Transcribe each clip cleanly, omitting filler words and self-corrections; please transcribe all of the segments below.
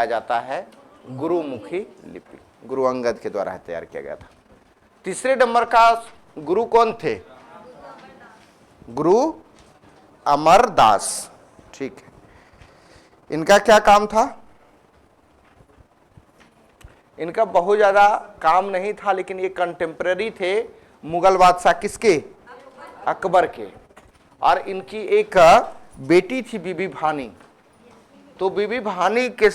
जाता है गुरुमुखी लिपि, गुरु अंगद के द्वारा तैयार किया गया था। तीसरे नंबर का गुरु कौन थे? गुरु अमरदास। ठीक है, इनका क्या काम था? इनका बहुत ज्यादा काम नहीं था, लेकिन ये कंटेम्पररी थे मुगल बादशाह किसके? अकबर के। और इनकी एक बेटी थी बीबी भानी। तो बीबी भानी के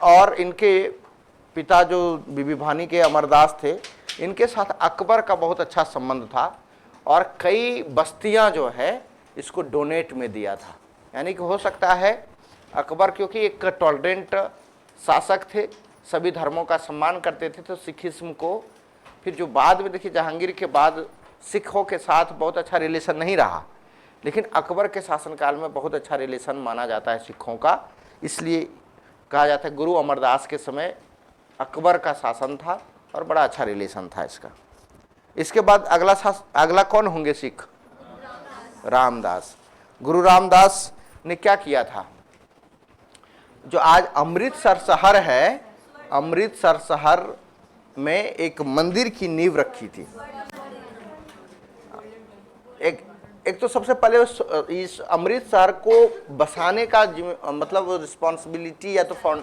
और इनके पिता जो बीबी भानी के अमरदास थे, इनके साथ अकबर का बहुत अच्छा संबंध था और कई बस्तियां जो है इसको डोनेट में दिया था। यानी कि हो सकता है अकबर क्योंकि एक टॉलरेंट शासक थे, सभी धर्मों का सम्मान करते थे, तो सिखिज्म को फिर जो बाद में देखिए जहांगीर के बाद सिखों के साथ बहुत अच्छा रिलेशन नहीं रहा, लेकिन अकबर के शासनकाल में बहुत अच्छा रिलेशन माना जाता है सिखों का। इसलिए कहा जाता है गुरु अमरदास के समय अकबर का शासन था और बड़ा अच्छा रिलेशन था इसका। इसके बाद अगला कौन होंगे सिख? रामदास। गुरु रामदास ने क्या किया था? जो आज अमृतसर शहर है, अमृतसर शहर में एक मंदिर की नींव रखी थी। एक तो सबसे पहले इस अमृतसर को बसाने का मतलब रिस्पॉन्सिबिलिटी या तो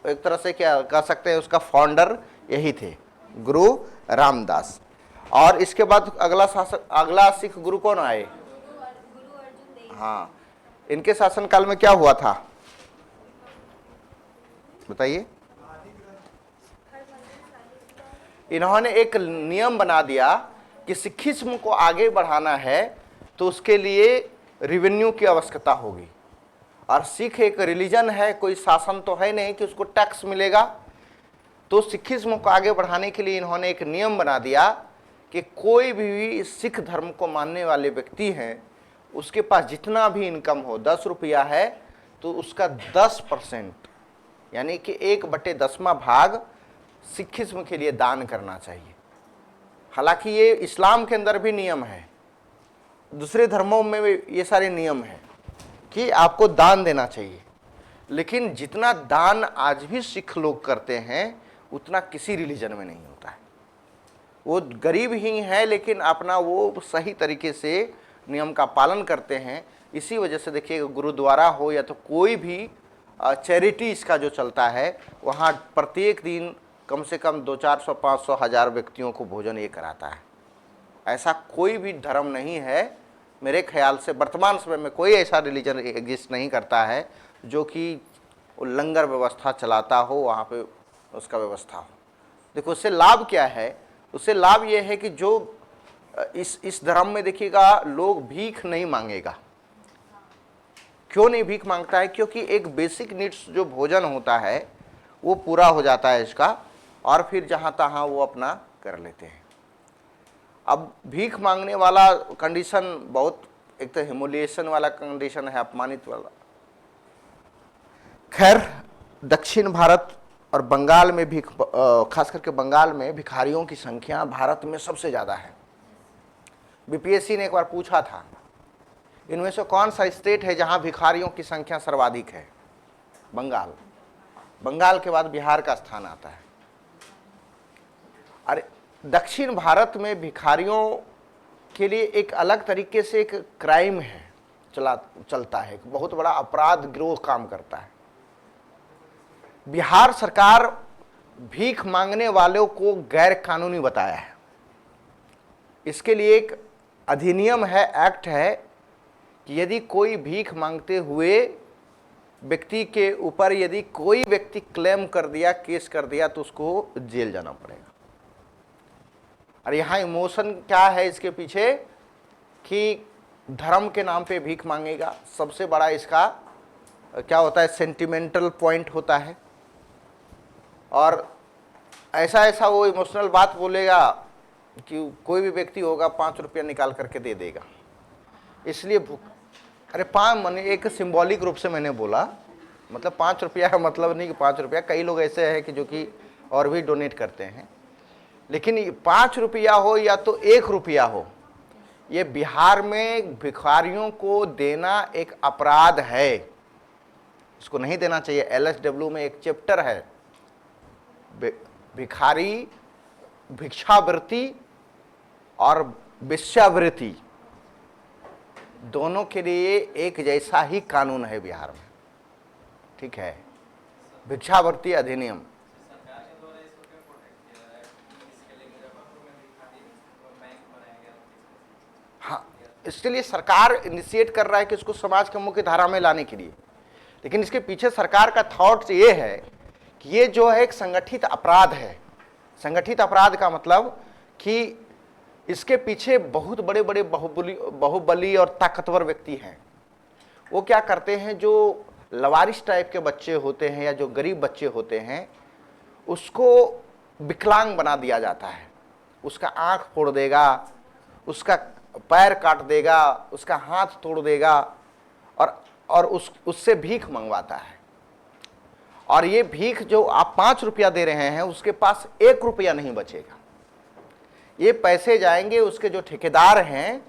एक तरह से क्या कह सकते हैं, उसका फाउंडर यही थे गुरु रामदास। और इसके बाद अगला सिख गुरु कौन आए? हाँ, इनके शासनकाल में क्या हुआ था बताइए? इन्होंने एक नियम बना दिया कि सिखिज्म को आगे बढ़ाना है तो उसके लिए रेवेन्यू की आवश्यकता होगी। और सिख एक रिलीजन है, कोई शासन तो है नहीं कि उसको टैक्स मिलेगा। तो सिखिज्म को आगे बढ़ाने के लिए इन्होंने एक नियम बना दिया कि कोई भी सिख धर्म को मानने वाले व्यक्ति हैं, उसके पास जितना भी इनकम हो, 10 रुपया है तो उसका 10% यानी कि 1/10वां भाग सिखिज्म के लिए दान करना चाहिए। हालांकि ये इस्लाम के अंदर भी नियम है, दूसरे धर्मों में भी ये सारे नियम हैं कि आपको दान देना चाहिए, लेकिन जितना दान आज भी सिख लोग करते हैं उतना किसी रिलीजन में नहीं होता है। वो गरीब ही है लेकिन अपना वो सही तरीके से नियम का पालन करते हैं। इसी वजह से देखिए गुरुद्वारा हो या तो कोई भी चैरिटी इसका जो चलता है, वहाँ प्रत्येक दिन कम से कम 200-400, 500, 1000 व्यक्तियों को भोजन ये कराता है। ऐसा कोई भी धर्म नहीं है, मेरे ख्याल से वर्तमान समय में कोई ऐसा रिलीजन एग्जिस्ट नहीं करता है जो कि लंगर व्यवस्था चलाता हो, वहाँ पे उसका व्यवस्था हो। देखो उससे लाभ क्या है? उससे लाभ ये है कि जो इस धर्म में देखिएगा लोग भीख नहीं मांगेगा। क्यों नहीं भीख मांगता है? क्योंकि एक बेसिक नीड्स जो भोजन होता है वो पूरा हो जाता है इसका, और फिर जहाँ तहाँ वो अपना कर लेते हैं। अब भीख मांगने वाला कंडीशन बहुत, एक तो ह्यूमिलिएशन वाला कंडीशन है, अपमानित वाला। खैर दक्षिण भारत और बंगाल में भी, खास करके बंगाल में भिखारियों की संख्या भारत में सबसे ज़्यादा है। बीपीएससी ने एक बार पूछा था इनमें से कौन सा स्टेट है जहां भिखारियों की संख्या सर्वाधिक है? बंगाल। बंगाल के बाद बिहार का स्थान आता है। अरे दक्षिण भारत में भिखारियों के लिए एक अलग तरीके से एक क्राइम है चलता है, एक बहुत बड़ा अपराध गिरोह काम करता है। बिहार सरकार भीख मांगने वालों को गैर कानूनी बताया है। इसके लिए एक अधिनियम है, एक्ट है कि यदि कोई भीख मांगते हुए व्यक्ति के ऊपर यदि कोई व्यक्ति क्लेम कर दिया, केस कर दिया, तो उसको जेल जाना पड़ेगा। और यहाँ इमोशन क्या है इसके पीछे कि धर्म के नाम पे भीख मांगेगा। सबसे बड़ा इसका क्या होता है, सेंटिमेंटल पॉइंट होता है। और ऐसा वो इमोशनल बात बोलेगा कि कोई भी व्यक्ति होगा 5 रुपया निकाल करके दे देगा, इसलिए भूख। अरे 5 मैंने एक सिंबॉलिक रूप से मैंने बोला, मतलब 5 रुपया का मतलब नहीं कि 5 रुपया, कई लोग ऐसे हैं कि जो कि और भी डोनेट करते हैं, लेकिन 5 रुपया हो या तो 1 रुपया हो, ये बिहार में भिखारियों को देना एक अपराध है। इसको नहीं देना चाहिए। LSW में एक चैप्टर है भिखारी, भिक्षावृत्ति और वेश्यावृत्ति, दोनों के लिए एक जैसा ही कानून है बिहार में, ठीक है। भिक्षावृत्ति अधिनियम, हाँ, इसके लिए सरकार इनिशिएट कर रहा है कि इसको समाज के मुख्य धारा में लाने के लिए, लेकिन इसके पीछे सरकार का थॉट ये है कि ये जो है एक संगठित अपराध है। संगठित अपराध का मतलब कि इसके पीछे बहुत बड़े बड़े बाहुबली और ताकतवर व्यक्ति हैं। वो क्या करते हैं, जो लवारिस टाइप के बच्चे होते हैं या जो गरीब बच्चे होते हैं, उसको विकलांग बना दिया जाता है। उसका आंख फोड़ देगा, उसका पैर काट देगा, उसका हाथ तोड़ देगा और उससे भीख मंगवाता है। और ये भीख जो आप 5 रुपया दे रहे हैं, उसके पास 1 रुपया नहीं बचेगा। ये पैसे जाएंगे उसके जो ठेकेदार हैं,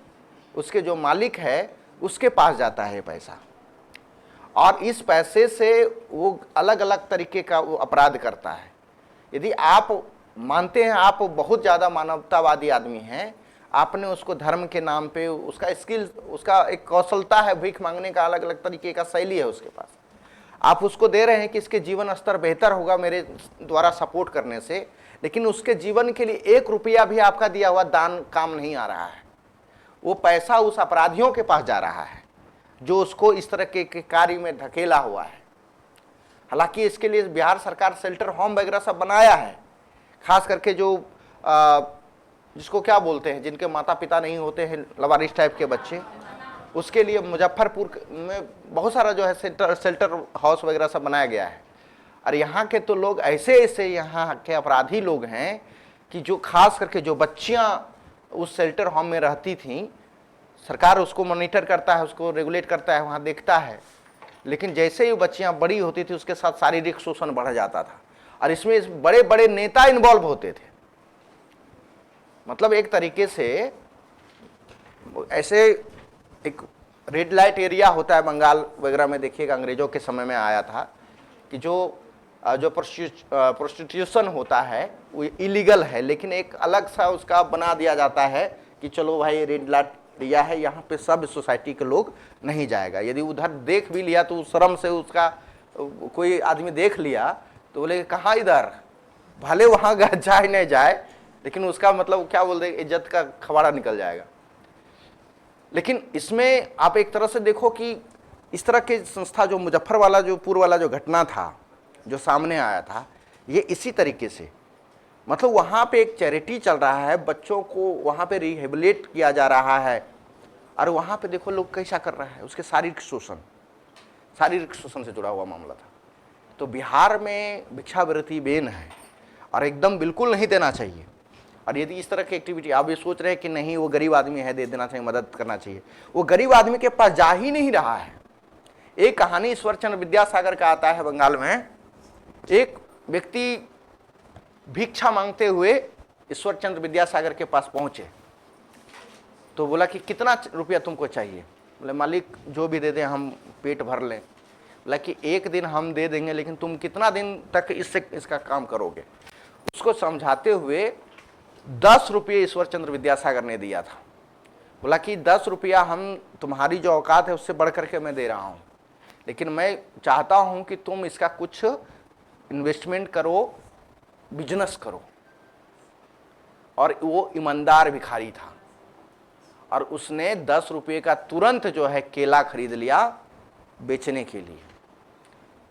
उसके जो मालिक है, उसके पास जाता है पैसा, और इस पैसे से वो अलग अलग तरीके का वो अपराध करता है। यदि आप मानते हैं आप बहुत ज़्यादा मानवतावादी आदमी हैं, आपने उसको धर्म के नाम पे, उसका स्किल, उसका एक कौशलता है भीख मांगने का, अलग अलग तरीके का शैली है उसके पास, आप उसको दे रहे हैं कि इसके जीवन स्तर बेहतर होगा मेरे द्वारा सपोर्ट करने से, लेकिन उसके जीवन के लिए 1 रुपया भी आपका दिया हुआ दान काम नहीं आ रहा है। वो पैसा उस अपराधियों के पास जा रहा है जो उसको इस तरह के कार्य में धकेला हुआ है। हालांकि इसके लिए बिहार सरकार शेल्टर होम वगैरह सब बनाया है, खास करके जो जिसको क्या बोलते हैं, जिनके माता पिता नहीं होते हैं, लवारिस टाइप के बच्चे, उसके लिए मुजफ्फरपुर में बहुत सारा जो है शेल्टर हाउस वगैरह सब बनाया गया है। और यहाँ के तो लोग ऐसे ऐसे यहाँ के अपराधी लोग हैं कि जो खास करके जो बच्चियाँ उस शेल्टर होम में रहती थीं, सरकार उसको मॉनिटर करता है, उसको रेगुलेट करता है, वहाँ देखता है, लेकिन जैसे ही बच्चियाँ बड़ी होती थी उसके साथ शारीरिक शोषण बढ़ जाता था। और इसमें बड़े बड़े नेता इन्वॉल्व होते थे। मतलब एक तरीके से ऐसे एक रेड लाइट एरिया होता है बंगाल वगैरह में, देखिएगा अंग्रेजों के समय में आया था कि जो प्रोस्टिट्यूशन होता है वो इलीगल है, लेकिन एक अलग सा उसका बना दिया जाता है कि चलो भाई रेड लाइट एरिया है, यहाँ पे सब सोसाइटी के लोग नहीं जाएगा। यदि उधर देख भी लिया तो शर्म से उसका कोई आदमी देख लिया तो बोले कहाँ इधर, भले वहाँ जाए नहीं जाए, लेकिन उसका मतलब क्या बोलते हैं, इज्जत का खबाड़ा निकल जाएगा। लेकिन इसमें आप एक तरह से देखो कि इस तरह के संस्था जो मुजफ्फर वाला जो पूर्व वाला जो घटना था जो सामने आया था, ये इसी तरीके से, मतलब वहाँ पे एक चैरिटी चल रहा है, बच्चों को वहाँ पे रिहेबिलिटेट किया जा रहा है, और वहाँ पे देखो लोग कैसा कर रहा है, उसके शारीरिक शोषण से जुड़ा हुआ मामला था। तो बिहार में भिक्षावृत्ति बैन है और एकदम बिल्कुल नहीं देना चाहिए। और यदि इस तरह की एक्टिविटी आप ये सोच रहे हैं कि नहीं वो गरीब आदमी है, दे देना चाहिए, मदद करना चाहिए, वो गरीब आदमी के पास जा ही नहीं रहा है। एक कहानी ईश्वरचंद्र विद्यासागर का आता है बंगाल में। एक व्यक्ति भिक्षा मांगते हुए ईश्वरचंद्र विद्यासागर के पास पहुंचे, तो बोला कि कितना रुपया तुमको चाहिए? बोले मालिक जो भी दे दें हम पेट भर लें। बोला कि 1 दिन हम दे देंगे, लेकिन तुम कितना दिन तक इसका काम करोगे? उसको समझाते हुए 10 रुपये ईश्वरचंद्र विद्यासागर ने दिया था। बोला कि 10 रुपया हम, तुम्हारी जो औकात है उससे बढ़ करके मैं दे रहा हूँ, लेकिन मैं चाहता हूँ कि तुम इसका कुछ इन्वेस्टमेंट करो, बिजनेस करो। और वो ईमानदार भिखारी था और उसने 10 रुपये का तुरंत जो है केला खरीद लिया बेचने के लिए।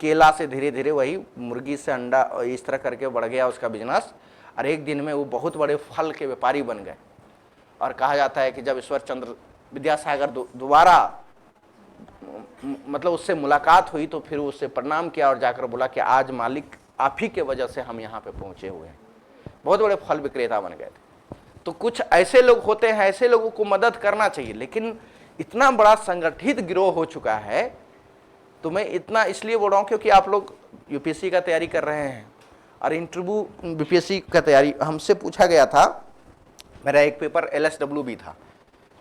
केला से धीरे धीरे वही मुर्गी से अंडा, इस तरह करके बढ़ गया उसका बिजनेस, और एक दिन में वो बहुत बड़े फल के व्यापारी बन गए। और कहा जाता है कि जब ईश्वरचंद्र विद्यासागर दोबारा मतलब उससे मुलाकात हुई तो फिर उससे प्रणाम किया और जाकर बोला कि आज मालिक आप ही के वजह से हम यहाँ पे पहुँचे हुए हैं। बहुत बड़े फल विक्रेता बन गए थे। तो कुछ ऐसे लोग होते हैं, ऐसे लोगों को मदद करना चाहिए, लेकिन इतना बड़ा संगठित गिरोह हो चुका है। तो मैं इतना इसलिए बोल रहा हूँ क्योंकि आप लोग यूपीएससी का तैयारी कर रहे हैं और इंटरव्यू बीपीएससी का तैयारी, हमसे पूछा गया था, मेरा एक पेपर LSW भी था,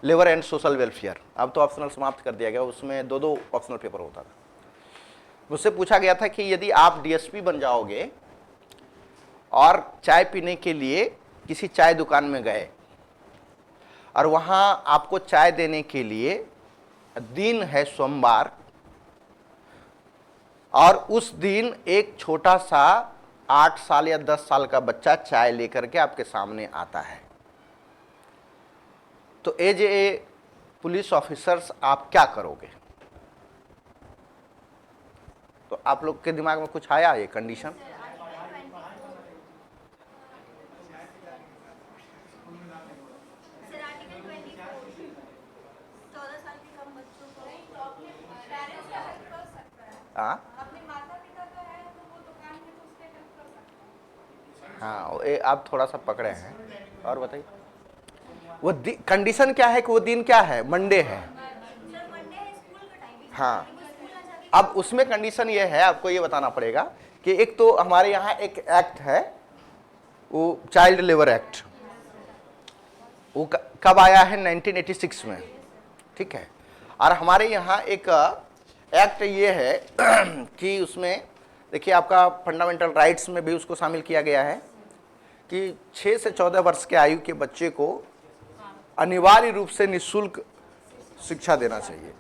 लेबर एंड सोशल वेलफेयर, अब तो ऑप्शनल समाप्त कर दिया गया, उसमें 2 ऑप्शनल पेपर होता था। मुझसे पूछा गया था कि यदि आप डीएसपी बन जाओगे और चाय पीने के लिए किसी चाय दुकान में गए और वहां आपको चाय देने के लिए दिन है सोमवार, और उस दिन एक छोटा सा 8 साल या 10 साल का बच्चा चाय लेकर के आपके सामने आता है, तो एज ए पुलिस ऑफिसर्स आप क्या करोगे? तो आप लोग के दिमाग में कुछ आया ये कंडीशन? हाँ, ये आप थोड़ा सा पकड़े हैं। और बताइए वो कंडीशन क्या है कि वो दिन क्या है? मंडे है। हाँ, अब उसमें कंडीशन ये है, आपको ये बताना पड़ेगा कि एक तो हमारे यहाँ एक एक्ट है, वो चाइल्ड लेबर एक्ट, वो कब आया है? 1986 में, ठीक है। और हमारे यहाँ एक एक्ट ये है कि उसमें देखिए आपका फंडामेंटल राइट्स में भी उसको शामिल किया गया है कि 6 से 14 वर्ष के आयु के बच्चे को अनिवार्य रूप से निःशुल्क शिक्षा देना चाहिए।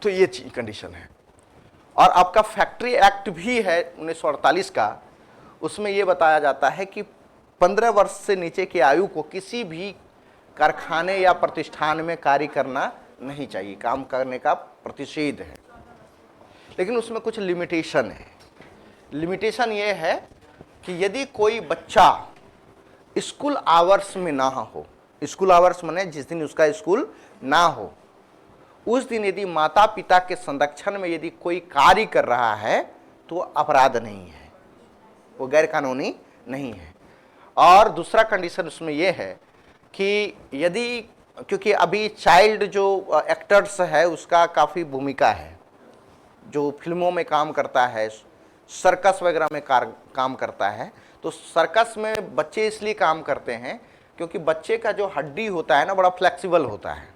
तो ये कंडीशन है। और आपका फैक्ट्री एक्ट भी है 1948 का, उसमें ये बताया जाता है कि 15 वर्ष से नीचे की आयु को किसी भी कारखाने या प्रतिष्ठान में कार्य करना नहीं चाहिए, काम करने का प्रतिषेध है। लेकिन उसमें कुछ लिमिटेशन है। लिमिटेशन ये है कि यदि कोई बच्चा स्कूल आवर्स में ना हो, स्कूल आवर्स माने जिस दिन उसका स्कूल ना हो, उस दिन यदि माता पिता के संरक्षण में यदि कोई कार्य कर रहा है तो अपराध नहीं है, वो गैर कानूनी नहीं है। और दूसरा कंडीशन उसमें यह है कि यदि, क्योंकि अभी चाइल्ड जो एक्टर्स है उसका काफ़ी भूमिका है, जो फिल्मों में काम करता है, सर्कस वगैरह में काम करता है, तो सर्कस में बच्चे इसलिए काम करते हैं क्योंकि बच्चे का जो हड्डी होता है ना बड़ा फ्लेक्सिबल होता है,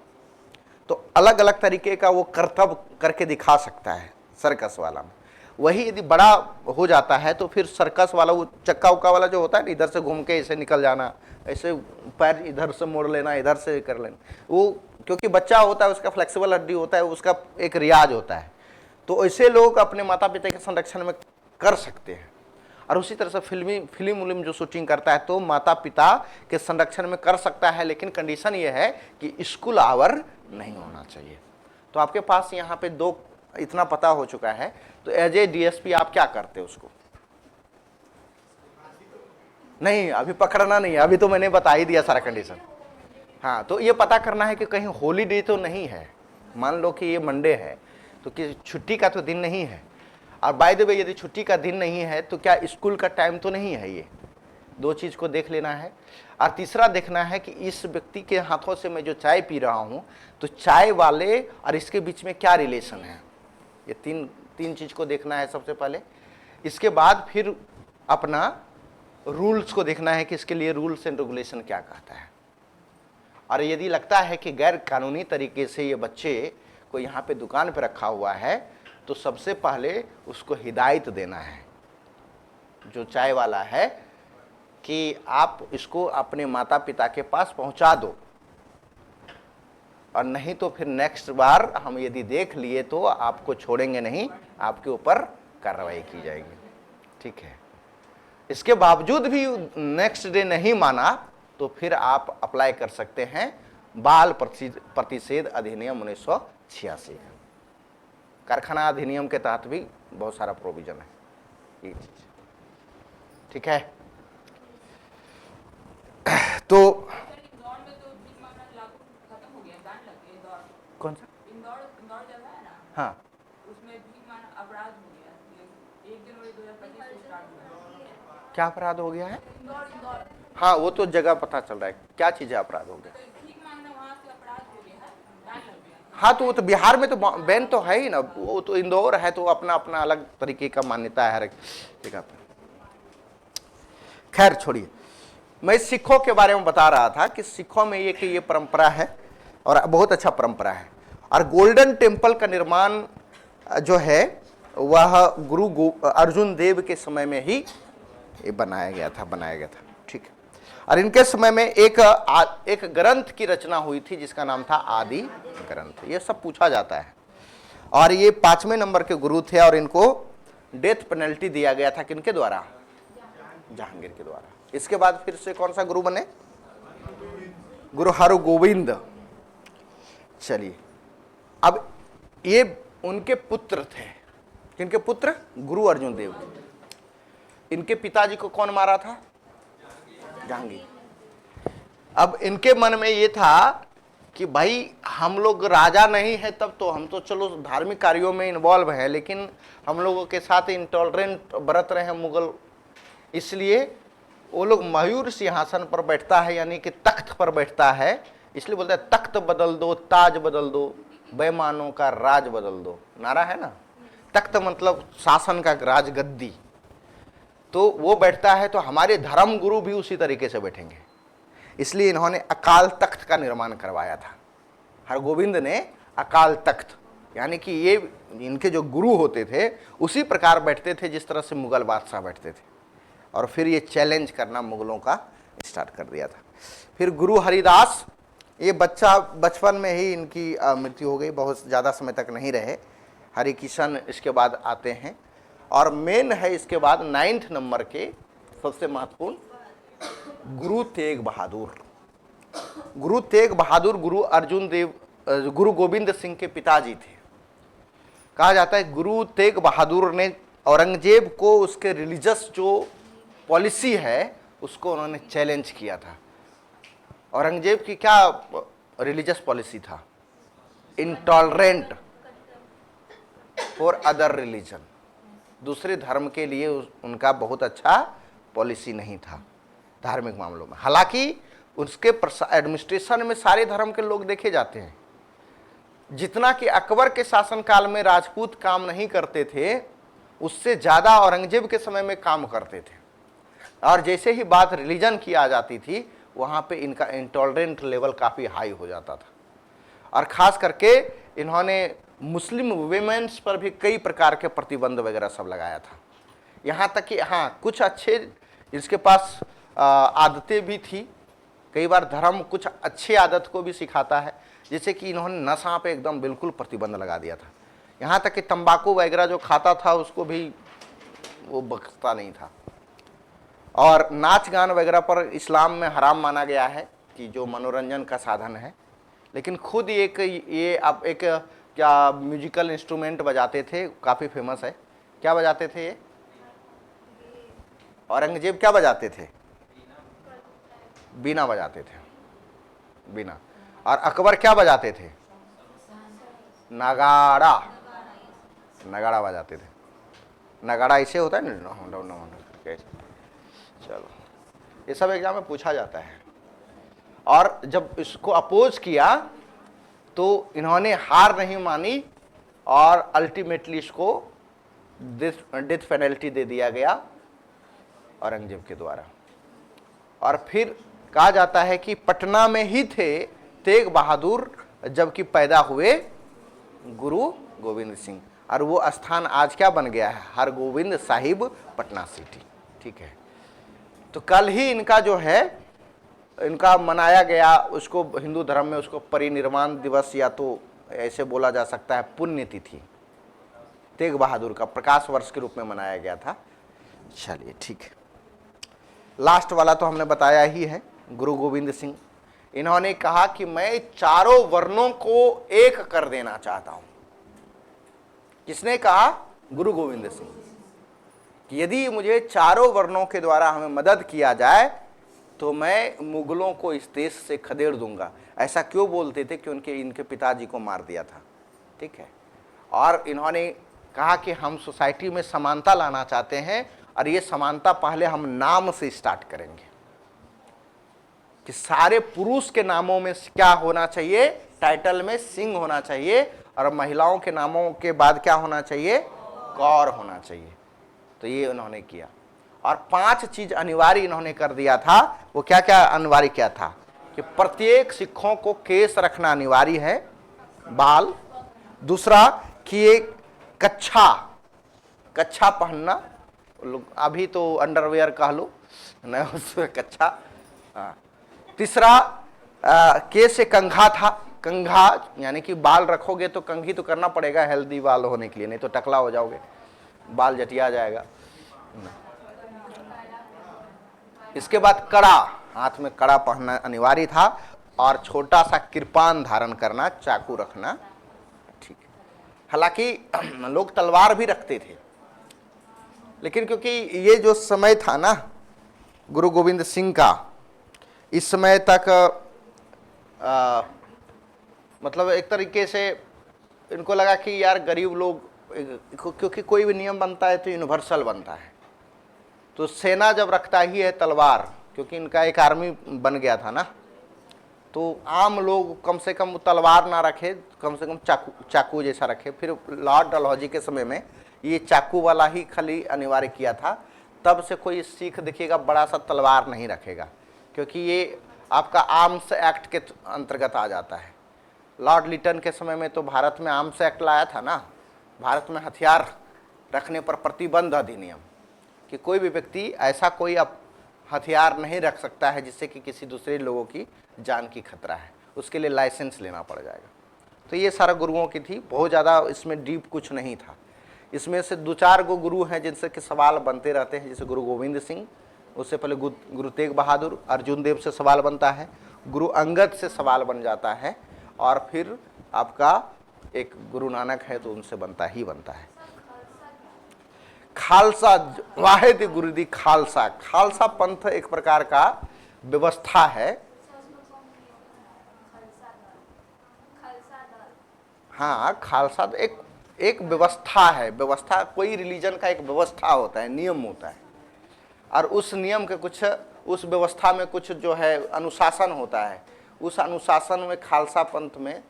तो अलग अलग तरीके का वो करतब करके दिखा सकता है सर्कस वाला में। वही यदि बड़ा हो जाता है तो फिर सर्कस वाला वो चक्का उक्का वाला जो होता है, इधर से घूम के ऐसे निकल जाना, ऐसे पैर इधर से मोड़ लेना, इधर से कर लेना, वो क्योंकि बच्चा होता है उसका फ्लेक्सिबल हड्डी होता है, उसका एक रियाज होता है। तो ऐसे लोग अपने माता पिता के संरक्षण में कर सकते हैं। और उसी तरह से फिल्म जो शूटिंग करता है तो माता पिता के संरक्षण में कर सकता है, लेकिन कंडीशन ये है कि स्कूल आवर नहीं होना चाहिए। तो आपके पास यहाँ पे दो इतना पता हो चुका है, तो एज ए डीएसपी आप क्या करते हो उसको? नहीं, अभी पकड़ना नहीं है, अभी तो मैंने बता ही दिया सारा कंडीशन। हाँ, तो ये पता करना है कि कहीं हॉलीडे तो नहीं है। मान लो कि ये मंडे है तो कि छुट्टी का तो दिन नहीं है, और बाय द वे यदि छुट्टी का दिन नहीं है तो क्या स्कूल का टाइम तो नहीं है। ये दो चीज़ को देख लेना है। और तीसरा देखना है कि इस व्यक्ति के हाथों से मैं जो चाय पी रहा हूँ तो चाय वाले और इसके बीच में क्या रिलेशन है। ये तीन चीज़ को देखना है सबसे पहले। इसके बाद फिर अपना रूल्स को देखना है कि इसके लिए रूल्स एंड रेगुलेशन क्या कहता है। और यदि लगता है कि गैर कानूनी तरीके से ये बच्चे को यहाँ पे दुकान पे रखा हुआ है तो सबसे पहले उसको हिदायत देना है जो चाय वाला है कि आप इसको अपने माता पिता के पास पहुंचा दो, और नहीं तो फिर नेक्स्ट बार हम यदि देख लिए तो आपको छोड़ेंगे नहीं, आपके ऊपर कार्रवाई की जाएगी। ठीक है। इसके बावजूद भी नेक्स्ट डे नहीं माना तो फिर आप अप्लाई कर सकते हैं बाल प्रतिषेध अधिनियम 1986 कारखाना अधिनियम के तहत भी बहुत सारा प्रोविजन है ये चीज। ठीक है। तो कौन सा इंदौर जगह है ना, हाँ उसमें भी माना अपराध हो गया 1 जनवरी 2025 से स्टार्ट हुआ। क्या अपराध हो गया है? इंदौर। हाँ वो तो जगह पता चल रहा है, क्या चीज है अपराध हो गया? हाँ तो वो तो बिहार में तो बैन तो है ही ना, वो तो इंदौर है तो अपना अपना अलग तरीके का मान्यता है हर जगह पर। खैर छोड़िए, मैं सिखों के बारे में बता रहा था कि सिखों में ये परंपरा है और बहुत अच्छा परंपरा है। और गोल्डन टेम्पल का निर्माण जो है वह गुरु अर्जुन देव के समय में ही ये बनाया गया था। ठीक है। और इनके समय में एक ग्रंथ की रचना हुई थी जिसका नाम था आदि ग्रंथ। ये सब पूछा जाता है। और ये 5वें नंबर के गुरु थे और इनको डेथ पेनल्टी दिया गया था किनके द्वारा? जहांगीर के द्वारा। इसके बाद फिर से कौन सा गुरु बने? गुरु हरगोविंद। चलिए, अब ये उनके पुत्र थे। किनके पुत्र? गुरु अर्जुन देव के। इनके पिताजी को कौन मारा था? जहांगीर। अब इनके मन में ये था कि भाई हम लोग राजा नहीं है तब तो हम तो चलो धार्मिक कार्यों में इन्वॉल्व हैं, लेकिन हम लोगों के साथ इंटॉलरेंट बरत रहे हैं मुगल, इसलिए वो लोग मयूर सिंहासन पर बैठता है, यानी कि तख्त पर बैठता है, इसलिए बोलते हैं तख्त बदल दो, ताज बदल दो, बेईमानों का राज बदल दो। नारा है ना। तख्त मतलब शासन का राज, गद्दी। तो वो बैठता है तो हमारे धर्म गुरु भी उसी तरीके से बैठेंगे, इसलिए इन्होंने अकाल तख्त का निर्माण करवाया था। हरगोविंद ने अकाल तख्त, यानी कि ये इनके जो गुरु होते थे उसी प्रकार बैठते थे जिस तरह से मुगल बादशाह बैठते थे। और फिर ये चैलेंज करना मुगलों का स्टार्ट कर दिया था। फिर गुरु हरिदास, ये बचपन में ही इनकी मृत्यु हो गई, बहुत ज़्यादा समय तक नहीं रहे। हरिकिशन इसके बाद आते हैं। और मेन है इसके बाद 9th नंबर के सबसे महत्वपूर्ण गुरु तेग बहादुर। गुरु तेग बहादुर गुरु गोविंद सिंह के पिताजी थे। कहा जाता है गुरु तेग बहादुर ने औरंगजेब को उसके रिलीजियस जो पॉलिसी है उसको उन्होंने चैलेंज किया था। औरंगजेब की क्या रिलीजियस पॉलिसी था? इंटॉलरेंट फॉर अदर रिलीजन, दूसरे धर्म के लिए उनका बहुत अच्छा पॉलिसी नहीं था धार्मिक मामलों में। हालांकि उसके एडमिनिस्ट्रेशन में सारे धर्म के लोग देखे जाते हैं। जितना कि अकबर के शासनकाल में राजपूत काम नहीं करते थे, उससे ज़्यादा औरंगजेब के समय में काम करते थे। और जैसे ही बात रिलीजन की आ जाती थी, वहाँ पे इनका इंटॉलरेंट लेवल काफ़ी हाई हो जाता था। और ख़ास करके इन्होंने मुस्लिम वुमेन्स पर भी कई प्रकार के प्रतिबंध वगैरह सब लगाया था। यहाँ तक कि हाँ, कुछ अच्छे इसके पास आदतें भी थी। कई बार धर्म कुछ अच्छी आदत को भी सिखाता है, जैसे कि इन्होंने नशा पे एकदम बिल्कुल प्रतिबंध लगा दिया था। यहाँ तक कि तंबाकू वगैरह जो खाता था उसको भी वो बख्शता नहीं था। और नाच गान वगैरह पर इस्लाम में हराम माना गया है कि जो मनोरंजन का साधन है। लेकिन खुद ये अब एक क्या म्यूजिकल इंस्ट्रूमेंट बजाते थे, काफ़ी फेमस है। क्या बजाते थे ये? औरंगजेब क्या बजाते थे? बीना बजाते थे, बीना। और अकबर क्या बजाते थे? नगाड़ा, नगाड़ा बजाते थे। नगाड़ा ऐसे होता है ना। चलो, ये सब एग्जाम में पूछा जाता है। और जब इसको अपोज किया तो इन्होंने हार नहीं मानी और अल्टीमेटली इसको डेथ पेनल्टी दे दिया गया औरंगजेब के द्वारा। और फिर कहा जाता है कि पटना में ही थे तेग बहादुर जबकि पैदा हुए गुरु गोविंद सिंह, और वो स्थान आज क्या बन गया है? हरगोविंद साहिब पटना सिटी। ठीक है। तो कल ही इनका जो है इनका मनाया गया, उसको हिंदू धर्म में उसको परिनिर्वाण दिवस या तो ऐसे बोला जा सकता है पुण्यतिथि तेग बहादुर का प्रकाश वर्ष के रूप में मनाया गया था। चलिए ठीक है। लास्ट वाला तो हमने बताया ही है, गुरु गोविंद सिंह। इन्होंने कहा कि मैं चारों वर्णों को एक कर देना चाहता हूं। किसने कहा? गुरु गोविंद सिंह। कि यदि मुझे चारों वर्णों के द्वारा हमें मदद किया जाए तो मैं मुगलों को इस देश से खदेड़ दूंगा। ऐसा क्यों बोलते थे? कि इनके पिताजी को मार दिया था। ठीक है। और इन्होंने कहा कि हम सोसाइटी में समानता लाना चाहते हैं, और ये समानता पहले हम नाम से स्टार्ट करेंगे कि सारे पुरुष के नामों में क्या होना चाहिए? टाइटल में सिंह होना चाहिए, और महिलाओं के नामों के बाद क्या होना चाहिए? कौर होना चाहिए। तो ये उन्होंने किया। और 5 चीज अनिवार्य इन्होंने कर दिया था। वो क्या क्या अनिवार्य किया था? कि प्रत्येक सिखों को केस रखना अनिवार्य है, बाल। दूसरा कि एक कच्छा कच्छा पहनना, अभी तो अंडरवेयर कह लो न, उसमें कच्छा। हाँ। तीसरा केस से कंघा था। कंघा यानी कि बाल रखोगे तो कंघी तो करना पड़ेगा हेल्दी बाल होने के लिए, नहीं तो टकला हो जाओगे, बाल जटिया जाएगा। इसके बाद कड़ा, हाथ में कड़ा पहनना अनिवार्य था, और छोटा सा कृपान धारण करना, चाकू रखना, ठीक है। हालांकि लोग तलवार भी रखते थे, लेकिन क्योंकि ये जो समय था ना गुरु गोविंद सिंह का, इस समय तक मतलब एक तरीके से इनको लगा कि यार गरीब लोग, क्योंकि कोई भी नियम बनता है तो यूनिवर्सल बनता है, तो सेना जब रखता ही है तलवार, क्योंकि इनका एक आर्मी बन गया था ना, तो आम लोग कम से कम तलवार ना रखे, कम से कम चाकू जैसा रखे। फिर लॉर्ड डलहौजी के समय में ये चाकू वाला ही खाली अनिवार्य किया था, तब से कोई सिख देखिएगा बड़ा सा तलवार नहीं रखेगा, क्योंकि ये आपका आर्म्स एक्ट के अंतर्गत आ जाता है। लॉर्ड लिटन के समय में तो भारत में आर्म्स एक्ट लाया था ना, भारत में हथियार रखने पर प्रतिबंध अधिनियम, कि कोई भी व्यक्ति ऐसा कोई अब हथियार नहीं रख सकता है जिससे कि किसी दूसरे लोगों की जान की खतरा है, उसके लिए लाइसेंस लेना पड़ जाएगा। तो ये सारा गुरुओं की थी, बहुत ज़्यादा इसमें डीप कुछ नहीं था। इसमें से 2-4 गो गुरु हैं जिनसे कि सवाल बनते रहते हैं, जैसे गुरु गोविंद सिंह, उससे पहले गुरु तेग बहादुर, अर्जुन देव से सवाल बनता है, गुरु अंगद से सवाल बन जाता है, और फिर आपका एक गुरु नानक है तो उनसे बनता ही बनता है। खालसा, वाहिद गुरु दी खालसा, खालसा पंथ एक प्रकार का व्यवस्था है। हाँ, खालसा तो एक व्यवस्था है, व्यवस्था कोई रिलीजन का एक व्यवस्था होता है, नियम होता है, और उस नियम के कुछ, उस व्यवस्था में कुछ जो है अनुशासन होता है। उस अनुशासन में खालसा पंथ में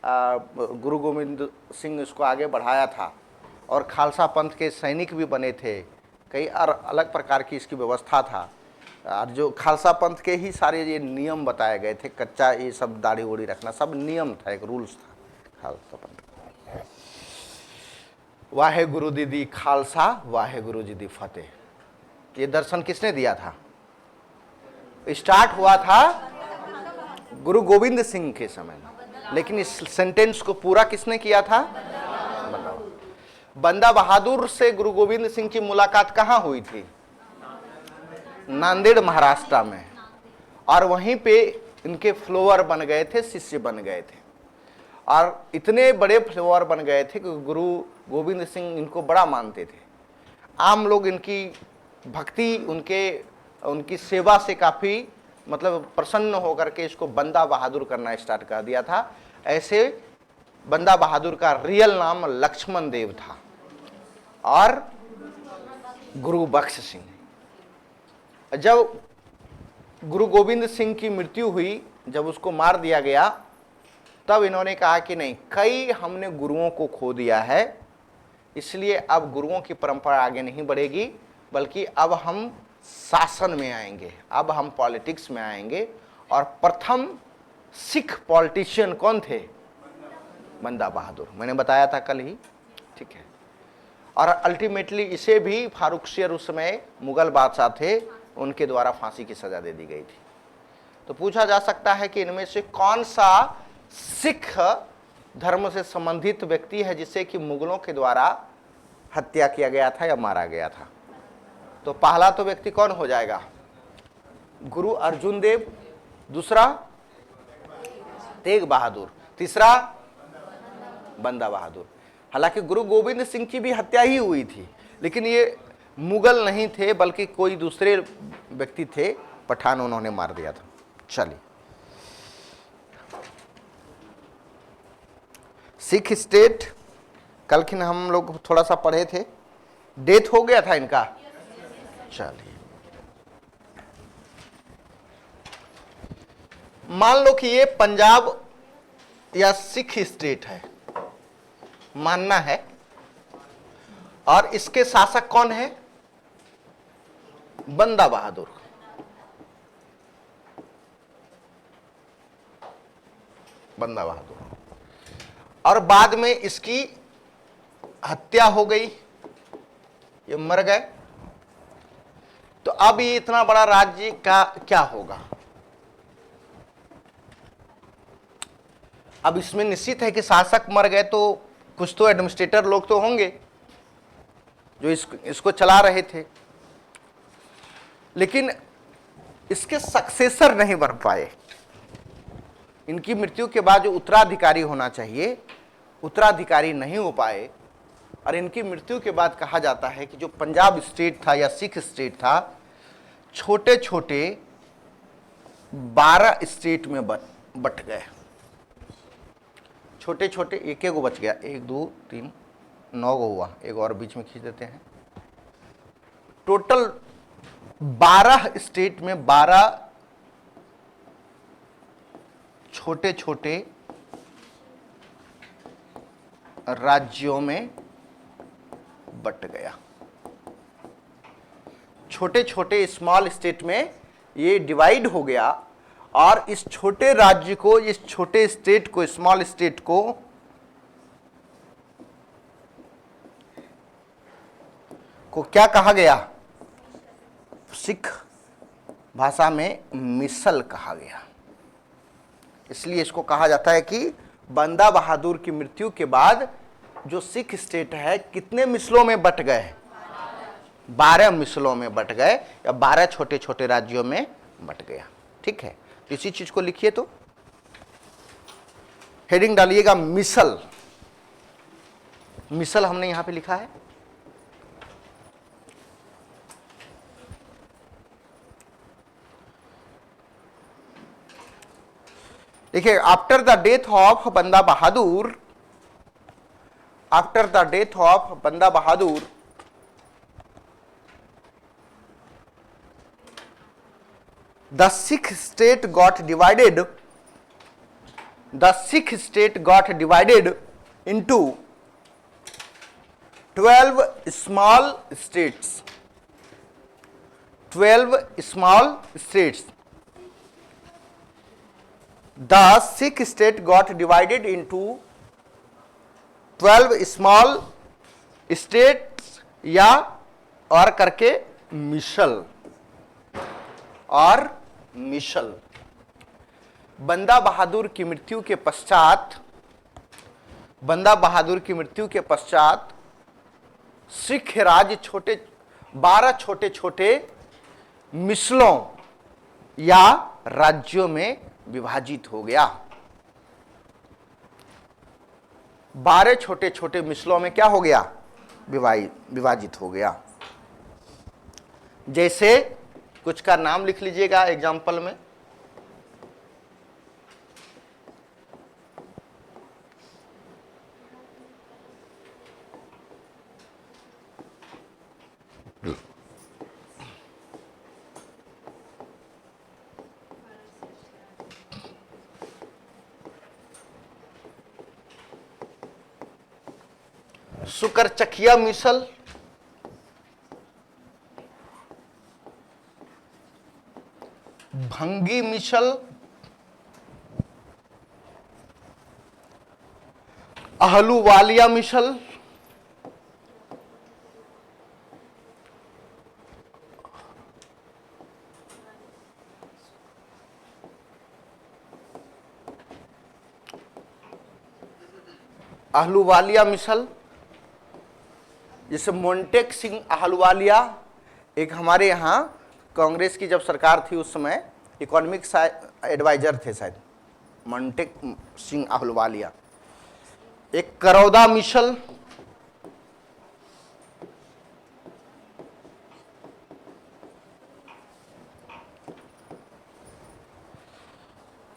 गुरु गोविंद सिंह इसको आगे बढ़ाया था, और खालसा पंथ के सैनिक भी बने थे, कई अलग प्रकार की इसकी व्यवस्था था। और जो खालसा पंथ के ही सारे ये नियम बताए गए थे, कच्चा ये सब दाढ़ी वोड़ी रखना सब नियम था, एक रूल्स था खालसा पंथ। वाहे गुरु दीदी खालसा, वाहे गुरु जी दी फतेह, ये दर्शन किसने दिया था? स्टार्ट हुआ था गुरु गोविंद सिंह के समय में, लेकिन इस सेंटेंस को पूरा किसने किया था? बंदा बहादुर से गुरु गोविंद सिंह की मुलाकात कहाँ हुई थी? नांदेड़ महाराष्ट्र में, और वहीं पे इनके फ्लोवर बन गए थे, शिष्य बन गए थे, और इतने बड़े फ्लोवर बन गए थे कि गुरु गोविंद सिंह इनको बड़ा मानते थे। आम लोग इनकी भक्ति, उनकी सेवा से काफ़ी मतलब प्रसन्न होकर के इसको बंदा बहादुर करना स्टार्ट कर दिया था। ऐसे बंदा बहादुर का रियल नाम लक्ष्मण देव था, और गुरु बख्श सिंह। जब गुरु गोविंद सिंह की मृत्यु हुई, जब उसको मार दिया गया, तब इन्होंने कहा कि नहीं, कई हमने गुरुओं को खो दिया है, इसलिए अब गुरुओं की परंपरा आगे नहीं बढ़ेगी, बल्कि अब हम शासन में आएंगे, अब हम पॉलिटिक्स में आएंगे। और प्रथम सिख पॉलिटिशियन कौन थे? बंदा बहादुर, मैंने बताया था कल ही, ठीक है। और अल्टीमेटली इसे भी फारूक शेर, उस समय मुगल बादशाह थे, उनके द्वारा फांसी की सजा दे दी गई थी। तो पूछा जा सकता है कि इनमें से कौन सा सिख धर्म से संबंधित व्यक्ति है जिसे कि मुगलों के द्वारा हत्या किया गया था या मारा गया था? तो पहला तो व्यक्ति कौन हो जाएगा? गुरु अर्जुन देव, दूसरा तेग बहादुर, तीसरा बंदा बहादुर। हालांकि गुरु गोविंद सिंह की भी हत्या ही हुई थी, लेकिन ये मुगल नहीं थे, बल्कि कोई दूसरे व्यक्ति थे, पठान, उन्होंने मार दिया था। चलिए, सिख स्टेट कल की हम लोग थोड़ा सा पढ़े थे, डेथ हो गया था इनका। चलिए, मान लो कि ये पंजाब या सिख स्टेट है, मानना है, और इसके शासक कौन है? बंदा बहादुर। बंदा बहादुर, और बाद में इसकी हत्या हो गई, ये मर गए। तो अब ये इतना बड़ा राज्य का क्या होगा? अब इसमें निश्चित है कि शासक मर गए तो कुछ तो एडमिनिस्ट्रेटर लोग तो होंगे जो इसको चला रहे थे, लेकिन इसके सक्सेसर नहीं बन पाए। इनकी मृत्यु के बाद जो उत्तराधिकारी होना चाहिए, उत्तराधिकारी नहीं हो पाए। और इनकी मृत्यु के बाद कहा जाता है कि जो पंजाब स्टेट था या सिख स्टेट था, छोटे छोटे 12 स्टेट में बट गए। छोटे छोटे एक एक बच गया, 1 2 3 9 गो हुआ, एक और बीच में खींच देते हैं। टोटल 12 स्टेट में 12 छोटे छोटे राज्यों में बट गया। छोटे छोटे स्मॉल स्टेट में ये डिवाइड हो गया और इस छोटे राज्य को, इस छोटे स्टेट को, स्मॉल स्टेट को क्या कहा गया? सिख भाषा में मिसल कहा गया। इसलिए इसको कहा जाता है कि बंदा बहादुर की मृत्यु के बाद जो सिख स्टेट है कितने मिसलों में बट गए? 12 मिसलों में बट गए, या 12 छोटे छोटे राज्यों में बट गया। ठीक है, इसी चीज को लिखिए, तो हेडिंग डालिएगा मिसल। मिसल हमने यहां पे लिखा है। देखिए, आफ्टर द डेथ ऑफ बंदा बहादुर, आफ्टर द डेथ ऑफ बंदा बहादुर, the Sikh state got divided, the Sikh state got divided into 12 small states, 12 small states. The Sikh state got divided into 12 small states, या और करके मिसल और Mitchell. बंदा बहादुर की मृत्यु के पश्चात, बंदा बहादुर की मृत्यु के पश्चात सिख राज्य 12 छोटे छोटे मिसलों या राज्यों में विभाजित हो गया। 12 छोटे छोटे मिसलों में क्या हो गया? विभाजित हो गया। जैसे कुछ का नाम लिख लीजिएगा एग्जाम्पल में। सुकरचकिया मिसल, भंगी मिसल, आहलूवालिया मिसल, आहलूवालिया मिसल, जैसे मोंटेक सिंह आहलूवालिया, एक हमारे यहाँ कांग्रेस की जब सरकार थी उस समय इकोनॉमिक एडवाइजर थे शायद, मोंटेक सिंह आहलूवालिया। एक करौदा मिशल,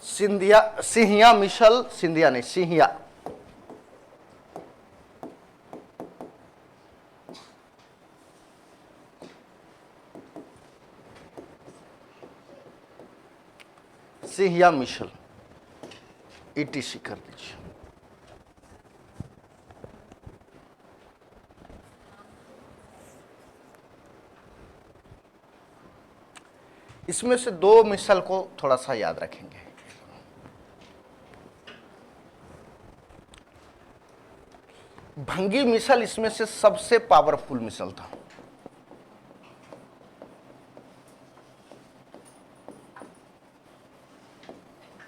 सिंधिया मिशल, सिंधिया नहीं सिंहिया, सिंहिया मिशल, ETC कर दीजिए। इसमें से 2 मिसल को थोड़ा सा याद रखेंगे। भंगी मिसल इसमें से सबसे पावरफुल मिसल था।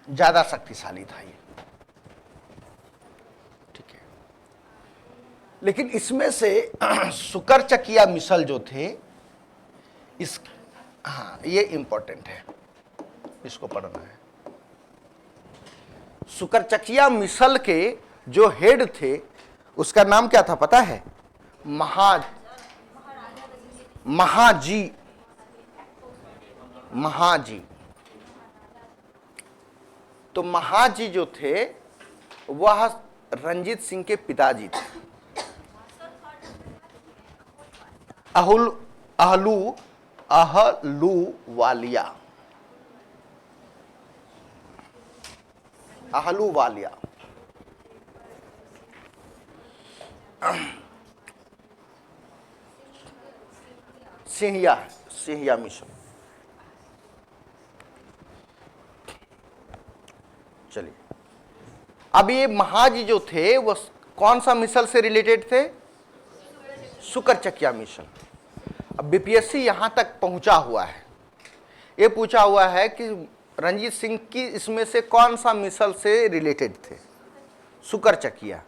ज्यादा शक्तिशाली था ये, ठीक है। लेकिन इसमें से शुकरचकिया मिसल जो थे, इस, हाँ ये इंपॉर्टेंट है, इसको पढ़ना है। शुकरचकिया मिसल के जो हेड थे उसका नाम क्या था पता है? महाजी। महाजी। तो महाजी जो थे वह रंजीत सिंह के पिताजी थे। अहलूवालिया। अहलूवालिया। सिंहिया मिशन। चलिए, अब ये महाजी जो थे वो कौन सा मिसल से रिलेटेड थे? शुकरचकिया मिशन। अब बीपीएससी यहां तक पहुंचा हुआ है, ये पूछा हुआ है कि रंजीत सिंह की इसमें से कौन सा मिसल से रिलेटेड थे? शुकरचकिया।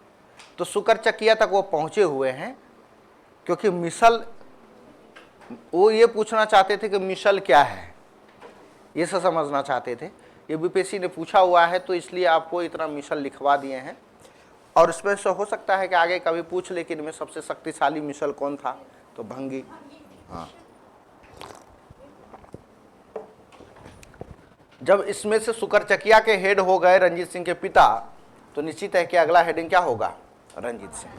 तो शुकरचकिया तक वो पहुंचे हुए हैं, क्योंकि मिसल, वो ये पूछना चाहते थे कि मिसल क्या है, ये सब समझना चाहते थे। ये बीपीएससी ने पूछा हुआ है, तो इसलिए आपको इतना मिसल लिखवा दिए हैं। और इसमें से हो सकता है कि आगे कभी पूछ ले कि इनमें सबसे शक्तिशाली मिसल कौन था, तो भंगी। हाँ, जब इसमें से शुकरचकिया के हेड हो गए रंजीत सिंह के पिता, तो निश्चित है कि अगला हेडिंग क्या होगा? रंजीत सिंह।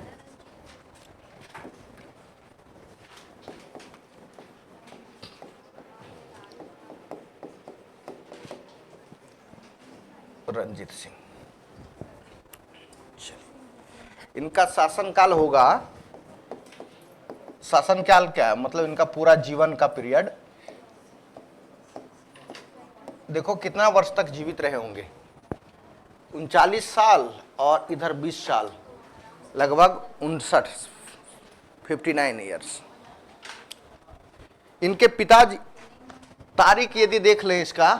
रंजीत सिंह। इनका शासनकाल होगा, शासनकाल क्या है मतलब इनका पूरा जीवन का पीरियड, देखो कितना वर्ष तक जीवित रहे होंगे? 39 साल, और इधर 20 साल, लगभग 59, 59 ईयर्स। इनके पिताजी, तारीख यदि देख लें इसका,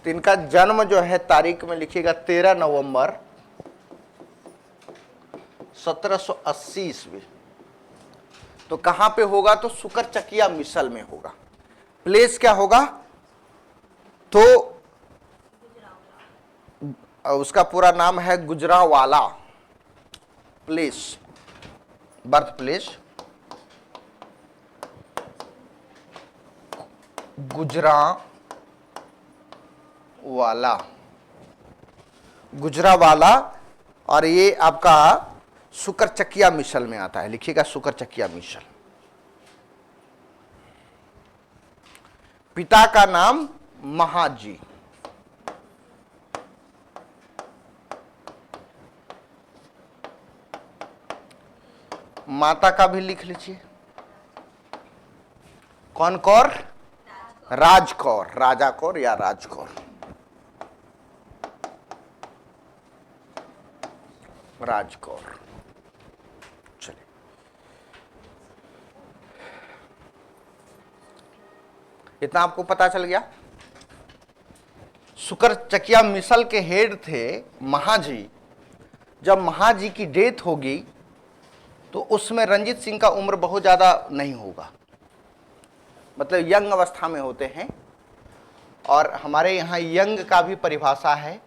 तो इनका जन्म जो है तारीख में लिखिएगा 13 नवंबर 1780 ईस्वी। तो कहां पे होगा? तो शुकरचकिया मिसल में होगा। प्लेस क्या होगा? तो उसका पूरा नाम है Gujranwala place, birth place Gujranwala, और ये आपका शुकरचकिया मिसल में आता है, लिखिएगा शुकरचकिया मिसल। पिता का नाम महाजी। माता का भी लिख लीजिए, कौन कौर? राजकौर, राजा कौर या राजकौर, राजकौर। चलिए, इतना आपको पता चल गया। शुकरचकिया मिसल के हेड थे महाजी। जब महाजी की डेथ होगी तो उसमें रंजीत सिंह का उम्र बहुत ज्यादा नहीं होगा, मतलब यंग अवस्था में होते हैं। और हमारे यहाँ यंग का भी परिभाषा है,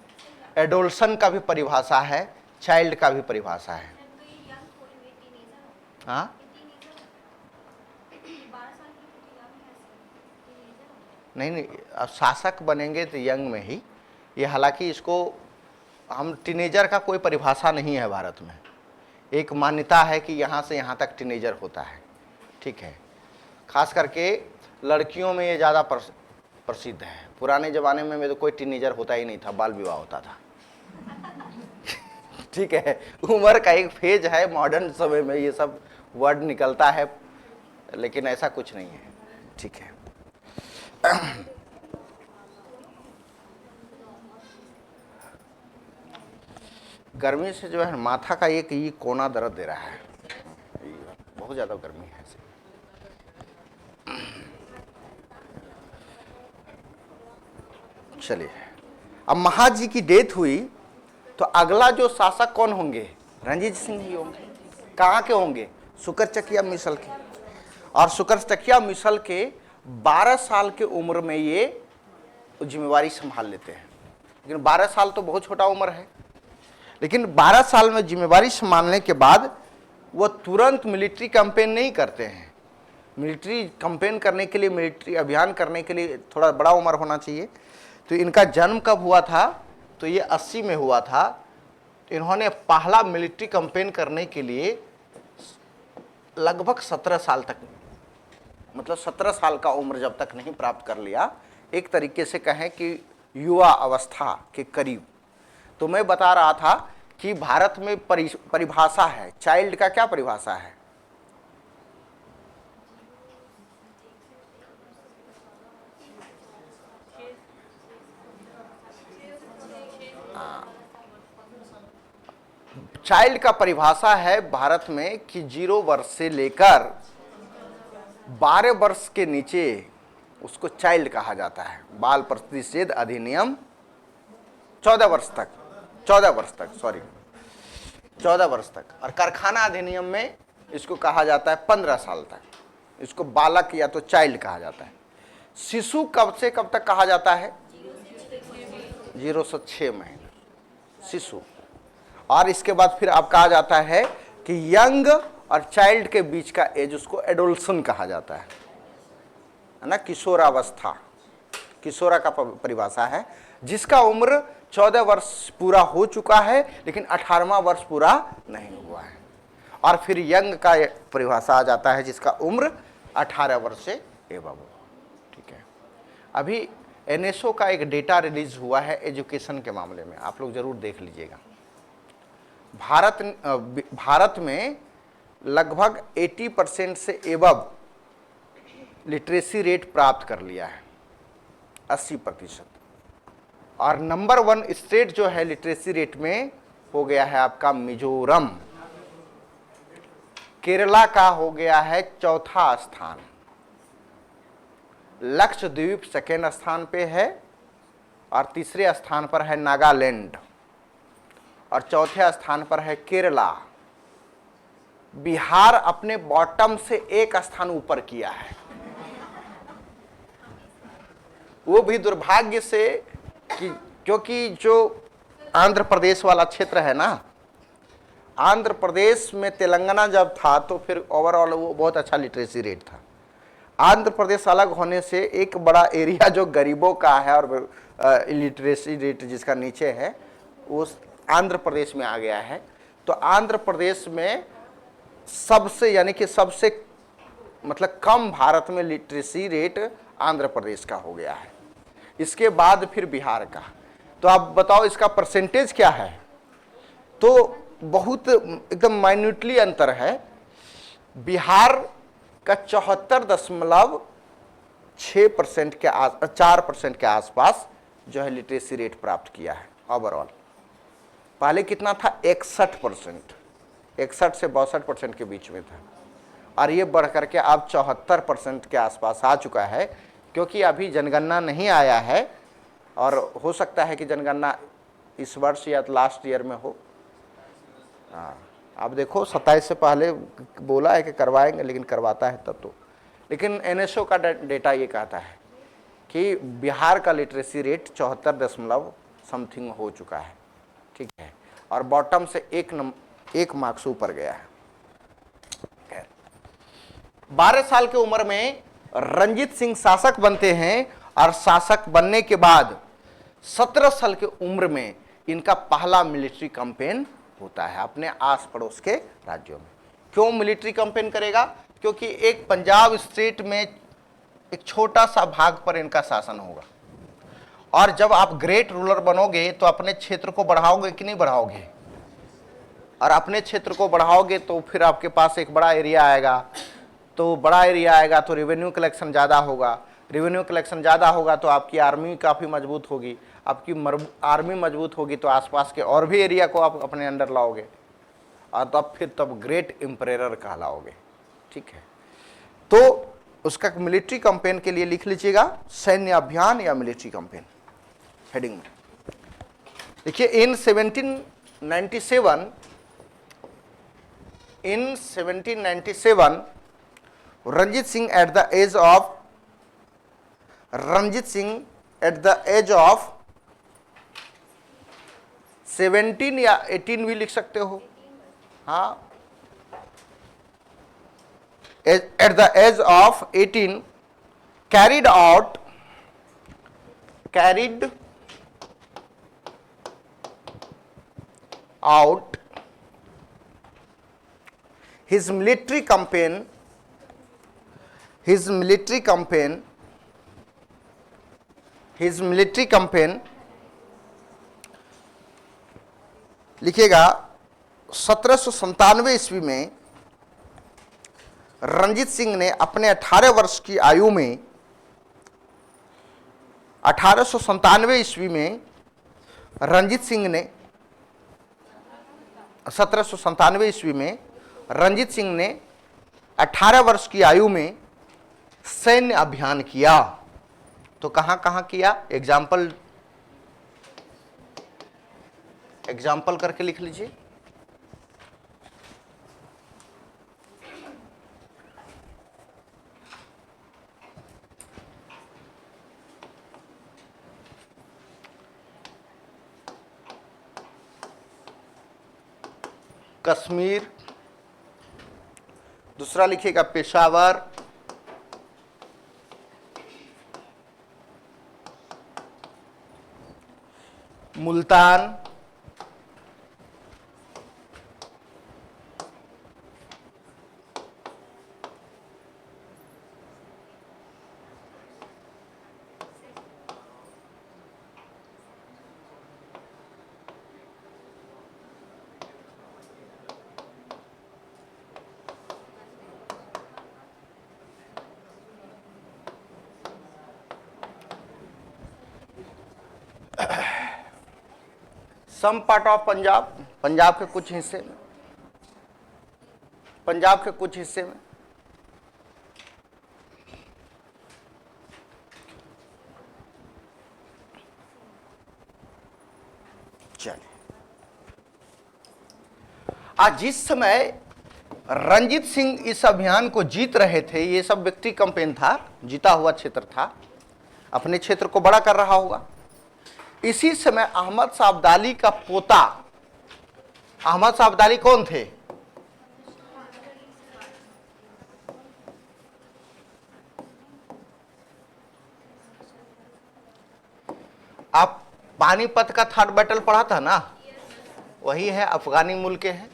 एडोल्सन का भी परिभाषा है, चाइल्ड का भी परिभाषा है। हाँ, नहीं, अब शासक बनेंगे तो यंग में ही। ये हालांकि इसको हम टीनेजर का कोई परिभाषा नहीं है भारत में, एक मान्यता है कि यहाँ से यहाँ तक टीनेजर होता है, ठीक है। खास करके लड़कियों में ये ज़्यादा प्रसिद्ध है। पुराने ज़माने में तो कोई टीनेजर होता ही नहीं था, बाल विवाह होता था। ठीक है, उम्र का एक फेज है, मॉडर्न समय में ये सब वर्ड निकलता है, लेकिन ऐसा कुछ नहीं है, ठीक है। गर्मी से जो है माथा का एक ये कोना दर्द दे रहा है, बहुत ज़्यादा गर्मी है। चलिए, अब महाजी की डेथ हुई तो अगला जो शासक कौन होंगे? रणजीत सिंह ही होंगे। कहाँ के होंगे? सुकरचकिया मिसल के। और सुकरचकिया मिसल के 12 साल की उम्र में ये जिम्मेवारी संभाल लेते हैं। लेकिन 12 साल तो बहुत छोटा उम्र है। लेकिन 12 साल में जिम्मेवारी संभालने के बाद वो तुरंत मिलिट्री कैंपेन नहीं करते हैं। मिलिट्री कैंपेन करने के लिए, मिलिट्री अभियान करने के लिए थोड़ा बड़ा उम्र होना चाहिए। तो इनका जन्म कब हुआ था? तो ये 80 में हुआ था। तो इन्होंने पहला मिलिट्री कैंपेन करने के लिए लगभग 17 साल तक, मतलब 17 साल का उम्र जब तक नहीं प्राप्त कर लिया, एक तरीके से कहें कि युवा अवस्था के करीब। तो मैं बता रहा था कि भारत में परिभाषा है, चाइल्ड का क्या परिभाषा है? चाइल्ड का परिभाषा है भारत में कि 0 वर्ष से लेकर 12 वर्ष के नीचे उसको चाइल्ड कहा जाता है। बाल प्रतिषेध अधिनियम 14 वर्ष तक, 14 वर्ष तक। और कारखाना अधिनियम में इसको कहा जाता है 15 साल तक। इसको बालक या तो चाइल्ड कहा जाता है। शिशु कब से कब तक कहा जाता है? 0 से 6 महीने शिशु। और इसके बाद फिर अब कहा जाता है कि यंग और चाइल्ड के बीच का एज, उसको एडोल्सन कहा जाता है ना, किशोरावस्था। किशोरा का परिभाषा है जिसका उम्र 14 वर्ष पूरा हो चुका है लेकिन 18वां वर्ष पूरा नहीं हुआ है। और फिर यंग का परिभाषा आ जाता है जिसका उम्र 18 वर्ष से एबव हो। ठीक है, अभी एनएसओ का एक डेटा रिलीज हुआ है एजुकेशन के मामले में, आप लोग जरूर देख लीजिएगा। भारत में लगभग 80% से एबव लिटरेसी रेट प्राप्त कर लिया है, 80%। और नंबर 1 स्टेट जो है लिटरेसी रेट में हो गया है आपका मिजोरम। केरला का हो गया है 4था स्थान। लक्षद्वीप 2nd स्थान पे है और 3रे स्थान पर है नागालैंड और 4थे स्थान पर है केरला। बिहार अपने बॉटम से 1 स्थान ऊपर किया है। वो भी दुर्भाग्य से कि क्योंकि जो आंध्र प्रदेश वाला क्षेत्र है ना, आंध्र प्रदेश में तेलंगाना जब था तो फिर ओवरऑल वो बहुत अच्छा लिटरेसी रेट था। आंध्र प्रदेश अलग होने से एक बड़ा एरिया जो गरीबों का है और लिटरेसी रेट जिसका नीचे है वो आंध्र प्रदेश में आ गया है। तो आंध्र प्रदेश में सबसे यानी कि सबसे मतलब कम भारत में लिटरेसी रेट आंध्र प्रदेश का हो गया है। इसके बाद फिर बिहार का। तो आप बताओ इसका परसेंटेज क्या है? तो बहुत एकदम माइन्यूटली अंतर है। बिहार का 74.6% के 4% के आसपास जो है लिटरेसी रेट प्राप्त किया है ओवरऑल। पहले कितना था? 61%, 61 से 62% के बीच में था और ये बढ़ करके अब 74% के आसपास आ चुका है। क्योंकि अभी जनगणना नहीं आया है और हो सकता है कि जनगणना इस वर्ष या लास्ट ईयर में हो। अब देखो 27 से पहले बोला है कि करवाएंगे, लेकिन करवाता है तब तो। लेकिन एनएसओ का डेटा ये कहता है कि बिहार का लिटरेसी रेट 74 हो चुका है। ठीक है, और बॉटम से एक मार्क्स ऊपर गया है। 12 साल की उम्र में रणजीत सिंह शासक बनते हैं और शासक बनने के बाद 17 साल की उम्र में इनका पहला मिलिट्री कैंपेन होता है अपने आस पड़ोस के राज्यों में। क्यों मिलिट्री कैंपेन करेगा? क्योंकि एक पंजाब स्टेट में एक छोटा सा भाग पर इनका शासन होगा और जब आप ग्रेट रूलर बनोगे तो अपने क्षेत्र को बढ़ाओगे कि नहीं बढ़ाओगे? और अपने क्षेत्र को बढ़ाओगे तो फिर आपके पास एक बड़ा एरिया आएगा। तो बड़ा एरिया आएगा तो रेवेन्यू कलेक्शन ज़्यादा होगा। रेवेन्यू कलेक्शन ज़्यादा होगा तो आपकी आर्मी काफ़ी मजबूत होगी। आपकी आर्मी मजबूत होगी तो आसपास के और भी एरिया को आप अपने अंडर लाओगे और तब ग्रेट एम्परेयर कहलाओगे। ठीक है, तो उसका मिलिट्री कैंपेन के लिए लिख लीजिएगा सैन्य अभियान या मिलिट्री कैंपेन। हेडिंग में। देखिए in 1797 Ranjit Singh at the age of 17 या 18 भी लिख सकते हो, हाँ, at the age of 18 carried out his military campaign लिखिएगा 1797 ईस्वी में रंजीत सिंह ने अपने 18 वर्ष की आयु में 1897 ईस्वी में रंजीत सिंह ने 1797 ईस्वी में रंजीत सिंह ने 18 वर्ष की आयु में सैन्य अभियान किया। तो कहां कहां किया, एग्जाम्पल करके लिख लीजिए। कश्मीर, दूसरा लिखिएगा Peshawar, Multan, some part of Punjab के कुछ हिस्से में, चलिए। आज जिस समय रंजीत सिंह इस अभियान को जीत रहे थे, ये सब विक्ट्री कैंपेन था, जीता हुआ क्षेत्र था, अपने क्षेत्र को बड़ा कर रहा होगा। इसी समय अहमद शाह अब्दाली का पोता, अहमद शाह अब्दाली कौन थे? आप पानीपत का 3rd बैटल पढ़ा था ना, वही है, अफगानी मूल के हैं।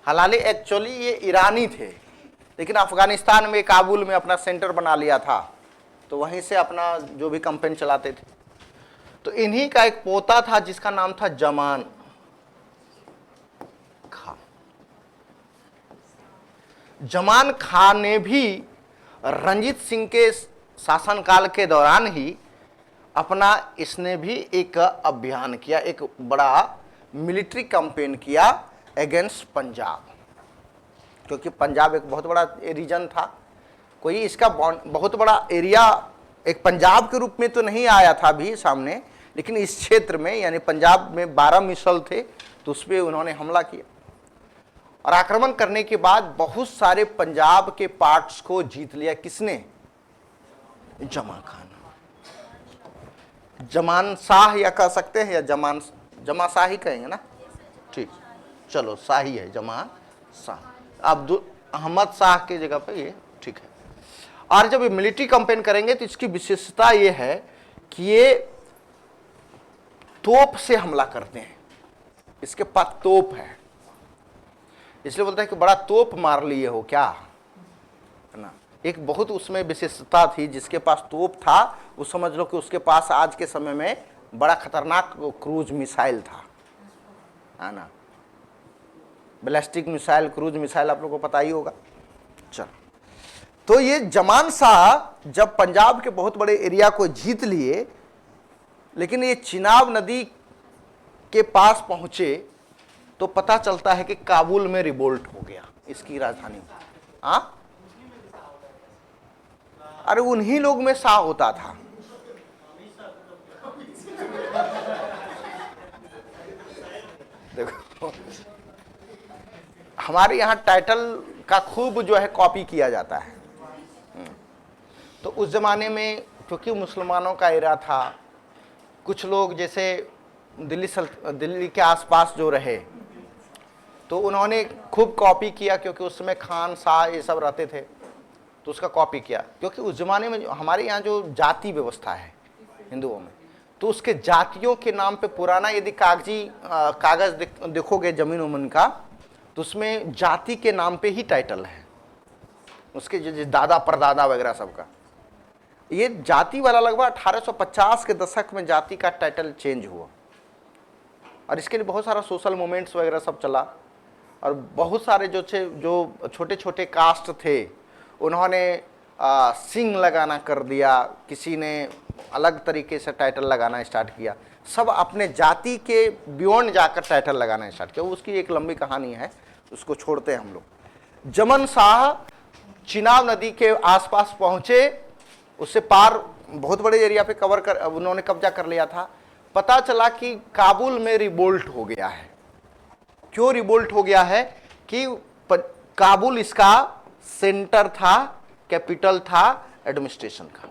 हालांकि एक्चुअली ये ईरानी थे, लेकिन अफगानिस्तान में काबुल में अपना सेंटर बना लिया था, तो वहीं से अपना जो भी कैंपेन चलाते थे। तो इन्हीं का एक पोता था जिसका नाम था जमान खान। जमान खान ने भी रंजीत सिंह के शासनकाल के दौरान ही इसने भी एक अभियान किया, एक बड़ा मिलिट्री कैंपेन किया अगेंस्ट पंजाब, क्योंकि पंजाब एक बहुत बड़ा रीजन था, कोई इसका बहुत बड़ा एरिया एक पंजाब के रूप में तो नहीं आया था अभी सामने, लेकिन इस क्षेत्र में यानी पंजाब में 12 मिसल थे, तो उस पर उन्होंने हमला किया और आक्रमण करने के बाद बहुत सारे पंजाब के पार्ट्स को जीत लिया। किसने? जमा खान, जमान शाह या कह सकते हैं, या जमा शाह ही कहेंगे ना, ठीक, चलो शाही है, जमा शाह, अब्दुल अहमद शाह की जगह पे ये ठीक है। और जब ये मिलिट्री कैंपेन करेंगे तो इसकी विशेषता ये है कि ये तोप से हमला करते हैं, इसके पास तोप है, इसलिए बोलता है कि बड़ा तोप मार लिए हो क्या, है ना। एक बहुत उसमें विशेषता थी, जिसके पास तोप था वो समझ लो कि उसके पास आज के समय में बड़ा खतरनाक क्रूज मिसाइल था, है ना, बैलिस्टिक मिसाइल, क्रूज मिसाइल, आप लोगों को पता ही होगा। चलो, तो ये जमान शाह जब पंजाब के बहुत बड़े एरिया को जीत लिए, लेकिन ये चिनाब नदी के पास पहुंचे तो पता चलता है कि काबुल में रिवोल्ट हो गया, इसकी राजधानी। हाँ, अरे उन्हीं लोग में शाह होता था, हमारे यहाँ टाइटल का खूब जो है कॉपी किया जाता है। तो उस ज़माने में क्योंकि मुसलमानों का एरा था, कुछ लोग जैसे दिल्ली के आसपास जो रहे तो उन्होंने खूब कॉपी किया, क्योंकि उस समय खान शाह ये सब रहते थे तो उसका कॉपी किया। क्योंकि उस ज़माने में हमारे यहाँ जो जाति व्यवस्था है हिंदुओं में, तो उसके जातियों के नाम पे पुराना यदि कागज़ देखोगे ज़मीन उमन का, तो उसमें जाति के नाम पे ही टाइटल है उसके, जो दादा परदादा वगैरह सबका। ये जाति वाला लगभग 1850 के दशक में जाति का टाइटल चेंज हुआ, और इसके लिए बहुत सारा सोशल मूवमेंट्स वगैरह सब चला, और बहुत सारे जो छोटे छोटे कास्ट थे उन्होंने सिंह लगाना कर दिया, किसी ने अलग तरीके से टाइटल लगाना स्टार्ट किया, सब अपने जाति के बियॉन्ड जाकर टाइटल लगाना स्टार्ट किया। उसकी एक लंबी कहानी है, उसको छोड़ते हैं हम लोग। जमन शाह चिनाब नदी के आसपास पहुंचे, उससे पार बहुत बड़े एरिया पे उन्होंने कब्जा कर लिया था। पता चला कि काबुल में रिवोल्ट हो गया है। क्यों रिवोल्ट हो गया है कि काबुल इसका सेंटर था, कैपिटल था एडमिनिस्ट्रेशन का,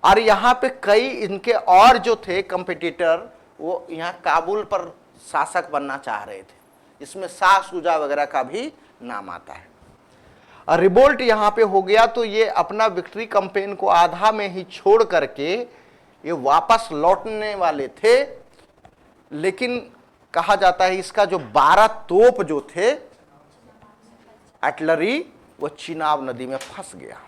और यहाँ पे कई इनके और जो थे कंपटीटर वो यहाँ काबुल पर शासक बनना चाह रहे थे। इसमें शाह शुजा वगैरह का भी नाम आता है। और रिवोल्ट यहाँ पे हो गया तो ये अपना विक्ट्री कैंपेन को आधा में ही छोड़ करके ये वापस लौटने वाले थे, लेकिन कहा जाता है इसका जो 12 तोप जो थे आर्टिलरी, वो चिनाब नदी में फंस गया।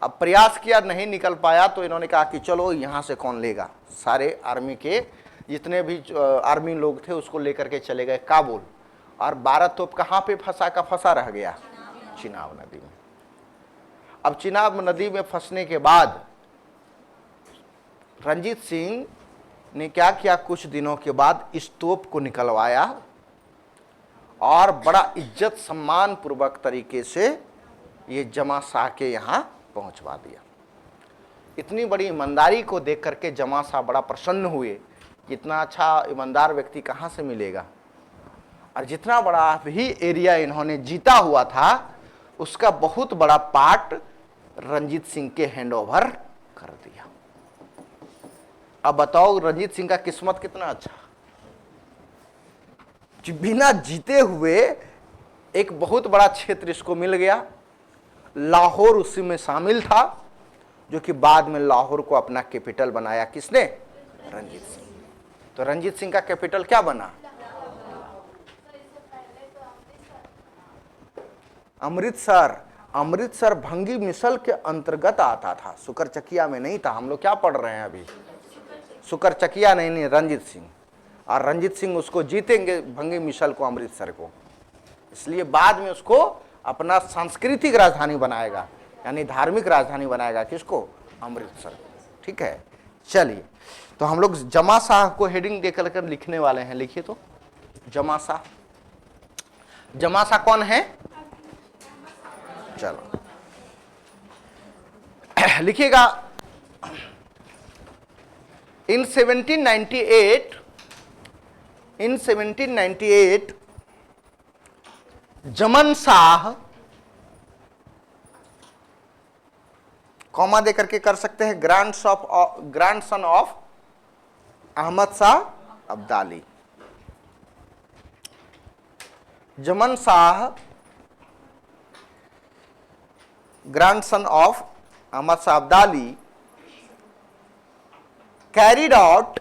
अब प्रयास किया, नहीं निकल पाया, तो इन्होंने कहा कि चलो यहां से कौन लेगा। सारे आर्मी के जितने भी आर्मी लोग थे उसको लेकर के चले गए काबुल, और 12 तोप कहां पे फंसा का फंसा रह गया, चिनाब नदी में। अब चिनाब नदी में फंसने के बाद रंजीत सिंह ने क्या किया, कुछ दिनों के बाद इस तोप को निकलवाया और बड़ा इज्जत सम्मान पूर्वक तरीके से ये जमा शाह के यहाँ पहुंचवा दिया। इतनी बड़ी ईमानदारी को देख करके जमा शाह बड़ा प्रसन्न हुए। इतना अच्छा ईमानदार व्यक्ति कहाँ से मिलेगा, और जितना बड़ा भी एरिया इन्होंने जीता हुआ था उसका बहुत बड़ा पार्ट रंजीत सिंह के हैंडओवर कर दिया। अब बताओ रंजीत सिंह का किस्मत कितना अच्छा, बिना जीते हुए एक बहुत बड़ा क्षेत्र इसको मिल गया। लाहौर उसी में शामिल था, जो कि बाद में लाहौर को अपना कैपिटल बनाया किसने, रंजीत सिंह। तो रंजीत सिंह का कैपिटल क्या बना, अमृतसर। अमृतसर भंगी मिसल के अंतर्गत आता था, सुकरचकिया में नहीं था। हम लोग क्या पढ़ रहे हैं अभी, सुकरचकिया नहीं, रंजीत सिंह। और रंजीत सिंह उसको जीतेंगे भंगी मिसल को, अमृतसर को, इसलिए बाद में उसको अपना सांस्कृतिक राजधानी बनाएगा, यानी धार्मिक राजधानी बनाएगा, किसको, अमृतसर। ठीक है, चलिए तो हम लोग जमा शाह को हेडिंग देकर कर लिखने वाले हैं। लिखिए तो, जमा शाह। जमा शाह कौन है, चलो लिखिएगा। इन 1798 जमन शाह, कॉमा दे करके कर सकते हैं, ग्रैंडसन ऑफ अहमद शाह अब्दाली। जमन Shah grandson of Ahmad Shah Abdali carried out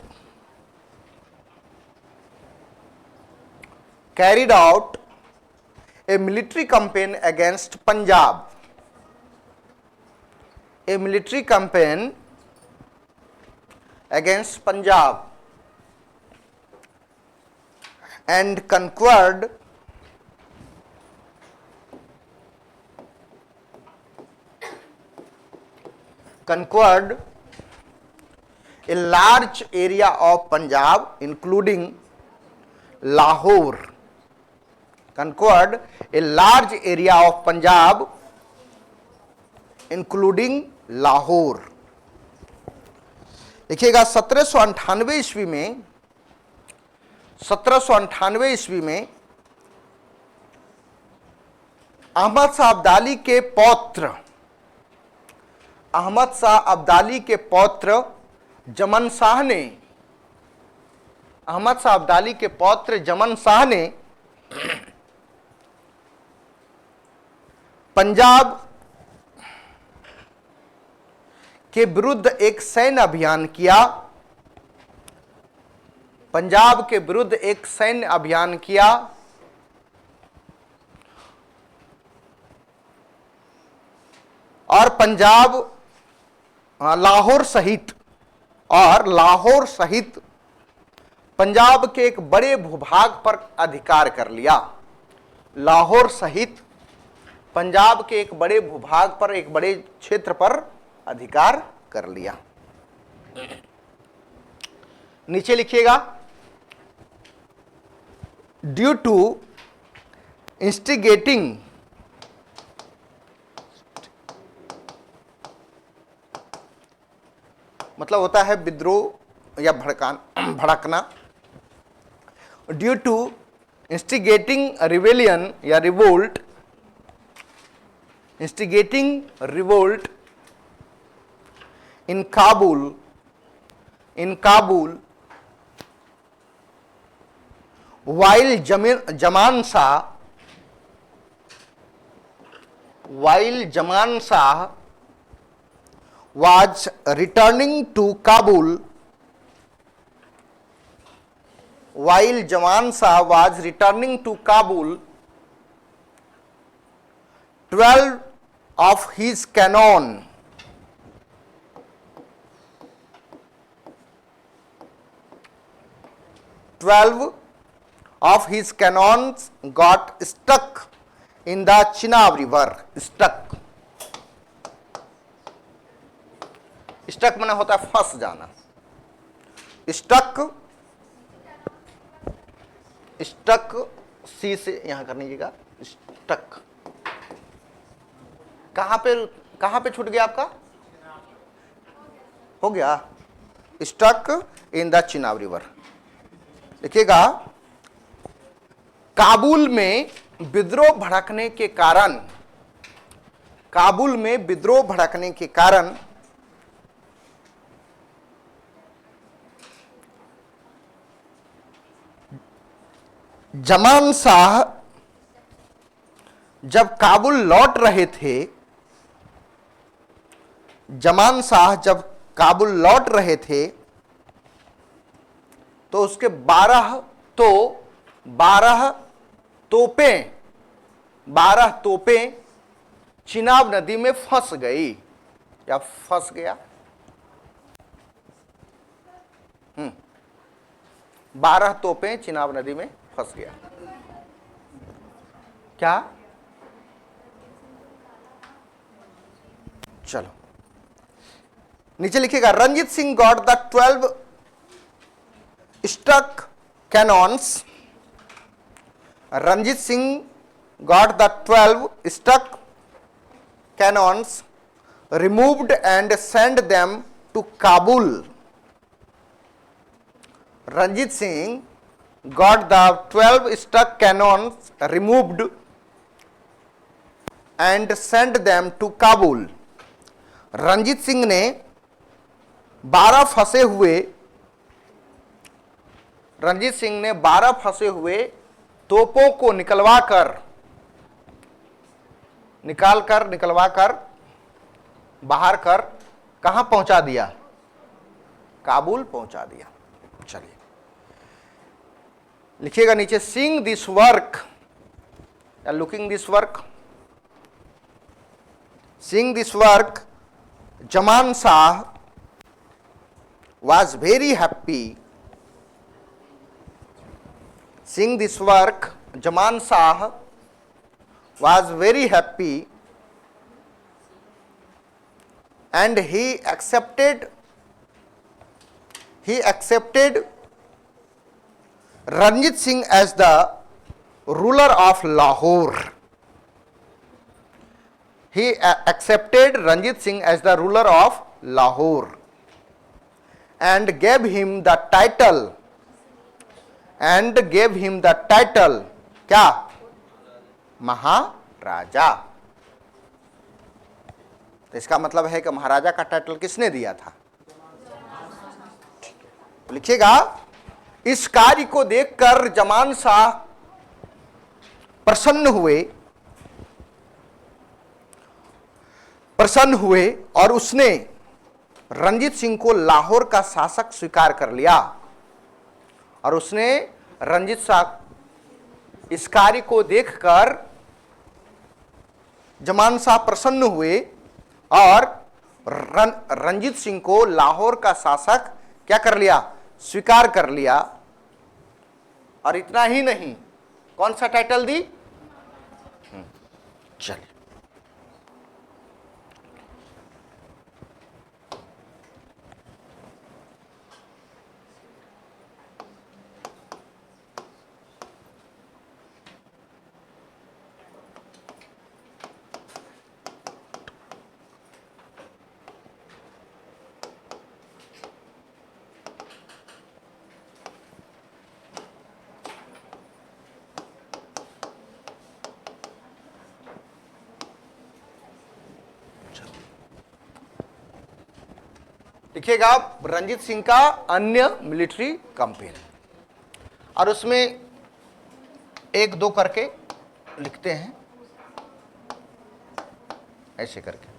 a military campaign against Punjab. A military campaign against Punjab and conquered a large area of Punjab including Lahore. Conquered a large area of Punjab including Lahore. देखिएगा 1798 ईस्वी में अहमद शाह अब्दाली के पौत्र, अहमद शाह अब्दाली के पौत्र जमन शाह ने, अहमद शाह अब्दाली के पौत्र जमन शाह ने पंजाब के विरुद्ध एक सैन्य अभियान किया, पंजाब के विरुद्ध एक सैन्य अभियान किया और पंजाब, लाहौर सहित, और लाहौर सहित पंजाब के एक बड़े भूभाग पर अधिकार कर लिया। लाहौर सहित पंजाब के एक बड़े भूभाग पर, एक बड़े क्षेत्र पर अधिकार कर लिया। नीचे लिखिएगा, ड्यू टू इंस्टिगेटिंग, मतलब होता है विद्रोह या भड़कना। ड्यू टू इंस्टिगेटिंग रिवेलियन या revolt, instigating revolt in Kabul, in Kabul while Zaman Shah, while Zaman Shah was returning to Kabul, while Zaman Shah was returning to Kabul, 12 of his cannon, 12 of his cannons got stuck in the Chenab river. Stuck, stuck माने होता है फंस जाना। stuck, stuck सी से यहां कर लीजिएगा। stuck कहां पे छूट गया आपका? हो गया, stuck in the Chenab river। देखिएगा, काबुल में विद्रोह भड़कने के कारण, काबुल में विद्रोह भड़कने के कारण जमान शाह जब काबुल लौट रहे थे, जमान शाह जब काबुल लौट रहे थे तो उसके 12 तोपें चिनाब नदी में फंस गई या फंस गया। 12 तोपें चिनाब नदी में फंस गया। क्या? चलो नीचे लिखिएगा, Ranjit Singh got the 12 stuck cannons, Ranjit Singh got the 12 stuck cannons removed and sent them to Kabul. Ranjit Singh got the 12 stuck cannons removed and sent them to Kabul. Ranjit Singh ने 12 फंसे हुए, रंजीत सिंह ने 12 फंसे हुए तोपों को निकलवा कर बाहर कर कहां पहुंचा दिया? काबुल पहुंचा दिया। चलिए लिखिएगा नीचे, सीइंग दिस वर्क या looking this work, seeing this work Zaman Shah was very happy. Seeing this work, Zaman Shah was very happy and he accepted Ranjit Singh as the ruler of Lahore. He accepted Ranjit Singh as the ruler of Lahore and gave him the title, क्या? राजा। तो इसका मतलब है कि महाराजा का title किसने दिया था? लिखिएगा, इस कार्य को देखकर जमान शाह प्रसन्न हुए और उसने रंजीत सिंह को लाहौर का शासक स्वीकार कर लिया। और उसने रंजीत शाह इस कार्य को देखकर जमान शाह प्रसन्न हुए और रंजीत सिंह को लाहौर का शासक क्या कर लिया? स्वीकार कर लिया। और इतना ही नहीं, कौन सा टाइटल दी? चलिए, लिखिएगा रंजीत सिंह का अन्य मिलिट्री कंपेन, और उसमें एक दो करके लिखते हैं, ऐसे करके।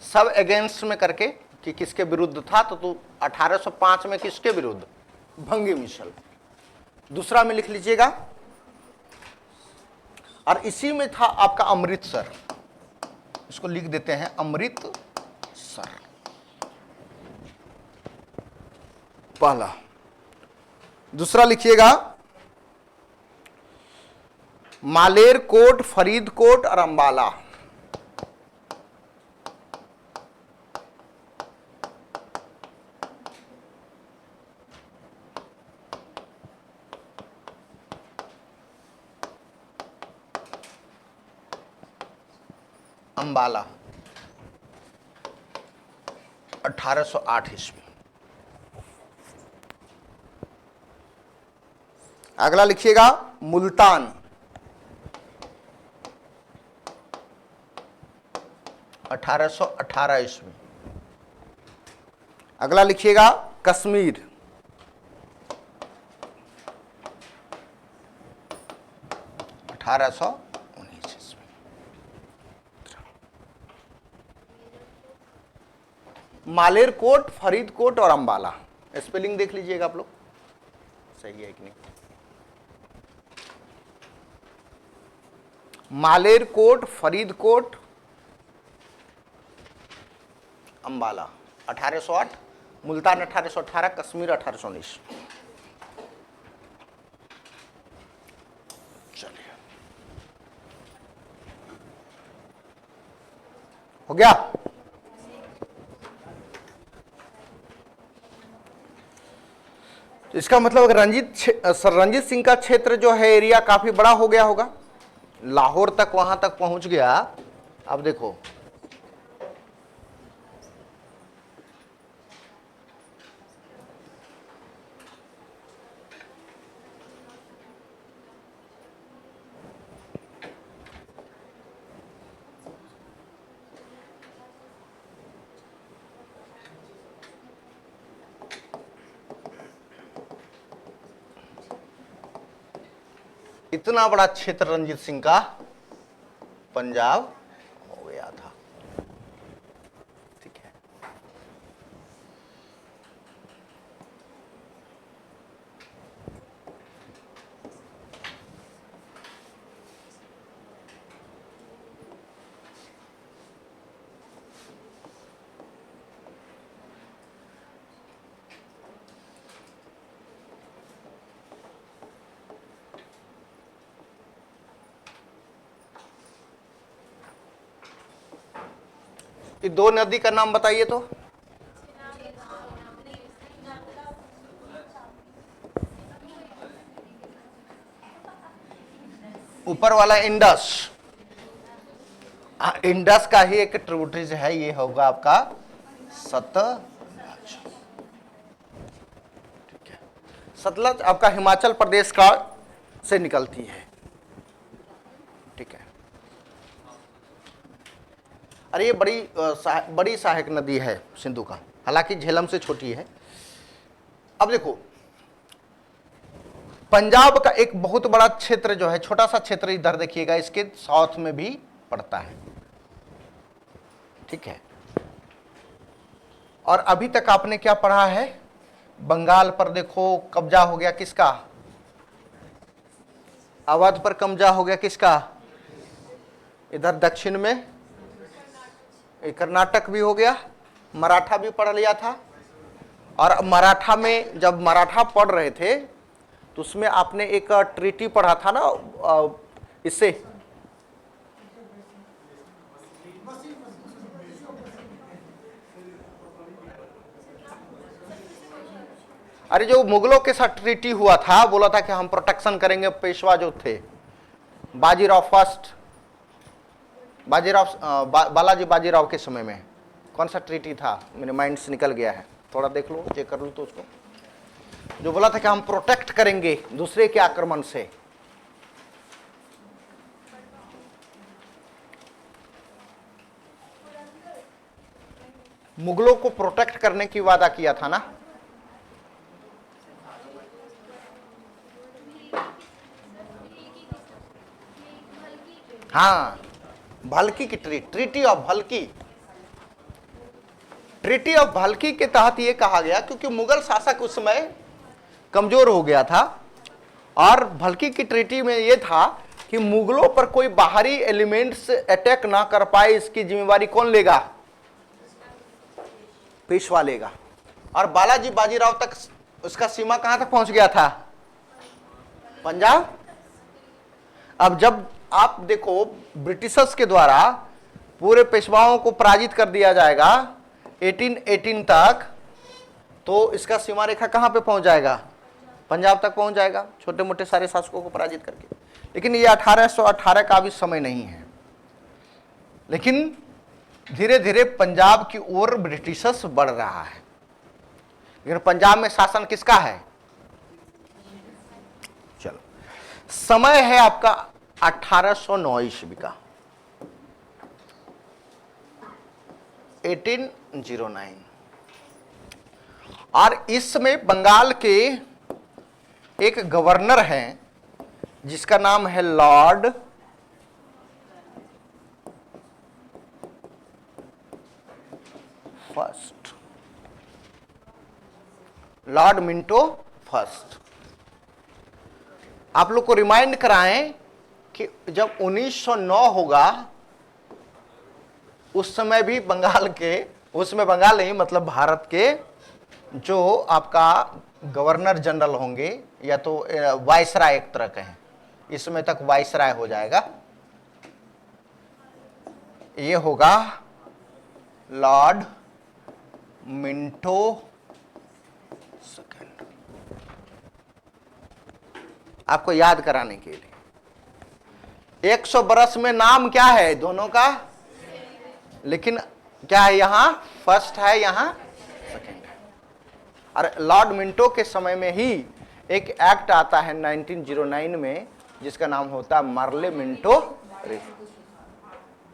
सब अगेंस्ट में करके कि किसके विरुद्ध था, तो 1805 में किसके विरुद्ध? भंगी मिसल। दूसरा में लिख लीजिएगा, और इसी में था आपका अमृतसर, इसको लिख देते हैं अमृतसर पहला। दूसरा लिखिएगा मालेरकोट, फरीदकोट और अंबाला। अंबाला 1808 ईस्वी। अगला लिखिएगा मुल्तान 1818 ईस्वी। अगला लिखिएगा कश्मीर 1819 ईस्वी। मालेरकोट, फरीदकोट और अंबाला, स्पेलिंग देख लीजिएगा आप लोग, सही है कि नहीं। मालेरकोट, फरीदकोट, अंबाला 1808, मुल्तान 1818, कश्मीर 1819। चलिए, हो गया। तो इसका मतलब रंजीत सिंह का क्षेत्र जो है, एरिया काफी बड़ा हो गया होगा, लाहौर तक, वहां तक पहुंच गया। अब देखो, इतना बड़ा क्षेत्र रंजीत सिंह का पंजाब हो गया था। ठीक है, ये दो नदी का नाम बताइए तो। ऊपर वाला इंडस, इंडस का ही एक ट्रिब्यूटरीज है, ये होगा आपका सतलज। ठीक है, सतलज आपका हिमाचल प्रदेश का से निकलती है। ठीक है, अरे ये बड़ी सहायक नदी है सिंधु का, हालांकि झेलम से छोटी है। अब देखो, पंजाब का एक बहुत बड़ा क्षेत्र जो है, छोटा सा क्षेत्र इधर देखिएगा, इसके साउथ में भी पड़ता है। ठीक है, और अभी तक आपने क्या पढ़ा है, बंगाल पर देखो कब्जा हो गया किसका, अवध पर कब्जा हो गया किसका, इधर दक्षिण में कर्नाटक भी हो गया, मराठा भी पढ़ लिया था। और मराठा में जब मराठा पढ़ रहे थे तो उसमें आपने एक ट्रीटी पढ़ा था ना, इससे अरे जो मुगलों के साथ ट्रीटी हुआ था, बोला था कि हम प्रोटेक्शन करेंगे, पेशवा जो थे बाजीराव फर्स्ट, बालाजी बाजीराव के समय में कौन सा ट्रीटी था, मेरे माइंड से निकल गया है, थोड़ा देख लो, चेक कर लो तो उसको, जो बोला था कि हम प्रोटेक्ट करेंगे दूसरे के आक्रमण से। मुगलों को प्रोटेक्ट करने की वादा किया था ना। हाँ, भल्की की ट्रीटी ऑफ भल्की, ट्रीटी ऑफ भल्की के तहत यह कहा गया, क्योंकि मुगल शासक उस समय कमजोर हो गया था, और भल्की की ट्रीटी में यह था कि मुगलों पर कोई बाहरी एलिमेंट्स अटैक ना कर पाए, इसकी जिम्मेवारी कौन लेगा, पेशवा लेगा। और बालाजी बाजीराव तक उसका सीमा कहां तक पहुंच गया था, पंजाब। अब जब आप देखो ब्रिटिशर्स के द्वारा पूरे पेशवाओं को पराजित कर दिया जाएगा 1818 तक, तो इसका सीमा रेखा कहां पे पहुंच जाएगा, पंजाब तक पहुंच जाएगा, छोटे मोटे सारे शासकों को पराजित करके। लेकिन ये 1818 का भी समय नहीं है, लेकिन धीरे धीरे पंजाब की ओर ब्रिटिशर्स बढ़ रहा है। लेकिन पंजाब में शासन किसका है, चलो समय है आपका 1809 ईस्वी का, 1809। और इसमें बंगाल के एक गवर्नर हैं जिसका नाम है Lord first, Lord Minto first. आप लोग को रिमाइंड कराएं कि जब 1909 होगा उस समय भी बंगाल के, उसमें बंगाल नहीं मतलब भारत के जो आपका गवर्नर जनरल होंगे, या तो वायसराय एक तरह के हैं, इस समय तक वायसराय हो जाएगा, ये होगा लॉर्ड मिंटो सेकंड। आपको याद कराने के लिए 100 बरस में नाम क्या है दोनों का, लेकिन क्या है, यहां फर्स्ट है, यहां सेकंड है। और लॉर्ड मिंटो के समय में ही एक एक्ट आता है 1909 में जिसका नाम होता है मार्ले मिंटो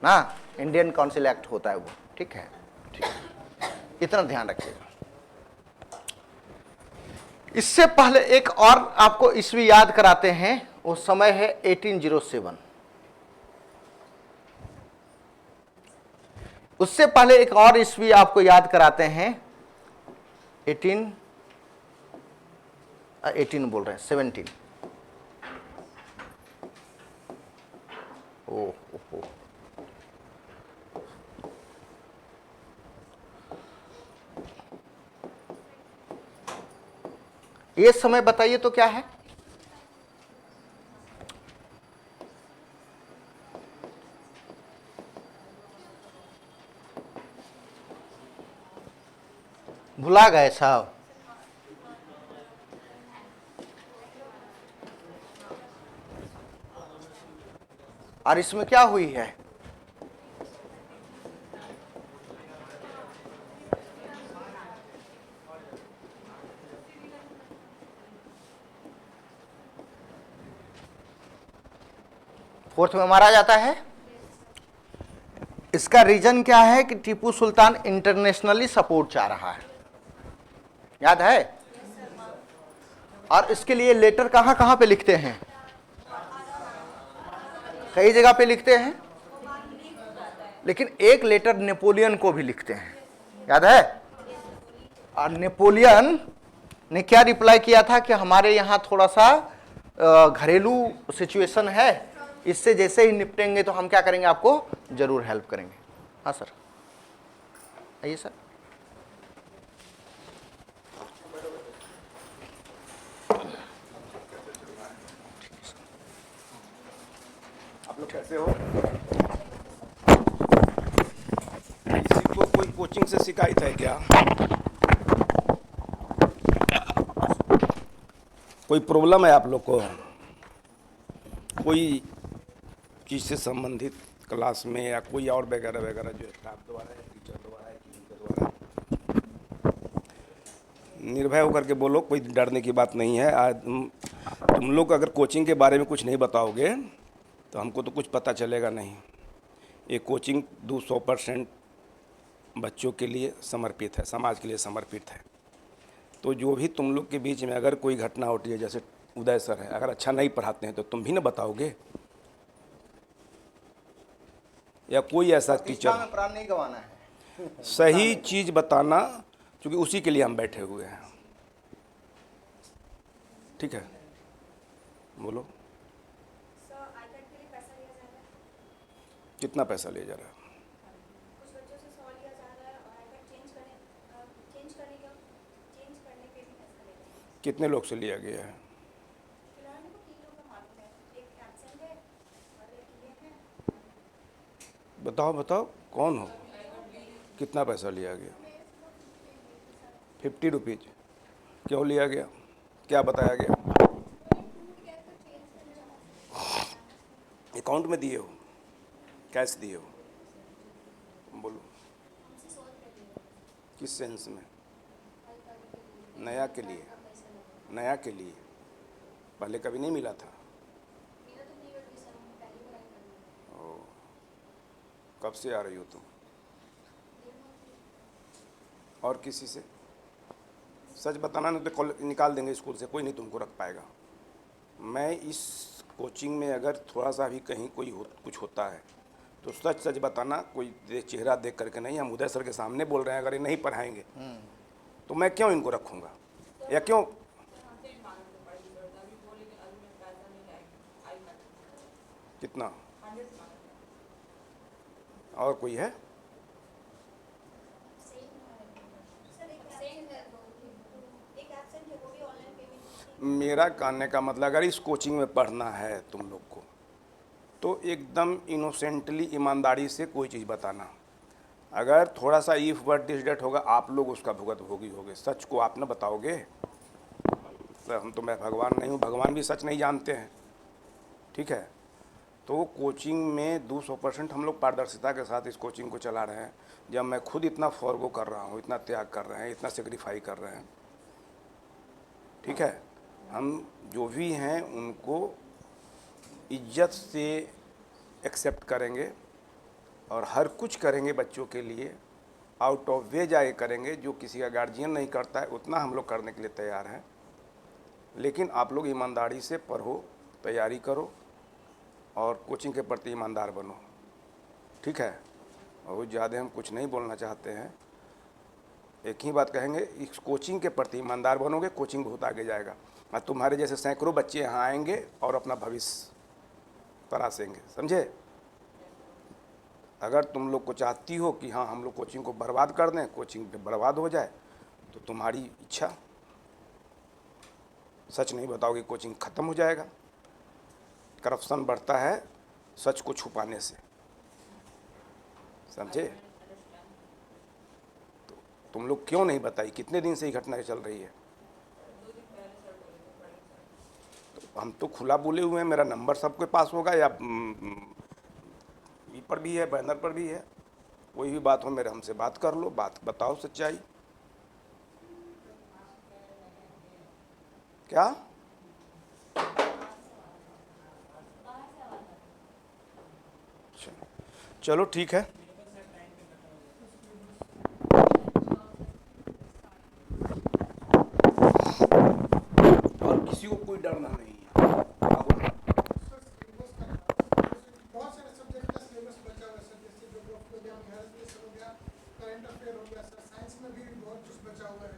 ना, इंडियन काउंसिल एक्ट होता है वो। ठीक है, ठीक है, इतना ध्यान रखिएगा। इससे पहले एक और आपको ईस्वी याद कराते हैं, वो समय है 1807। उससे पहले एक और ईस्वी आपको याद कराते हैं, 18 बोल रहे हैं, 17। ओह, ये समय बताइए तो क्या है, भुला गए साहब, और इसमें क्या हुई है? फोर्थ में मारा जाता है। इसका रीजन क्या है कि टीपू सुल्तान इंटरनेशनली सपोर्ट चाह रहा है, याद है? और इसके लिए लेटर कहां कहां पे लिखते हैं? कई जगह पे लिखते हैं, लेकिन एक लेटर नेपोलियन को भी लिखते हैं, याद है? और नेपोलियन ने क्या रिप्लाई किया था कि हमारे यहाँ थोड़ा सा घरेलू सिचुएशन है, इससे जैसे ही निपटेंगे तो हम क्या करेंगे, आपको जरूर हेल्प करेंगे। हाँ सर, आइए सर। आप लोग कैसे हो? किसी को कोई कोचिंग से शिकायत है क्या? कोई प्रॉब्लम है आप लोग को? कोई चीज़ से संबंधित क्लास में या कोई और वगैरह वगैरह जो स्टाफ द्वारा या टीचर द्वारा या किसी के द्वारा? निर्भय होकर के बोलो, कोई डरने की बात नहीं है। आज तुम लोग अगर कोचिंग के बारे में कुछ नहीं बताओगे तो हमको तो कुछ पता चलेगा नहीं। ये कोचिंग 200% बच्चों के लिए समर्पित है, समाज के लिए समर्पित है। तो जो भी तुम लोग के बीच में अगर कोई घटना होती है, जैसे उदय सर है, अगर अच्छा नहीं पढ़ाते हैं तो तुम भी ना बताओगे, या कोई ऐसा टीचर में प्राण नहीं गंवाना है, सही चीज़ बताना, क्योंकि उसी के लिए हम बैठे हुए हैं। ठीक है, बोलो। कितना पैसा लिया जा रहा है? कुछ बच्चों से 100 लिया जा रहा है और आई कार्ड चेंज करने पे भी पैसा लेते हैं। कितने लोग से लिया गया है? फिलहाल मेरे को 3 लोग का मालूम है, एक एब्सेंट है और एक ये है। बताओ बताओ, कौन हो? कितना पैसा लिया गया? 50 रुपीज़। क्यों लिया गया? क्या बताया गया? अकाउंट में दिए हो, कैश दिए हो? बोलो। किस सेंस में? नया के लिए? नया के लिए? पहले कभी नहीं मिला था? ओ, कब से आ रही हो तुम? और किसी से? सच बताना, नहीं तो निकाल देंगे स्कूल से, कोई नहीं तुमको रख पाएगा। मैं इस कोचिंग में अगर थोड़ा सा भी कहीं कुछ होता है तो सच सच बताना, कोई चेहरा देख करके नहीं। हम उदय सर के सामने बोल रहे हैं, अगर ये नहीं पढ़ाएंगे तो मैं क्यों इनको रखूँगा, या क्यों? कितना? और कोई है? मेरा कहने का मतलब, अगर इस कोचिंग में पढ़ना है तुम लोग को तो एकदम इनोसेंटली, ईमानदारी से कोई चीज़ बताना। अगर थोड़ा सा इफ बट दिस डेट होगा, आप लोग उसका भुगत भोगी होगे। सच को आप न बताओगे। सर, हम तो, मैं भगवान नहीं हूँ, भगवान भी सच नहीं जानते हैं। ठीक है, तो कोचिंग में 200% हम लोग पारदर्शिता के साथ इस कोचिंग को चला रहे हैं। जब मैं खुद इतना फॉरगो कर रहा हूँ, इतना त्याग कर रहे हैं, इतना सेक्रीफाई कर रहे हैं। ठीक है, हम जो भी हैं उनको इज्जत से एक्सेप्ट करेंगे और हर कुछ करेंगे बच्चों के लिए, आउट ऑफ वे जाए करेंगे। जो किसी का गार्जियन नहीं करता है उतना हम लोग करने के लिए तैयार हैं। लेकिन आप लोग ईमानदारी से पढ़ो, तैयारी करो और कोचिंग के प्रति ईमानदार बनो। ठीक है, बहुत ज़्यादा हम कुछ नहीं बोलना चाहते हैं। एक ही बात कहेंगे, इस कोचिंग के प्रति ईमानदार बनोगे, कोचिंग बहुत आगे जाएगा। और तुम्हारे जैसे सैकड़ों बच्चे यहाँ आएंगे और अपना भविष्य तराशेंगे, समझे? अगर तुम लोग को चाहती हो कि हाँ हम लोग कोचिंग को बर्बाद कर दें, कोचिंग बर्बाद हो जाए, तो तुम्हारी इच्छा। सच नहीं बताओगे, कोचिंग ख़त्म हो जाएगा। करप्शन बढ़ता है सच को छुपाने से, समझे? तो तुम लोग क्यों नहीं बताई? कितने दिन से ये घटना चल रही है? तो हम तो खुला बोले हुए हैं, मेरा नंबर सबके पास होगा, या टीवी पर भी है, बैनर पर भी है। कोई भी बात हो मेरे हमसे बात कर लो, बात बताओ सच्चाई। क्या चलो ठीक है। और किसी को कोई डरना नहीं है। अब बहुत सारे सब्जेक्ट का सिलेबस बचा हुआ है सर, जैसे ज्योग्राफी हो गया, बिहार रिलेशन हो गया, करंट अफेयर हो गया सर, साइंस में भी बहुत कुछ बचा हुआ है,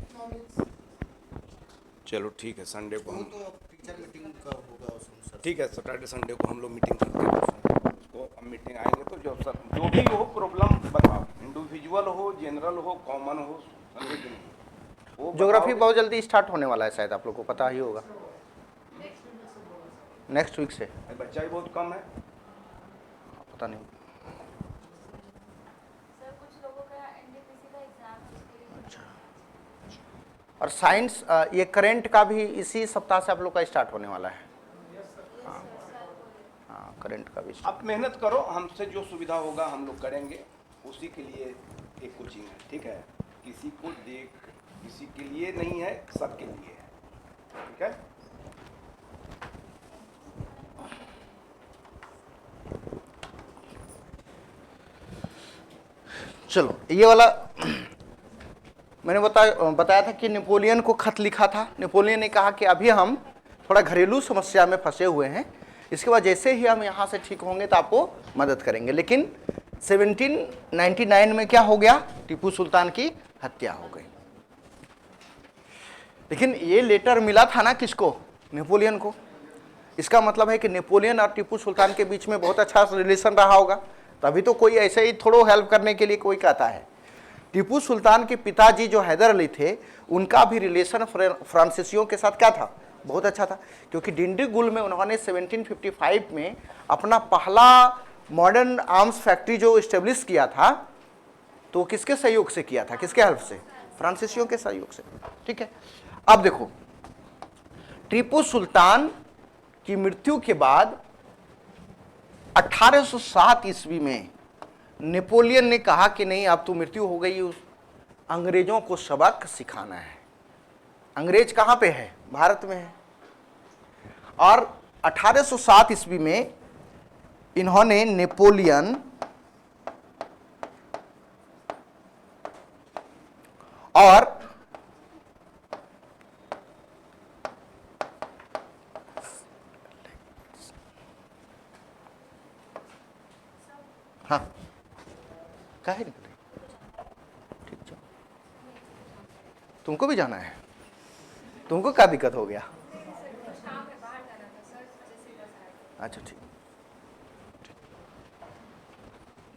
इकोनॉमिक्स। चलो ठीक है, संडे को वो हम तो अब टीचर मीटिंग का होगा उसमें सर। ठीक है, सैटरडे संडे को हम लोग मीटिंग करते हैं। उसको अब मीटिंग आएंगे तो जो सर जो भी हो प्रॉब्लम बताओ, इंडिविजुअल हो, जनरल हो, कॉमन हो, समझे कि नहीं, वो ज्योग्राफी बताओगे। बहुत जल्दी स्टार्ट होने वाला है, शायद आप लोग को पता ही होगा, नेक्स्ट वीक से। बच्चा ही बहुत कम है। पता नहीं। सर कुछ लोगों का एनटीपीसी का एग्जाम है, उसके लिए अच्छा। और साइंस ये करंट का भी इसी सप्ताह से आप लोग का स्टार्ट होने वाला है। हाँ, करंट का भी आप मेहनत करो, हमसे जो सुविधा होगा हम लोग करेंगे, उसी के लिए एक कोचिंग है, ठीक है। किसी को देख किसी के लिए नहीं है, सबके लिए है, ठीक है। चलो, ये वाला मैंने बताया था कि नेपोलियन को खत लिखा था। नेपोलियन ने कहा कि अभी हम थोड़ा घरेलू समस्या में फंसे हुए हैं, इसके बाद जैसे ही हम यहाँ से ठीक होंगे तो आपको मदद करेंगे। लेकिन 1799 में क्या हो गया, टीपू सुल्तान की हत्या हो गई। लेकिन ये लेटर मिला था ना किसको, नेपोलियन को। इसका मतलब है कि नेपोलियन और टीपू सुल्तान के बीच में बहुत अच्छा रिलेशन रहा होगा, तभी तो कोई ऐसे ही थोड़ो हेल्प करने के लिए कोई कहता है। टीपू सुल्तान के पिताजी जो हैदर अली थे, उनका भी रिलेशन फ्रांसीसियों के साथ क्या था, बहुत अच्छा था, क्योंकि डिंडीगुल में उन्होंने 1755 में अपना पहला मॉडर्न आर्म्स फैक्ट्री जो इस्टेब्लिश किया था, तो किसके सहयोग से किया था, किसके हेल्प से, फ्रांसीसियों के सहयोग से। ठीक है, अब देखो, टीपू सुल्तान की मृत्यु के बाद 1807 ईस्वी में नेपोलियन ने कहा कि नहीं, अब तो मृत्यु हो गई, उस अंग्रेजों को सबक सिखाना है। अंग्रेज कहां पे है, भारत में है। और 1807 ईस्वी में इन्होंने नेपोलियन और हाँ, काहे निकल रही, ठीक जाओ, तुमको भी जाना है, तुमको क्या दिक्कत हो गया। अच्छा ठीक,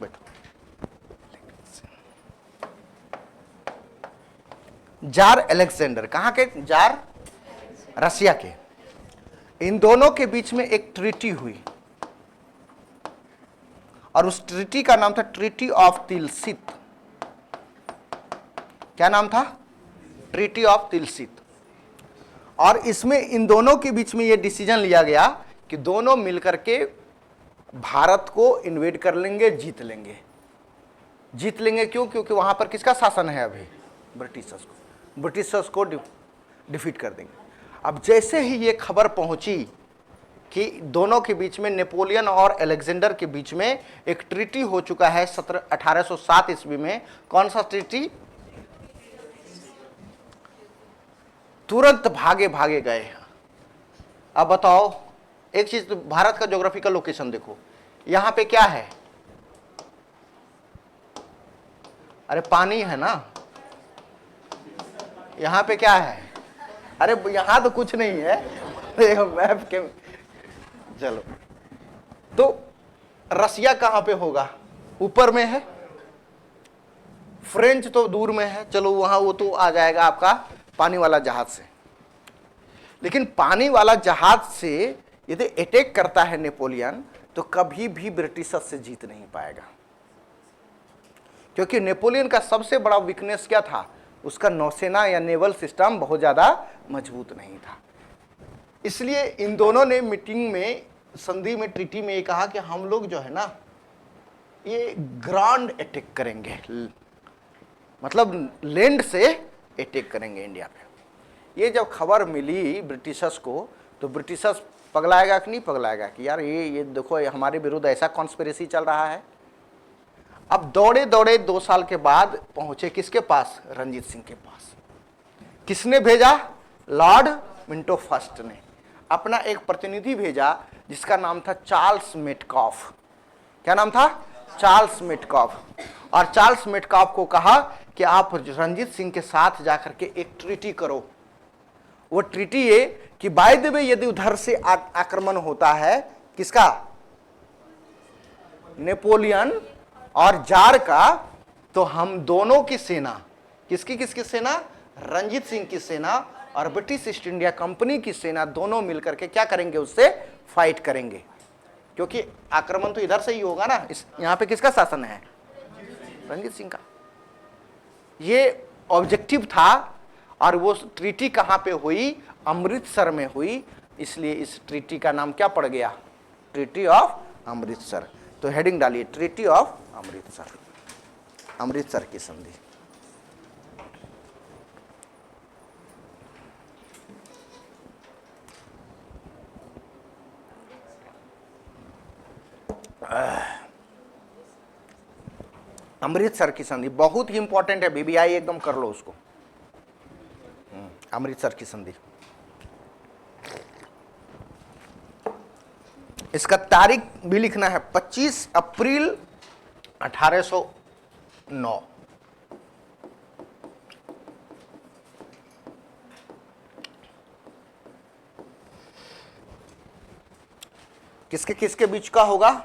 बैठो। जार अलेक्जेंडर, कहाँ के जार, रसिया के। इन दोनों के बीच में एक ट्रीटी हुई और उस ट्रीटी का नाम था ट्रीटी ऑफ तिलसित। क्या नाम था, ट्रीटी ऑफ तिलसित। और इसमें इन दोनों के बीच में यह डिसीजन लिया गया कि दोनों मिलकर के भारत को इन्वेड कर लेंगे, जीत लेंगे। जीत लेंगे क्यों, क्योंकि वहां पर किसका शासन है अभी, ब्रिटिशर्स को डिफीट कर देंगे। अब जैसे ही ये खबर पहुंची कि दोनों के बीच में, नेपोलियन और अलेक्जेंडर के बीच में एक ट्रीटी हो चुका है 1807 ईस्वी में, कौन सा ट्रीटी, तुरंत भागे भागे गए। अब बताओ एक चीज, तो भारत का ज्योग्राफिकल लोकेशन देखो, यहां पे क्या है, अरे पानी है ना, यहां पे क्या है, अरे यहां तो कुछ नहीं है मैप के। चलो, तो रसिया कहां पे होगा, ऊपर में है, फ्रेंच तो दूर में है, चलो वहां वो तो आ जाएगा आपका पानी वाला जहाज से। लेकिन पानी वाला जहाज से यदि अटैक करता है नेपोलियन, तो कभी भी ब्रिटिशर्स से जीत नहीं पाएगा, क्योंकि नेपोलियन का सबसे बड़ा वीकनेस क्या था, उसका नौसेना या नेवल सिस्टम बहुत ज्यादा मजबूत नहीं था। इसलिए इन दोनों ने मीटिंग में संधि में, ट्रीटी में ये कहा कि हम लोग जो है ना ये ग्रांड अटैक करेंगे, मतलब लैंड से अटैक करेंगे इंडिया पे। ये जब खबर मिली ब्रिटिशर्स को, तो ब्रिटिशर्स पगलाएगा कि नहीं पगलाएगा कि यार ये देखो ये हमारे विरुद्ध ऐसा कॉन्स्पिरेसी चल रहा है। अब दौड़े दौड़े 2 साल के बाद पहुंचे किसके पास? रंजीत सिंह के पास। किसने भेजा? लॉर्ड मिंटो फर्स्ट ने अपना एक प्रतिनिधि भेजा जिसका नाम था चार्ल्स मेटकॉफ। क्या नाम था? Charles Metcalfe. और चार्ल्स मेटकॉफ को कहा कि आप रंजीत सिंह के साथ जाकर के एक ट्रीटी करो। वो ट्रीटी ये कि बाय द वे यदि उधर से आक्रमण होता है किसका? नेपोलियन और जार का, तो हम दोनों की सेना, किसकी सेना? रंजीत सिंह की सेना और ब्रिटिश ईस्ट इंडिया कंपनी की सेना दोनों मिलकर के क्या करेंगे? उससे फाइट करेंगे, क्योंकि आक्रमण तो इधर से ही होगा ना। यहां पे किसका शासन है? रंजीत सिंह का। ये ऑब्जेक्टिव था। और वो ट्रीटी कहां पे हुई? अमृतसर में हुई। इसलिए इस ट्रीटी का नाम क्या पड़ गया? Treaty of Amritsar. तो हेडिंग डालिए, ट्रीटी ऑफ अमृतसर, अमृतसर की संधि। अमृतसर की संधि बहुत ही इंपॉर्टेंट है, बीबीआई एकदम कर लो उसको। अमृतसर की संधि, इसका तारीख भी लिखना है, 25 अप्रैल 1809। किसके किसके बीच का होगा?